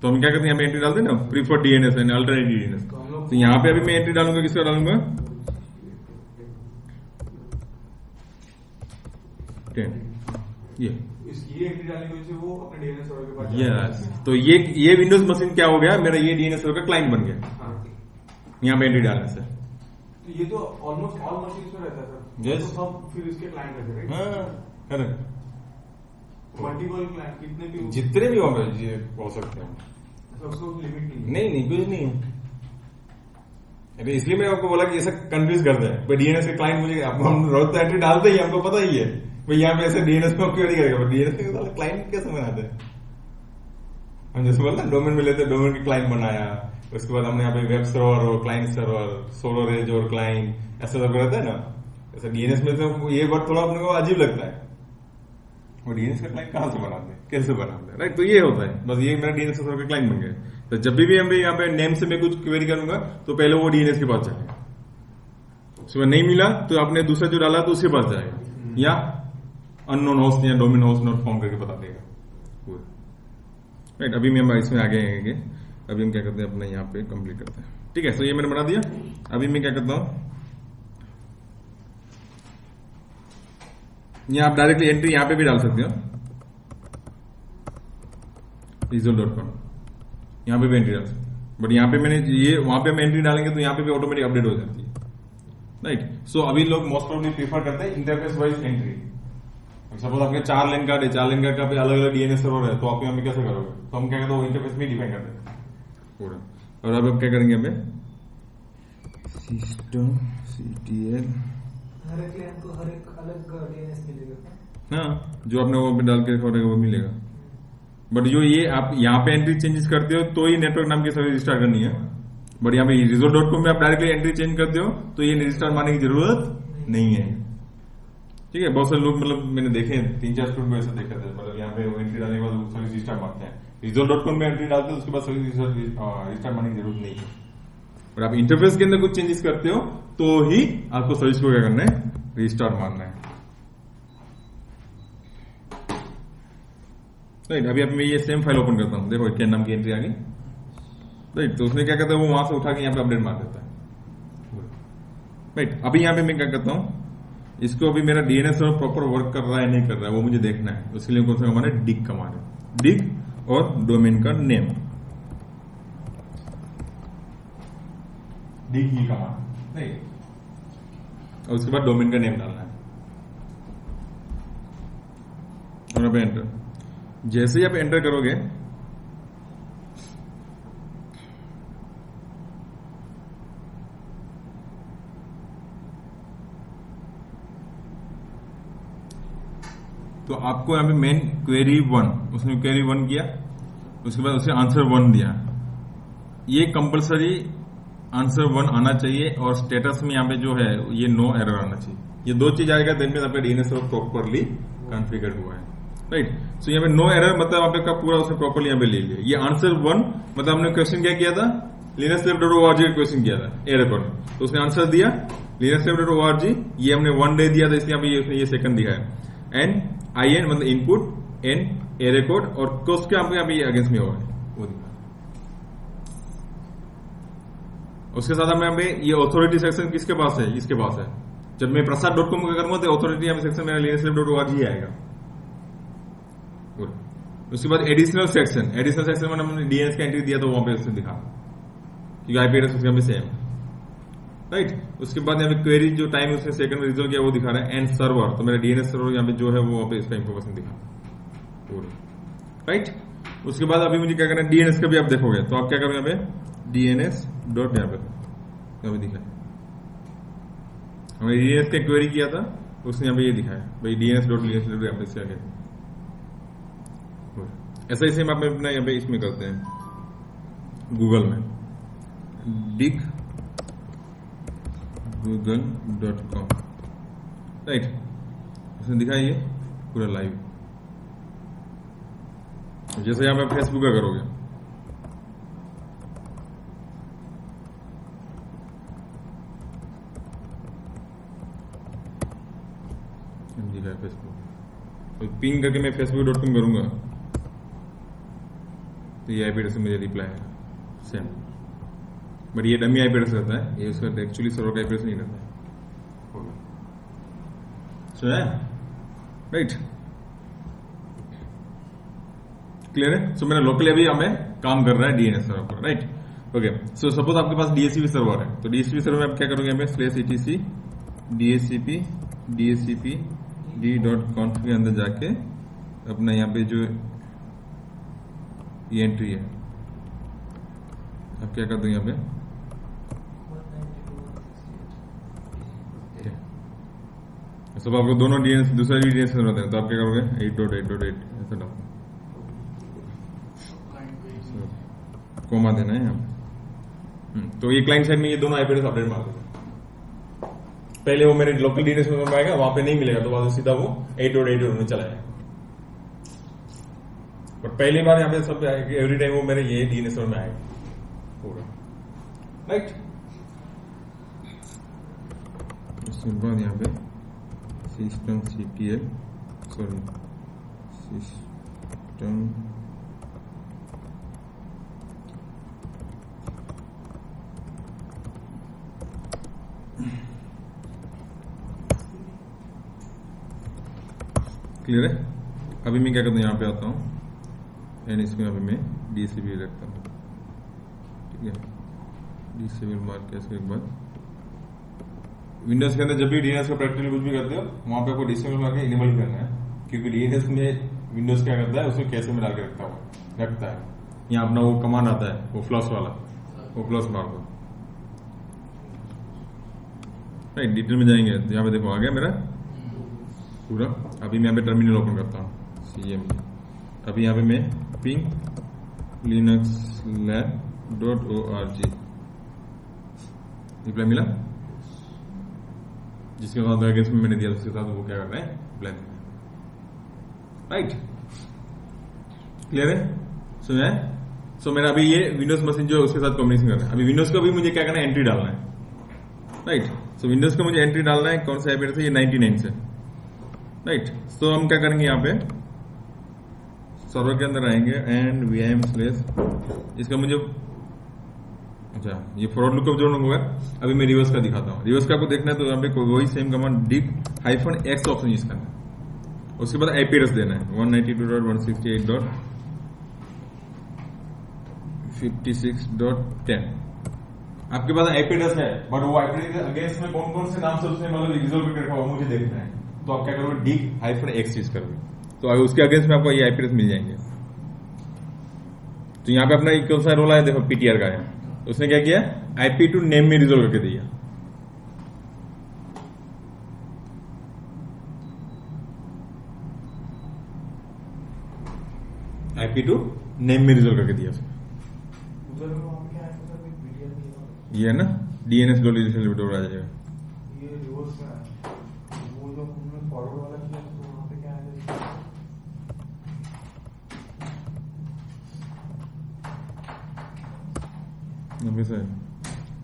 तो हम क्या करते हैं, यहाँ पे एंट्री डालते हैं ना, prefer DNS and alternative DNS. तो यहाँ पे अभी मैं एंट्री डालूंगा, किसका डालूंगा, ओके ये एंट्री डालने की वजह से वो अपने डीएनएस सर्वर के पास यस, तो ये विंडोज मशीन क्या हो गया, मेरा ये डीएनएस सर्वर का क्लाइंट बन गया हाँ। यहाँ पे एंट्री डालने से। तो ये तो ऑलमोस्ट ऑल मशीन्स में रहता है सर। Yes. तो सब फिर इसके क्लाइंट रहते हैं हाँ करेक्ट, मल्टीपल क्लाइंट कितने भी जितने भी होंगे ये हो सकते हैं, उसको लिमिट नहीं है। नहीं कुछ नहीं है। अरे इसलिए मैं आपको बोला कि ऐसा कंफ्यूज करते हैं भाई डीएनएस के क्लाइंट मुझे हम रोज तो एंट्री डालते ही, हमको पता ही है भाई यहाँ पे ऐसे डीएनएस में क्यों नहीं करेगा, डीएनएस के क्लाइंट कैसे बनाते हैं। हम जैसे बोलते हैं डोमेन में लेते हैं, डोमेन के क्लाइंट बनाया, उसके बाद हमने यहाँ पे वेब सर्वर और क्लाइंट सर्वर, सोलोरेज और क्लाइंट ऐसा सब रहता है ना। ऐसा डीएनएस में तो ये वर्ड थोड़ा अपने को अजीब लगता है, वो डीएनएस का क्लाइंट कहाँ से बनाते हैं, कैसे बनाते हैं, राइट। तो ये होता है, बस ये मेरा डीएनएस सर्वर का क्लाइंट बन गया। तो जब भी हम यहाँ पे नेम से मैं कुछ क्वेरी करूंगा तो पहले वो डीएनएस के पास जाएगा, उसमें नहीं मिला तो आपने दूसरा जो डाला तो उसके पास जाएगा, या अननोन होस्ट या डोमेन होस्ट नोट फॉर्म करके बता देगा, राइट। अभी मैं इसमें आगे आएंगे, अभी हम क्या करते हैं अपना यहाँ पे कंप्लीट करते हैं, ठीक है। तो ये मैंने बना दिया। अभी मैं क्या करता हूं, यहाँ आप डायरेक्टली एंट्री यहाँ पे भी डाल सकते हो, result.com, यहाँ पे भी एंट्री डाल सकते हो, बट यहाँ पे मैंने ये वहां पे हम एंट्री डालेंगे तो यहाँ पे भी ऑटोमेटिक अपडेट हो जाती है, राइट। सो अभी लोग मोस्ट प्रोबेबली प्रीफर करते हैं इंटरफेस वाइज एंट्री। सपोज आपके 4 लाइन कार्ड है, 4 लाइन कार्ड का पे अलग अलग डीएनएस सर्वर है, तो आप यहाँ पे कैसे करोगे, तो हम क्या करते हैं इंटरफेस में डिफाइन करते हैं पूरा। और अब हम क्या करेंगे, हमें सिस्टम CTL, हर एक क्लाइंट को हर एक अलग डीएनएस मिलेगा, हाँ जो आपने वो डाल के रखा वो मिलेगा। बट जो ये आप यहाँ पे एंट्री चेंजेस करते हो तो ही नेटवर्क नाम की सर्विस रजिस्टर करनी है, बट यहाँ पे result.com में आप डायरेक्टली एंट्री चेंज करते हो तो ये रजिस्टर मारने की जरूरत नहीं है, ठीक है। बहुत सारे लोग मतलब मैंने देखे 3-4 स्टूडेंट को ऐसे देखे थे, मतलब यहाँ पे वो एंट्री डालने के बाद सर्विस रजिस्टर मारते हैं, result.com में एंट्री डालते हैं उसके बाद सर्विस रजिस्टर मारने की जरूरत नहीं है। और आप इंटरफेस के अंदर कुछ चेंजेस करते हो तो ही आपको सर्विस को क्या करना है, रजिस्टर मारना है, राइट। अभी मैं ये सेम फाइल ओपन करता हूं, देखो क्या नाम की एंट्री आ गई, राइट। तो उसने क्या करता है, वो वहां से उठा के यहाँ पे अपडेट मार देता है, राइट। अभी यहाँ पे मैं क्या करता हूं, इसको अभी मेरा डीएनएस सर्वर प्रॉपर वर्क कर रहा है नहीं कर रहा है वो मुझे देखना है, उसके लिए कौन सा कमांड है, डिग कमांड है, डिग और डोमेन का नेम, डिग ही कमांड, राइट। और उसके बाद डोमेन का नेम डालना है और अब एंटर। जैसे ही आप एंटर करोगे तो आपको यहाँ पे मेन क्वेरी 1, उसने क्वेरी 1 किया, उसके बाद उसे आंसर 1 दिया, ये कंपलसरी आंसर 1 आना चाहिए, और स्टेटस में यहाँ पे जो है ये नो एरर आना चाहिए। ये 2 चीज आएगा देन में आपका डीएनएस सर्वर प्रॉपरली कॉन्फ़िगर हुआ है, राइट। सो यहाँ पे नो एरर मतलब आपका पूरा उसने प्रॉपरली यहाँ पे ले लिया। ये आंसर 1 मतलब हमने क्वेश्चन क्या किया था, linuxlab.org का क्वेश्चन किया था ए रिकॉर्ड में, तो उसने आंसर दिया linuxlab.org, ये हमने 1 डे दिया था इसलिए यहाँ पे ये सेकंड दिया है, एंड IN मतलब इनपुट, एन ए रिकॉर्ड, और कोस्ट क्या यहाँ पे अगेंस्ट में हुआ है वो दिखा। उसके साथ हमें यहाँ पे ये ऑथोरिटी सेक्शन किसके पास है, इसके पास है। जब मैं prasad.com का करूंगा तो ऑथोरिटी यहाँ पे सेक्शन मेरा linuxlab.org ही आएगा। उसके बाद एडिशनल सेक्शन में हमने डीएनएस का एंट्री दिया तो वहां पे उसने दिखा, क्योंकि आईपी एड्रेस उसका भी सेम, राइट। उसके बाद यहाँ पे क्वेरी जो टाइम उसने सेकंड में रिजल्ट किया वो दिखा रहा है, एंड सर्वर, तो मेरा डीएनएस सर्वर यहाँ पे जो है वो वहां पे इसका इंफॉर्मेशन दिखा पूरा, राइट। उसके बाद अभी मुझे क्या करना है, डीएनएस का भी आप देखोगे तो आप क्या करोगे, यहाँ पे डीएनएस डॉट यहाँ पे दिखा, हमने डीएनएस का क्वेरी किया था उसने यहाँ पे ये दिखाया भाई डीएनएस डॉट यहाँ पे इससे आगे। ऐसा ही सेम आप अपना यहाँ पे इसमें करते हैं गूगल में, डिग google.com, राइट। उसने दिखाया ये पूरा लाइव। जैसे यहाँ पे फेसबुक का करोगे दिखाया फेसबुक, तो पिंग करके मैं facebook.com करूंगा तो ये आईपी एड्रेस से मुझे रिप्लाई आएगा सेम, बट ये डमी आईपी एड्रेस रहता है, ये उसका एक्चुअली सर्वर का आईपी एड्रेस नहीं रहता है। सो है राइट, क्लियर है? सो मैंने लोकली अभी हमें काम कर रहा है डीएनएस सर्वर पर, राइट? ओके, सो सपोज आपके पास डीएचसीपी सर्वर है, तो डीएचसीपी सर्वर में आप क्या करोगे? हमें /etc DHCP d.conf के अंदर जाके अपना यहाँ पे जो ये एंट्री है आप क्या कर दो यहाँ पे, सब आपको दोनों डीएनएस दूसरा डीएनएस सर्वर होता है, तो आप क्या करोगे? 8.8.8 ऐसा डालो, कोमा देना है यहाँ पे। तो ये क्लाइंट साइड में ये दोनों आईपी एड्रेस अपडेट मार देगा। पहले वो मेरे लोकल डीएनएस में आएगा, वहां पे नहीं मिलेगा, तो वहां से सीधा वो 8.8 में चला जाएगा। पर पहली बार यहाँ पे सब एवरी टाइम वो मेरे ये डीएनएस में आएगा पूरा, राइट? उसके बाद यहाँ पे system CTL sorry system clear है? अभी मैं क्या करता हूँ, यहाँ पे आता हूँ एंड इसमें अभी मैं डीसीबी रखता हूँ, ठीक है? डीसीबी मार्क के इसके बाद विंडोज के अंदर जब भी डीएनएस का प्रैक्टिकली कुछ भी करते हो वहां पे आपको डीसीबी मार्क इनेबल करना है, क्योंकि डीएनएस में विंडोज क्या करता है, उसमें कैसे मिला के रखता है। यहाँ अपना वो कमांड आता है वो प्लस वाला, वो प्लस मार दो, राइट? डिटेल में जाएंगे तो यहाँ पे देखो आ गया मेरा पूरा। अभी मैं यहाँ पे टर्मिनल ओपन करता हूँ CMD। अभी यहाँ पे मैं ping linuxlab.org रिप्लाई मिला, जिसके साथ अगेंस्ट में मैंने दिया उसके साथ वो क्या करना है, ब्लैंक, राइट? क्लियर है? सो मेरा अभी ये विंडोज मशीन जो है उसके साथ कम्युनिकेशन करना है। अभी विंडोज का भी मुझे क्या करना है, एंट्री डालना है, राइट? सो विंडोज का मुझे एंट्री डालना है, कौन सा आईपी एड्रेस है? ये 99 से, राइट? तो हम क्या करेंगे, यहाँ पे सर्वर के अंदर आएंगे एंड vim/ इसका मुझे अच्छा ये फॉरवर्ड लुकअप जोड़ना होगा। अभी मैं रिवर्स का दिखाता हूँ। रिवर्स का आपको देखना है तो यहाँ पे वही same command dig-x option use करना है, उसके बाद आईपी एड्रेस देना है 192.168.56.10। आपके पास आईपी एड्रेस है, बट वो आईपी एड्रेस अगेंस्ट में कौन कौन से नाम से उसने मतलब रिजर्व करके रखा हुआ मुझे देखना है, तो आप क्या करोगे, dig-x यूज करोगे, तो उसके अगेंस्ट में आपको ये आईपी एड्रेस मिल जाएंगे। तो यहाँ पे अपना कौन सा रोल है, देखो पीटीआर का है, उसने क्या किया, आईपी टू नेम में रिजोल्व करके दिया। आईपी टू नेम में रिजोल्व करके दिया उसने। ये है ना DNS डॉल आ जाएगा। ये रिवर्स में है, वो जो हमने फॉरवर्ड वाला किया तो वहां पे क्या है,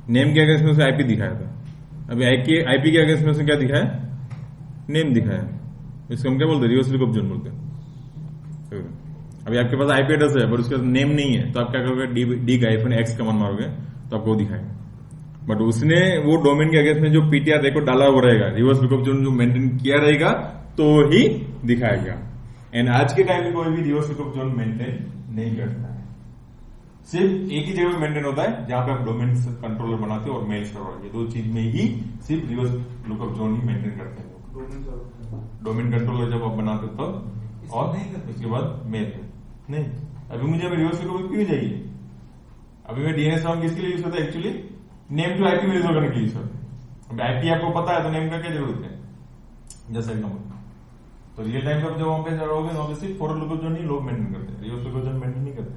नेम के अगेंस्ट में उसे आईपी दिखाया था, अभी आईपी के अगेंस्ट में उसे क्या दिखाया, नेम दिखाया। इसको हम क्या बोलते हैं, रिवर्स लुकअप जोन बोलते हैं। अभी आपके पास आईपी एड्रेस है पर उसके पास नेम नहीं है, तो आप क्या करोगे, dig-x कमांड मारोगे तो आपको दिखाएगा। बट उसने वो डोमेन के अगेंस्ट में जो पीटीआर रिकॉर्ड डाला हुआ रहेगा, रिवर्स लुकअप जोन जो मेंटेन किया रहेगा तो ही दिखाएगा। एंड आज के टाइम में कोई भी रिवर्स लुकअप जोन मेंटेन नहीं करता है, सिर्फ एक ही जगह पे मेंटेन होता है जहां पे आप डोमेन कंट्रोलर बनाते हो और मेल सर्वर, ये दो चीज में ही सिर्फ रिवर्स लुकअप जोन ही मेंटेन करते हैं। डोमेन कंट्रोलर जब आप बनाते हो तब, और उसके बाद मेल नहीं। अभी मुझे रिवर्स लुकअप क्यों चाहिए, अभी मैं डीएनएस नाम किसके लिए यूज करता है, एक्चुअली नेम टू आईपी में रिजोल्व करने के लिए यूज करते हैं। अब आईपी आपको पता है तो नेम का क्या जरूरत है, जैसा एग्जाम्पल। तो रियल टाइम पर जब वहां पे रहोगे वहां पे सिर्फ फॉरवर्ड लुकअप जोन ही लोग मेंटेन करते हैं, रिवर्स लुकअप जोन मेंटेन नहीं करते।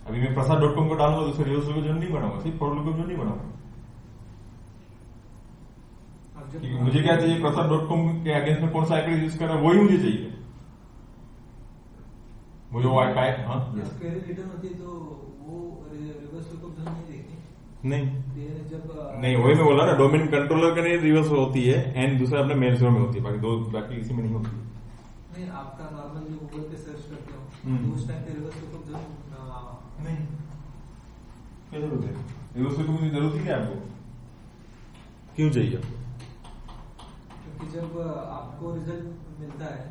अभी मैं prasad.com को डालूंगा तो उससे रिवर्स लुकअप जोन नहीं बनाऊंगा, सिर्फ फॉरवर्ड लुकअप जोन नहीं बनाऊंगा। मुझे क्या चाहिए, prasad.com के अगेंस्ट में कौन सा आईपी यूज कर रहा है वही मुझे चाहिए। मुझे वो आईपी क्वेरी रिटर्न होती है तो वो रिवर्स लुकअप जोन नहीं देखती, नहीं जब नहीं वही मैं बोला ना, डोमेन कंट्रोलर का नहीं रिवर्स होती है एंड दूसरा अपने मेल सर्वर में होती है, बाकी किसी में नहीं होती। नहीं, आपका नॉर्मल जो गूगल पे सर्च करते हो तो उस टाइम पे रिवर्स लुकअप जोन नहीं, क्या जरूरत है रिवर्स लुकअप की, जरूरत ही क्या आपको, क्यों चाहिए आपको? क्योंकि जब आपको रिजल्ट मिलता है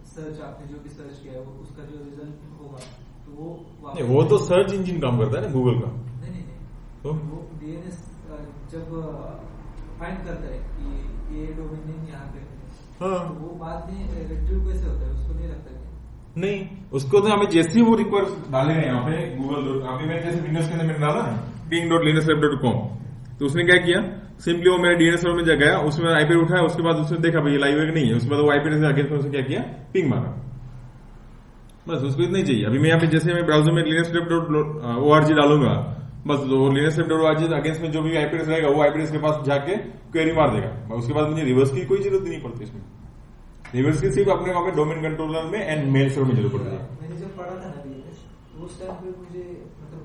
सर्च, आपने जो भी सर्च किया है वो उसका जो रिजल्ट होगा तो वो वो तो सर्च इंजन काम करता है ना गूगल का। नहीं तो वो डीएनएस जब फाइंड करता है कि ये डोमेन नेम यहाँ पे हाँ तो वो बाद में रिट्रीव कैसे होता है, उसको नहीं लगता क्या? नहीं, उसको तो हमें जैसे ही वो रिक्वेस्ट डालेगा यहाँ पे गूगल, अभी मैंने जैसे विंडोज के अंदर मैंने डाला ना ping.linuxlab.com, तो उसने क्या किया, सिंपली वो मेरे डीएनएस सर्वर में गया, उसमें आईपी उठाया, उसके बाद उसने देखा भाई लाइव है कि नहीं है, उसके बाद वो आईपी से आगे उसने क्या किया, पिंग मारा, बस उसको इतना ही चाहिए। अभी मैं यहाँ पे जैसे मैं ब्राउजर में linuxlab.org डालूंगा, बस वो linuxlab.org अगेंस्ट में जो भी आईपी रहेगा वो आईपी के पास जाके क्वेरी मार देगा, उसके बाद मुझे रिवर्स की कोई जरूरत नहीं पड़ती इसमें। रिवर्स की सिर्फ अपने वहां पे डोमेन कंट्रोलर में एंड मेल सर्वर में जरूरत पड़ती है। मैंने जब पढ़ा था ना डीएनएस उस टाइम पे मुझे मतलब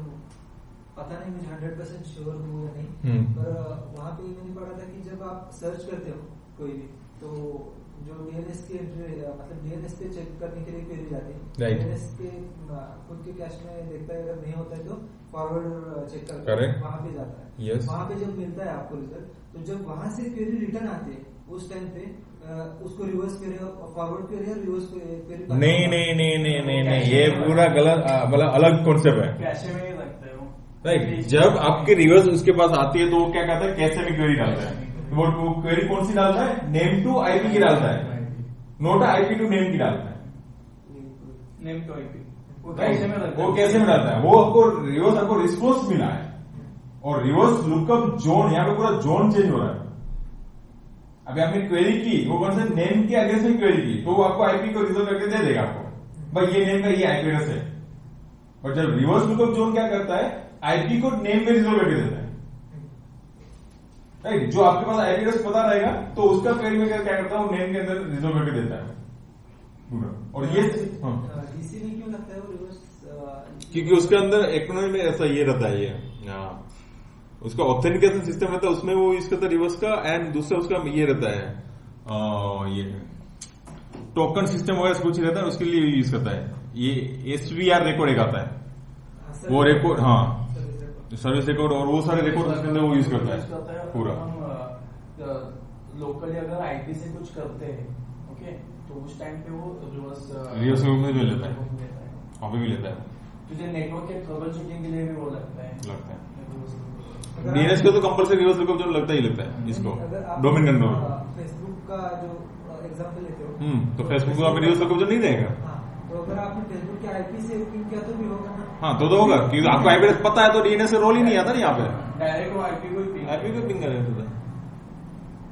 पता नहीं, मुझे 100% श्योर हूँ या नहीं, पर वहाँ पे मैंने पढ़ा था कि जब आप सर्च करते हो कोई भी तो जो डीएनएस के मतलब डीएनएस पे चेक करने के लिए क्वेरी जाती है, डीएनएस के खुद के कैश में देखता है, अगर नहीं होता है तो फॉरवर्ड चेक करता है, वहाँ पे जाता है, वहाँ पे जब मिलता है आपको रिजल्ट, तो जब वहाँ से क्वेरी रिटर्न आती है उस टाइम पे उसको रिवर्स क्वेरी फॉरवर्ड क्वेरी और रिवर्स क्वेरी नहीं, ये पूरा गलत मतलब अलग कॉन्सेप्ट है। कैशे में लगता है वो, राइट, जब आपके रिवर्स उसके पास आती है तो वो क्या करता है, कैसे में क्वेरी डालता है, वो क्वेरी कौन सी डालता है, नेम टू आईपी की डालता है, नोट आईपी टू नेम की डालता है, नेम टू आईपी वो कैसे में डालता है, वो आपको रिवर्स आपको रिस्पॉन्स मिला है और रिवर्स लुकअप जोन, यहाँ पे पूरा जोन चेंज हो रहा है। अभी आपने क्वेरी की, वो कौन से नेम के अगेंस्ट में क्वेरी की, तो वो आपको आईपी को रिजोल्व करके दे देगा आपको, भाई ये नेम का ये आईपी एड्रेस है। और जब रिवर्स लुकअप जोन क्या करता है, आईपी को नेम में रिजोल्व करके देता है, राइट, जो आपके पास आईपी एड्रेस पता रहेगा तो उसका क्वेरी में क्या करता है, वो नेम के अंदर रिजोल्व करके देता है पूरा। और ये डीसी में क्यों लगता है वो रिवर्स, क्योंकि उसके अंदर इकोनॉमी में ऐसा ये रहता है, ये उसका ऑथेंटिकेशन सिस्टम रहता है, उसमें वो यूज करता है रिवर्स का, एंड दूसरा उसका ये रहता है ये टोकन सिस्टम वगैरह कुछ रहता है, उसके लिए यूज करता है। ये SVR रिकॉर्ड एक आता है, वो रिकॉर्ड, हाँ सर्विस रिकॉर्ड, और वो सारे रिकॉर्ड उसके अंदर वो यूज करता है पूरा। लोकली अगर आईपी से कुछ करते हैं ओके, तो उस टाइम पे वो रिवर्स में भी लेता है, कॉपी भी लेता है, तुझे नेटवर्क के ट्रबल शूटिंग के लिए भी वो लगता है। डीएनएस को तो कंपल्सरी रिवर्स लुकअप जोन लगता ही लगता है इसको, डोमेन कंट्रोल। फेसबुक का जो एग्जांपल लेते हो, तो फेसबुक को आप रिवर्स लुकअप जोन नहीं देगा। तो अगर आपने फेसबुक के आईपी से पिंग किया तो भी होगा ना? हाँ तो होगा, क्योंकि आपको आईपी एड्रेस पता है तो डीएनएस से रोल ही नहीं आता ना यहाँ पे, डायरेक्ट वो आईपी को पिंग करेगा,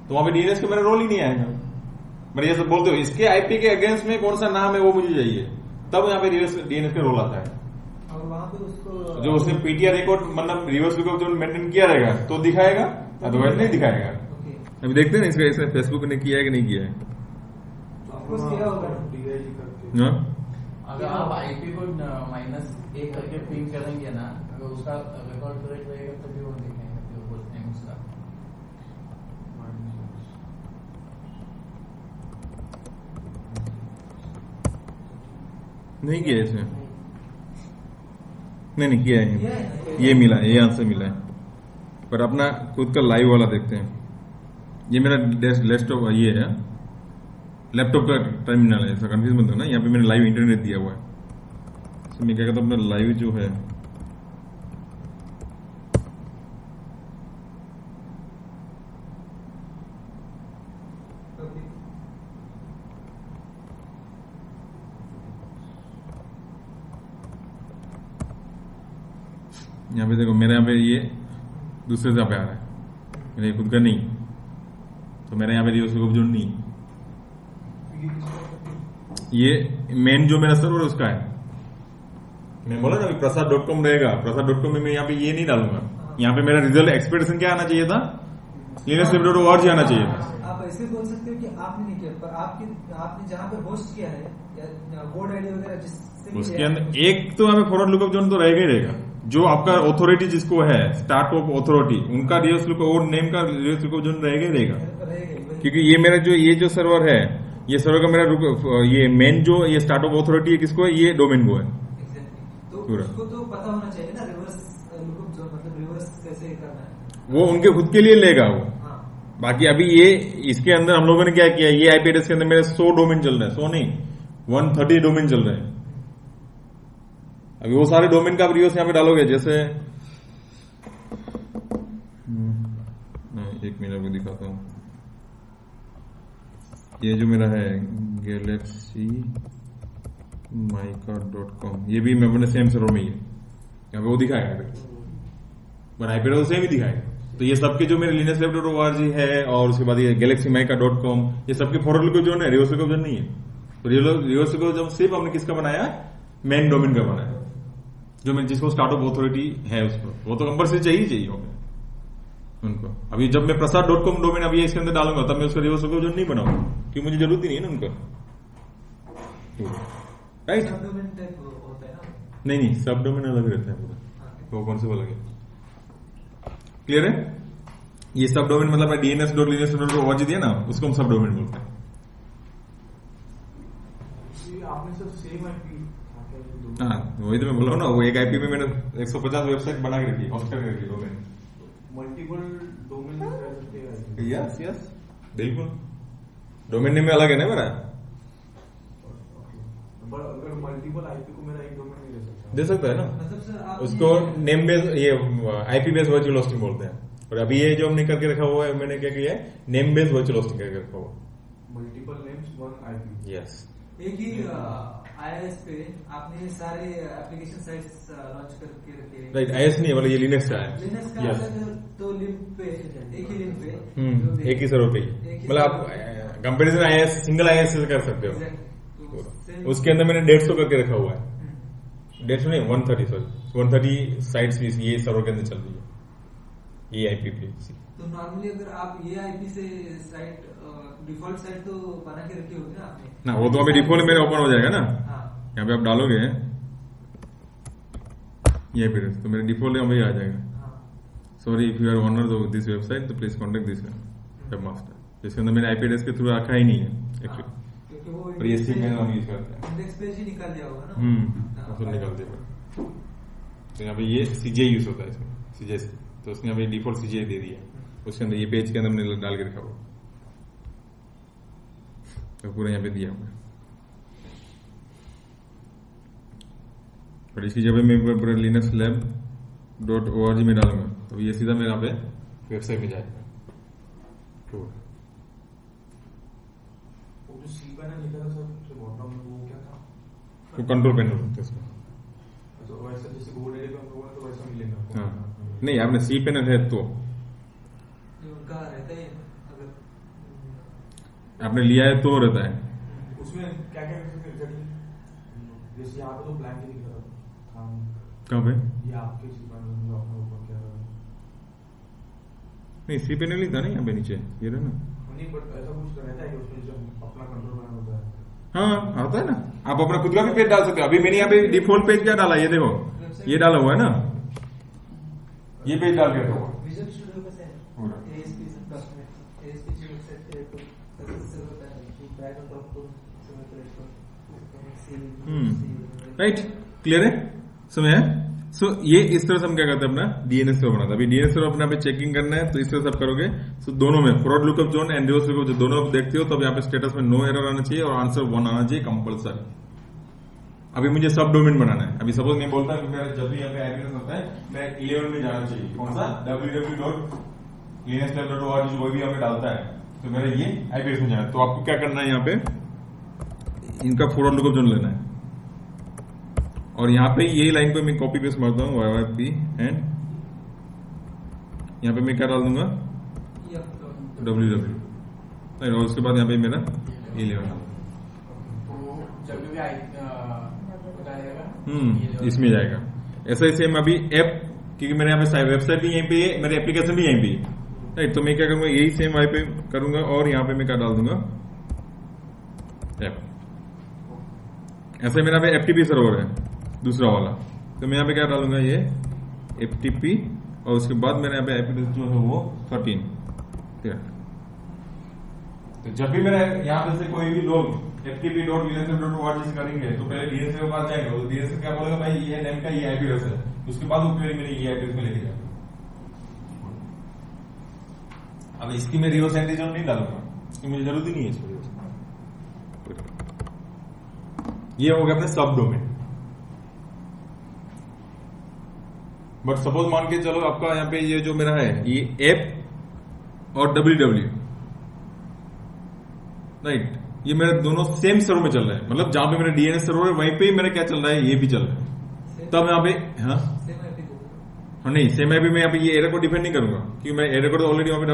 तो वहां पे डीएनएस का मेरा रोल ही नहीं आएगा। मेरे जैसे बोलते हो इसके आईपी के अगेंस्ट में कौन सा नाम है वो मुझे चाहिए, तब यहाँ पे डीएनएस का रोल आता है। और वहाँ पे उसको जो उसने पीटीआर रिकॉर्ड मतलब रिवर्स लुकअप जो मेंटेन किया रहेगा तो दिखाएगा, अदरवाइज नहीं दिखाएगा। अभी देखते हैं ना इसका फेसबुक ने किया है कि नहीं किया है। क्या होगा, अगर आप आईपी को -1 करके पिंग करेंगे ना, अगर उसका रिकॉर्ड करेक्ट रहेगा तभी वो दिखेगा, जो बोलते हैं उसका। नहीं किया इसमें, नहीं किया है, ये मिला है, ये आंसर मिला है, पर अपना खुद का लाइव वाला देखते हैं। ये मेरा डेस्कटॉप ये है, लैपटॉप का टर्मिनल है, ऐसा कंफ्यूज मत होना, यहाँ पे मैंने लाइव इंटरनेट दिया हुआ है, तो मैं क्या कहता हूँ अपना लाइव जो है यहाँ पे देखो, मेरे यहाँ पे ये दूसरे से पे आ रहा है, मेरे खुद का नहीं, तो मेरे यहाँ पे रिवर्स लुकअप जोन नहीं, ये मेन जो मेरा सर्वर है उसका है। मैं बोला ना prasad.com रहेगा, prasad.com में मैं यहाँ पे ये नहीं डालूंगा, यहाँ पे मेरा रिजल्ट एक्सपेक्टेशन क्या आना चाहिए था, linuxlab.org आना चाहिए था। आप ऐसे बोल सकते हो कि आपने नहीं किया, पर आपने जहाँ पे होस्ट किया है या बोर्ड आईडी वगैरह जिससे उसके अंदर एक तो हमें फॉरवर्ड लुकअप जोन तो रहेगा ही रहेगा, जो आपका ऑथोरिटी जिसको है स्टार्ट ऑफ ऑथोरिटी उनका रिवर्स लुकअप और नेम का रिवर्स लुकअप जोन रहेगा ही रहेगा, क्योंकि ये मेरा जो सर्वर है, ये सर्वर का मेरा ये मेन जो ये स्टार्ट ऑफ ऑथोरिटी है किसको है, ये डोमेन को है। तो उसको तो पता होना चाहिए ना रिवर्स लुकअप जोन, मतलब रिवर्स कैसे करना है, वो उनके खुद के लिए लेगा वो, बाकी अभी ये इसके अंदर हम लोगों ने क्या किया, ये आईपी एड्रेस के अंदर मेरे 100 डोमेन चल रहे हैं, 100 नहीं 130 डोमेन चल रहे हैं। अभी वो सारे डोमेन का आप रिवर्स यहाँ पे डालोगे, जैसे एक मिनट में दिखाता हूँ। ये जो मेरा है galaxymica.com, ये भी मैं अपने सेम सर्वर में ही है, यहाँ पे वो दिखाएगा बट आईपी एड्रेस सेम ही दिखाएगा। तो ये सबके जो मेरे linuxlab.org है और उसके बाद ये galaxymica.com, ये सबके फॉरवर्ड को जो है रिवर्स को जो नहीं है। तो रिवर्स को जब सिर्फ हमने किसका बनाया, मेन डोमेन का बनाया, जो मैं जिसको स्टार्ट ऑफ ऑथोरिटी है उसको, वो तो कंपल्सरी चाहिए उनको। अभी जब मैं prasad.com डोमेन अभी इसके अंदर डालूंगा तब मैं उसका रिवर्स को जो नहीं बनाऊंगा, क्योंकि मुझे जरूरत ही नहीं है ना उनका, राइट। नहीं सब डोमेन अलग रहता है पूरा, वो कौन से अलग है, क्लियर है। ये सब डोमेन मतलब dns.linux.org दिया ना, उसको हम सब डोमेन बोलते हैं। आपने सब सेम आईपी, हाँ वही तो मैं बोल रहा हूँ ना, वो एक आईपी में मैंने 150 वेबसाइट बना के रखी, होस्ट करके रखी डोमेन, मल्टीपल डोमेन रह सकते हैं। यस बिल्कुल, डोमेन नेम में अलग है ना मेरा। पर अगर मल्टीपल आईपी को मेरा एक डोमेन नहीं दे सकता है ना, मतलब सर आप उसको नेम बेस, ये आईपी बेस वर्चुअल होस्टिंग बोलते हैं। और अभी ये जो हमने करके रखा हुआ है, मैंने क्या किया है, नेम बेस वर्चुअल होस्टिंग करके रखा हुआ, multiple names one IP. Yes. एक ही आईएस पे आपने सारे एप्लीकेशन साइट्स लॉन्च करके रखे हैं। राइट, आईएस नहीं है, मतलब ये लिनक्स का है। लिनक्स का Yes. तो लिंक पे एक ही लिंक पे एक ही सर्वर पे ही, मतलब आप कंपैरिजन आईएस सिंगल आईएस से कर सकते हो। उसके अंदर मैंने 150 करके रखा हुआ है, 150 नहीं 130, सॉरी 130 साइट्स भी ये सर्वर के अंदर चल रही है, ये आईपी पे। तो नॉर्मली अगर आप ये आईपी से साइट डिफॉल्ट साइट तो बना के रखी होगी ना आपने ना, वो तो अभी डिफॉल्ट मेरे ओपन हो जाएगा ना। हाँ। यहाँ पे आप डालोगे ये पे तो मेरे डिफॉल्ट यहाँ पे आ जाएगा। Sorry if you are owner of this website तो प्लीज कॉन्टेक्ट दिस वेबमास्टर। इसके अंदर मैंने आईपी एड्रेस के थ्रू रखा ही नहीं है एक्चुअली, क्योंकि वो और ये सिर्फ हम यूज करते हैं। इंडेक्स पेज ही निकाल दिया होगा ना। सब निकाल दिया। तो यहाँ पे ये सीजे यूज होता है इसमें, सीजे से, तो उसने यहाँ पे डिफॉल्ट सीजे दे दिया, उसके अंदर ये पेज के अंदर मैंने डाल के रखा हुआ, तो पूरा यहाँ पे दिया हुआ है। और इसकी जगह मैं पूरा linuxlab.org में डालूंगा तो ये सीधा मेरे यहाँ पे वेबसाइट में जाएगा। तो वो जो सी पैनल लिखा था सर सबसे बॉटम में, वो क्या था? वो कंट्रोल पैनल होता है उसमें। अच्छा वैसा जैसे GoDaddy पे हम लोगों ने तो वैसा मिलेगा। हाँ नहीं, आपने सी पैनल है तो उनका रहता है अगर आपने लिया है तो रहता है। उसमें क्या क्या कर सकते हैं? जैसे यहाँ पे तो ब्लैंक ही दिख रहा था। कहाँ पे? ये आपके सी पैनल में जो आपने ऊपर किया था। नहीं सी पैनल नहीं था ना यहाँ पे नीचे, ये रहा ना। नहीं बट ऐसा कुछ रहता है कि उसमें जो अपना कंट्रोल पैनल होता है। हाँ आता है ना, आप अपना खुद का भी पेज डाल सकते हो। अभी मैंने यहाँ पे डिफॉल्ट पेज क्या डाला, ये देखो ये डाला हुआ है ना, ये पेज डाल के रखा हुआ। विजुअल स्टूडियो का है ASP से डॉक्यूमेंट ASP से वेबसाइट पे तो सर्वर का बैक ऑन टॉप को राइट, क्लियर है समय है। सो ये इस तरह से हम क्या करते हैं, अपना डीएनएस सर्वर बनाते हैं। अभी डीएनएस सर्वर अपने पे चेकिंग करना है तो इस तरह से आप करोगे। सो दोनों में forward lookup zone and reverse lookup zone दोनों आप देखते हो तो यहाँ पे स्टेटस में नो एरर आना चाहिए और आंसर 1 आना चाहिए कंपल्सरी। अभी मुझे सब डोमेन बनाना है। अभी सपोज मैं बोलता हूँ कि मेरा जब भी यहाँ पे आईपी एड्रेस होता है मैं 11 में जाना चाहिए, कौन सा www.linuxlab.org जो भी हमें डालता है तो मेरा ये आईपी एड्रेस में जाना है। तो आपको क्या करना है, यहाँ पे इनका फॉरवर्ड लुकअप जोन लेना है और यहाँ पे यही लाइन पे मैं कॉपी पेस्ट मारता हूँ YYP एंड यहाँ पे मैं क्या डाल दूंगा www और उसके बाद यहाँ पे मेरा 11 इसमें जाएगा। ऐसा ही सेम अभी ऐप, क्योंकि मेरे यहाँ पे वेबसाइट भी यहीं पे है, मेरे एप्लीकेशन भी यहीं पे है, राइट। तो मैं क्या करूंगा, यही सेम वहीं पे करूंगा और यहाँ पे मैं क्या डाल दूंगा ऐप। ऐसे मेरा पे FTP सर्वर है दूसरा वाला, तो मैं यहाँ पे क्या डालूंगा ये FTP और उसके बाद मेरे यहाँ पे IP जो है वो 13। तो जब भी मेरा यहाँ पे से कोई भी लोग ftp.linuxlab.org से करेंगे तो पहले डीएनएस के पास जाएंगे, तो डीएनएस क्या बोलेगा, भाई ये नेम का ये आईपी एड्रेस है, उसके बाद वो क्वेरी मेरे ये आईपी एड्रेस में लेके जाएगा। अब इसकी मैं रिवर्स एंट्री नहीं डालूंगा, इसकी मुझे जरूरत ही नहीं है इसको। ये हो गया अपने सब डोमेन। बट सपोज मान के चलो आपका यहाँ पे ये जो मेरा है ये एप और www, राइट, ये मेरे दोनों सेम सर्वर में चल रहे हैं, मतलब जहां पे मेरा डीएनएस सर्वर है वहीं पे ही मेरा क्या चल रहा है, ये भी चल रहा है। तब यहाँ पे हाँ नहीं, सेम एपी में यहाँ पे ये एरर को डिफाइन नहीं करूंगा क्योंकि मैं एरर को ऑलरेडी वहां पे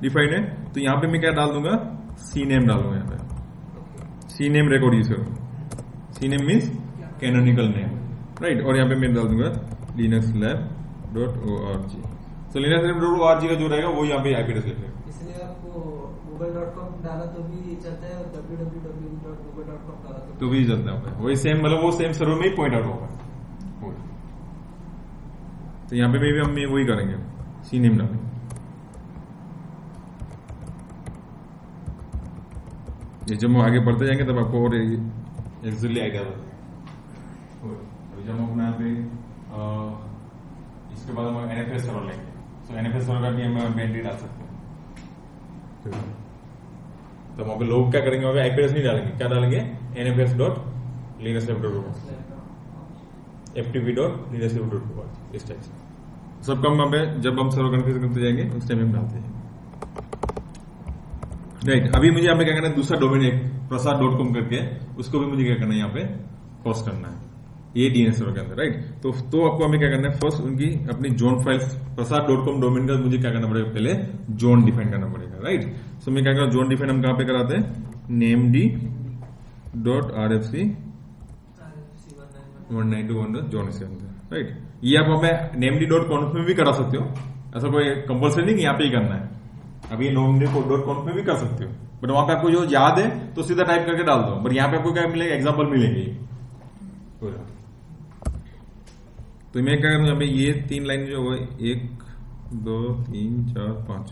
डिफाइन है। तो यहाँ पे मैं क्या डाल दूंगा, सी नेम डालूंगा। यहाँ पे सी नेम रिकॉर्ड यूज करूंगा, C name means canonical name, right. और यहाँ पे मैं डाल दूंगा linuxlab.org। तो linuxlab.org का जो रहेगा वो यहाँ पे आईपी एड्रेस लिखेगा। इसलिए आपको google.com डाला तो भी चलता है और www.google.com डाला तो भी चलता है, वही सेम, मतलब वो सेम सर्वर में ही पॉइंट आउट होगा। तो यहाँ पे भी हम वही करेंगे, सी नेम डालेंगे। ये जब हम आगे बढ़ते जाएंगे तब आपको और एक्चुअली आइडिया होगा। अभी जब हम अपना यहाँ पे इसके बाद हम एनएफएस सर्वर लेंगे, तो एनएफएस सर्वर का भी हम एंट्री डाल सकते हैं। तो वहां पे लोग क्या करेंगे, वहां पे आईपी एड्रेस नहीं डालेंगे, क्या डालेंगे, nfs.linuxlab.org, ftp.linuxlab.org, इस टाइप से सब कम वहां पे जब हम सर्वर कॉन्फ़िगर करते जाएंगे उस टाइम हम डालते हैं, राइट। अभी मुझे यहाँ पे क्या करना है, दूसरा डोमेन एक prasad.com करके, उसको भी मुझे क्या करना है, यहाँ पे होस्ट करना है ये डीएनएस सर्वर के अंदर, राइट। तो आपको हमें क्या करना है, फर्स्ट उनकी अपनी जोन फाइल्स prasad.com डोमेन का मुझे क्या करना पड़ेगा, पहले जोन डिफाइन करना पड़ेगा, राइट। सो मैं क्या करूँ, जोन डिफाइन हम कहाँ पे कराते हैं, named.rfc 192.1 जोन इसके अंदर, राइट। ये आप हमें named.conf में भी करा सकते हो, ऐसा कोई कंपल्सरी नहीं कि यहाँ पे ही करना है। अब ये named.conf में भी कर सकते हो, बट वहां पे आपको जो याद है तो सीधा टाइप करके डाल दो। बट यहाँ पे आपको क्या मिलेगा, एग्जाम्पल मिलेंगे। तो मैं क्या करूँ, यहाँ पे ये 3 लाइन जो है 1 2 3 4 5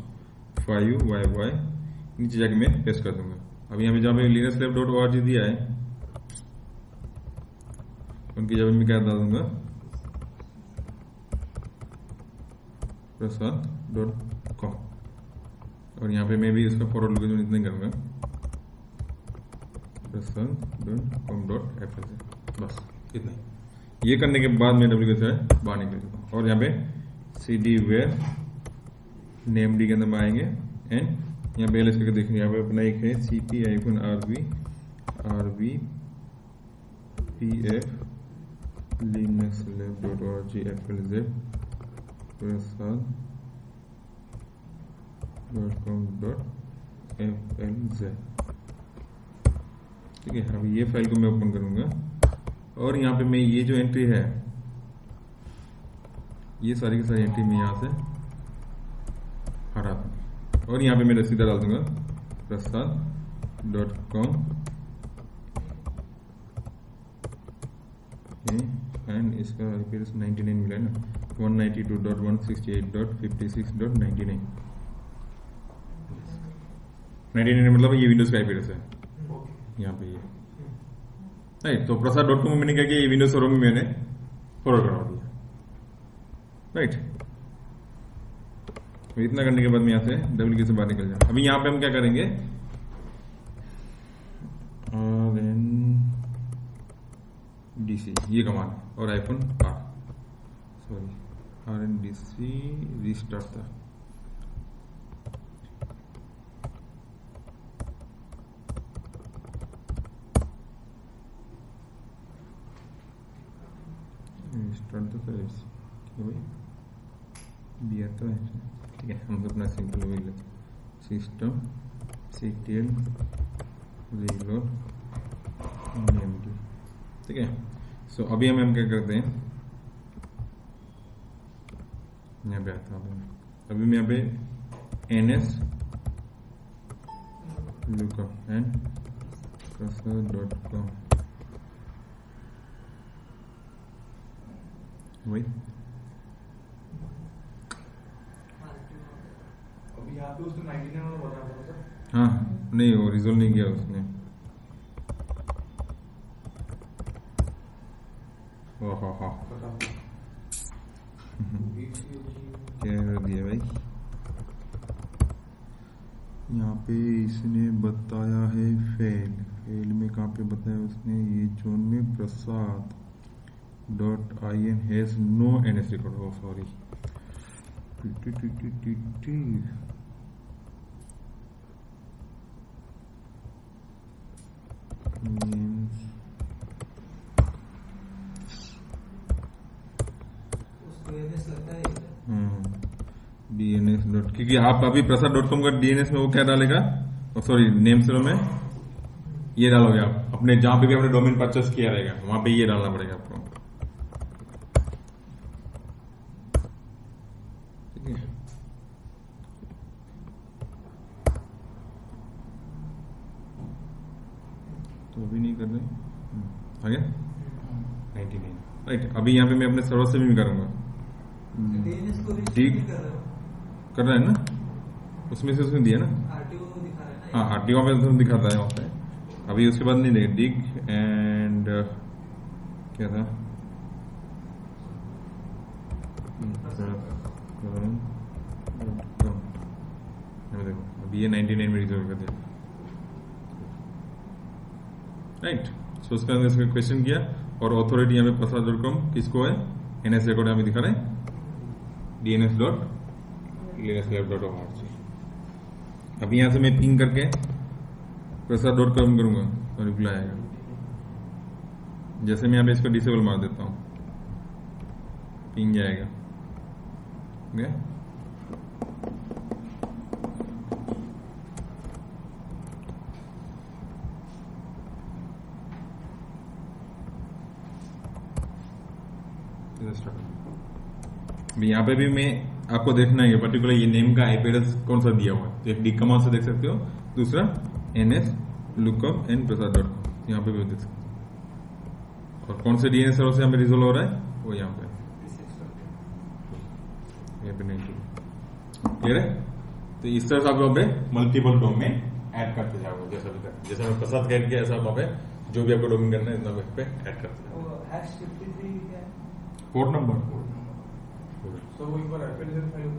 5 YY नीचे जाके मैं पेस्ट कर दूंगा। अब यहाँ पे जहाँ पे linuxlab.org दिया है उनकी जगह मैं क्या डाल दूंगा, prasad.com। और यहाँ पे मैं भी इसका फॉरवर्ड लोकेशन इतना ही करूंगा, prasad.com.fs, बस इतना ही। ये करने के बाद मैं डब्ल्यू से बाहर निकल जाता हूँ और यहाँ पे cd where named के अंदर में आएंगे एंड यहाँ पे एलएस करके देखेंगे, यहाँ पे अपना एक है cp-rb pf linuxlab.org flz prasad.com.flz, ठीक है। अभी ये फाइल को मैं ओपन करूंगा और यहाँ पे मैं ये जो एंट्री है, ये सारी की सारी एंट्री मैं यहाँ से हटा दूंगा और यहाँ पे मैं सीधा डाल दूंगा prasad.com एंड इसका आईपी एड्रेस 99 मिला है ना, 192.168.56.99 99 मतलब ये विंडोज का आईपी एड्रेस है यहाँ पे, ये राइट। तो prasad.com में मैंने क्या किया, ये विंडोज सर्वर में मैंने फॉरवर्ड करवा दिया, राइट। इतना करने के बाद मैं यहाँ से डब्ल्यू से बाहर निकल जाऊँ। अभी यहाँ पे हम क्या करेंगे, RNDC ये कमांड और RNDC रिस्टार्ट था, रिस्टार्ट तो भाई दिया तो है, ठीक है। हम अपना सिंपल वही लेते, सिस्टम ctl reload named, ठीक है। सो अभी हम क्या करते हैं, यहाँ पे आता हूँ, अभी मैं यहाँ पे ns lookup and prasad.com वही अभी यहाँ पे उसने 99 वाला बता रहा था। हाँ नहीं, वो रिजोल्व नहीं किया उसने, क्या दिया भाई, यहाँ पे इसने बताया है फेल में कहाँ पे बताया उसने, ये जोन में Prasad .in has no NS record. Oh sorry, DNS dot, क्योंकि आप अभी प्रसाद.com का DNS में वो क्या डालेगा, सॉरी नेम सेलो में ये डालोगे आप अपने, जहां पे भी आपने डोमेन परचेस किया रहेगा वहां पे ये डालना पड़ेगा आपको, ठीक है। तो अभी नहीं कर रहे, आ गया 99, राइट। अभी यहाँ पे मैं अपने सर्वर से भी करूंगा, ठीक कर रहा है ना, उसमें से उसने दिया ना, आरटीओ दिखा रहा है ना। हाँ आरटीओ में तो दिखाता है वहाँ पे। अभी उसके बाद नहीं देगा डिग एंड क्या था, देखो अभी ये 99 में रिजॉल्व कर दिया, राइट। सो उसका इसमें क्वेश्चन किया और ऑथोरिटी यहाँ पे प्रसाद.com किसको है, NS रिकॉर्ड यहाँ पे दिखा रहे हैं DNS.linuxlab.org। अभी यहाँ से मैं पिंग करके प्रसाद.com करूंगा तो रिप्लाई आएगा। जैसे मैं यहाँ पे इसको डिसेबल मार देता हूँ, पिंग जाएगा, गया। यहाँ पे भी मैं आपको देखना है पर्टिकुलर ये नेम का आईपी एड्रेस कौन सा दिया हुआ है, तो एक डिग कमांड से देख सकते हो, दूसरा NS lookup एंड प्रसाद.com यहाँ पे भी देख सकते हो, और कौन से DNS सर्वर से यहाँ पे रिजोल्व हो रहा है वो यहाँ पे नहीं क्लियर है। तो इस तरह से आप वहाँ पे मल्टीपल डोमेन ऐड करते जाओगे, जैसा भी करते, जैसे मैं प्रसाद कह किया ऐसा वहाँ पे जो भी आपको डोमेन करना है इतना पे ऐड करते जाओगे। पोर्ट नंबर तो वो एक बार एप्लीकेशन फाइल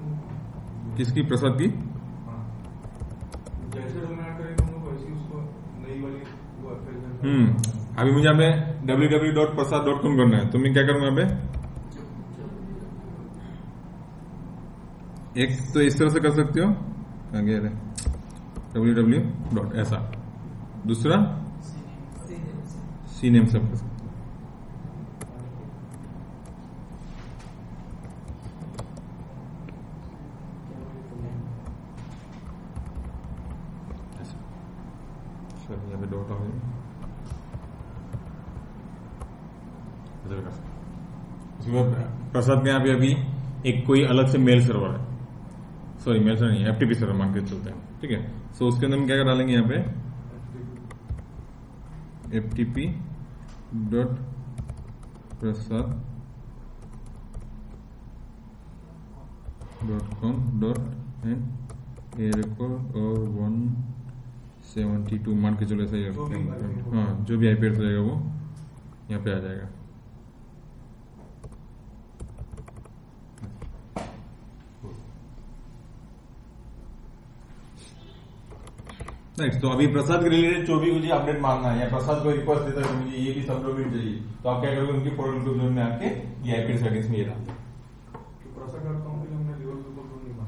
किसकी, प्रसाद की, जैसे डोमेन ऐड करेंगे हम लोग वैसे उसको नई वाली वो एप्लीकेशन। अभी मुझे यहाँ पे www.prasad.com करना है, तो मैं क्या करूंगा यहाँ पे, एक तो इस तरह से कर सकते हो www. ऐसा, दूसरा CNAME सब कर सकते हो। यहाँ पे डॉट आ गया, प्रसाद के यहाँ पे अभी एक कोई अलग से मेल सर्वर है, सॉरी मेल सर्वर नहीं, FTP सर्वर मान के चलते हैं, ठीक है। सो उसके अंदर हम क्या डालेंगे यहाँ पे ftp.prasad.com.and और 172 मान के चलो ऐसा ही, हाँ जो भी आईपी एड्रेस रहेगा वो यहाँ पे आ जाएगा। नेक्स्ट, तो अभी प्रसाद के रिलेटेड जो भी मुझे अपडेट मांगना है या प्रसाद को रिक्वेस्ट देता है मुझे ये भी सब डोमेन चाहिए, तो आप क्या करोगे, उनकी पोर्टल को जोन में आके ये आईपी सेटिंग्स में ये डाल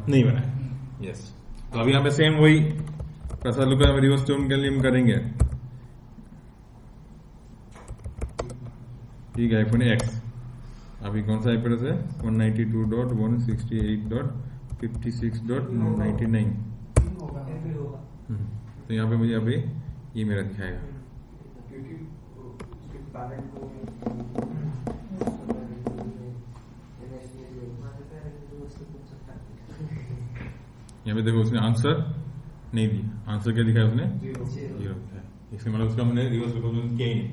नहीं बनाया। यस, तो अभी यहाँ पे सेम वही प्रसाद लोग रिवर्स जोन के लिए हम करेंगे, ठीक है। iPhone X अभी कौन सा आईपी एड्रेस है, 192.168.56.99, तो यहाँ पे मुझे अभी ये मेरा दिखाएगा, यहाँ पे देखो उसने आंसर नहीं दिया, आंसर क्या दिखाया उसने, 0 दिखाया, इससे मतलब उसका मैंने रिवर्स रिकॉग्निशन किया ही नहीं,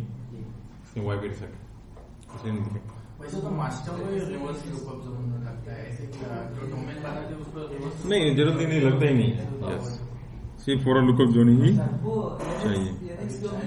इसने वाई पे सके उसे नहीं दिखा। वैसे तो मास्टर को रिवर्स लुकअप जोन लगता है, ऐसे जो डोमेन बनाते हैं उसको रिवर्स नहीं, जरूरत ही नहीं, लगता ही नहीं। यस, सिर्फ फॉर लुकअप जोन ही चाहिए।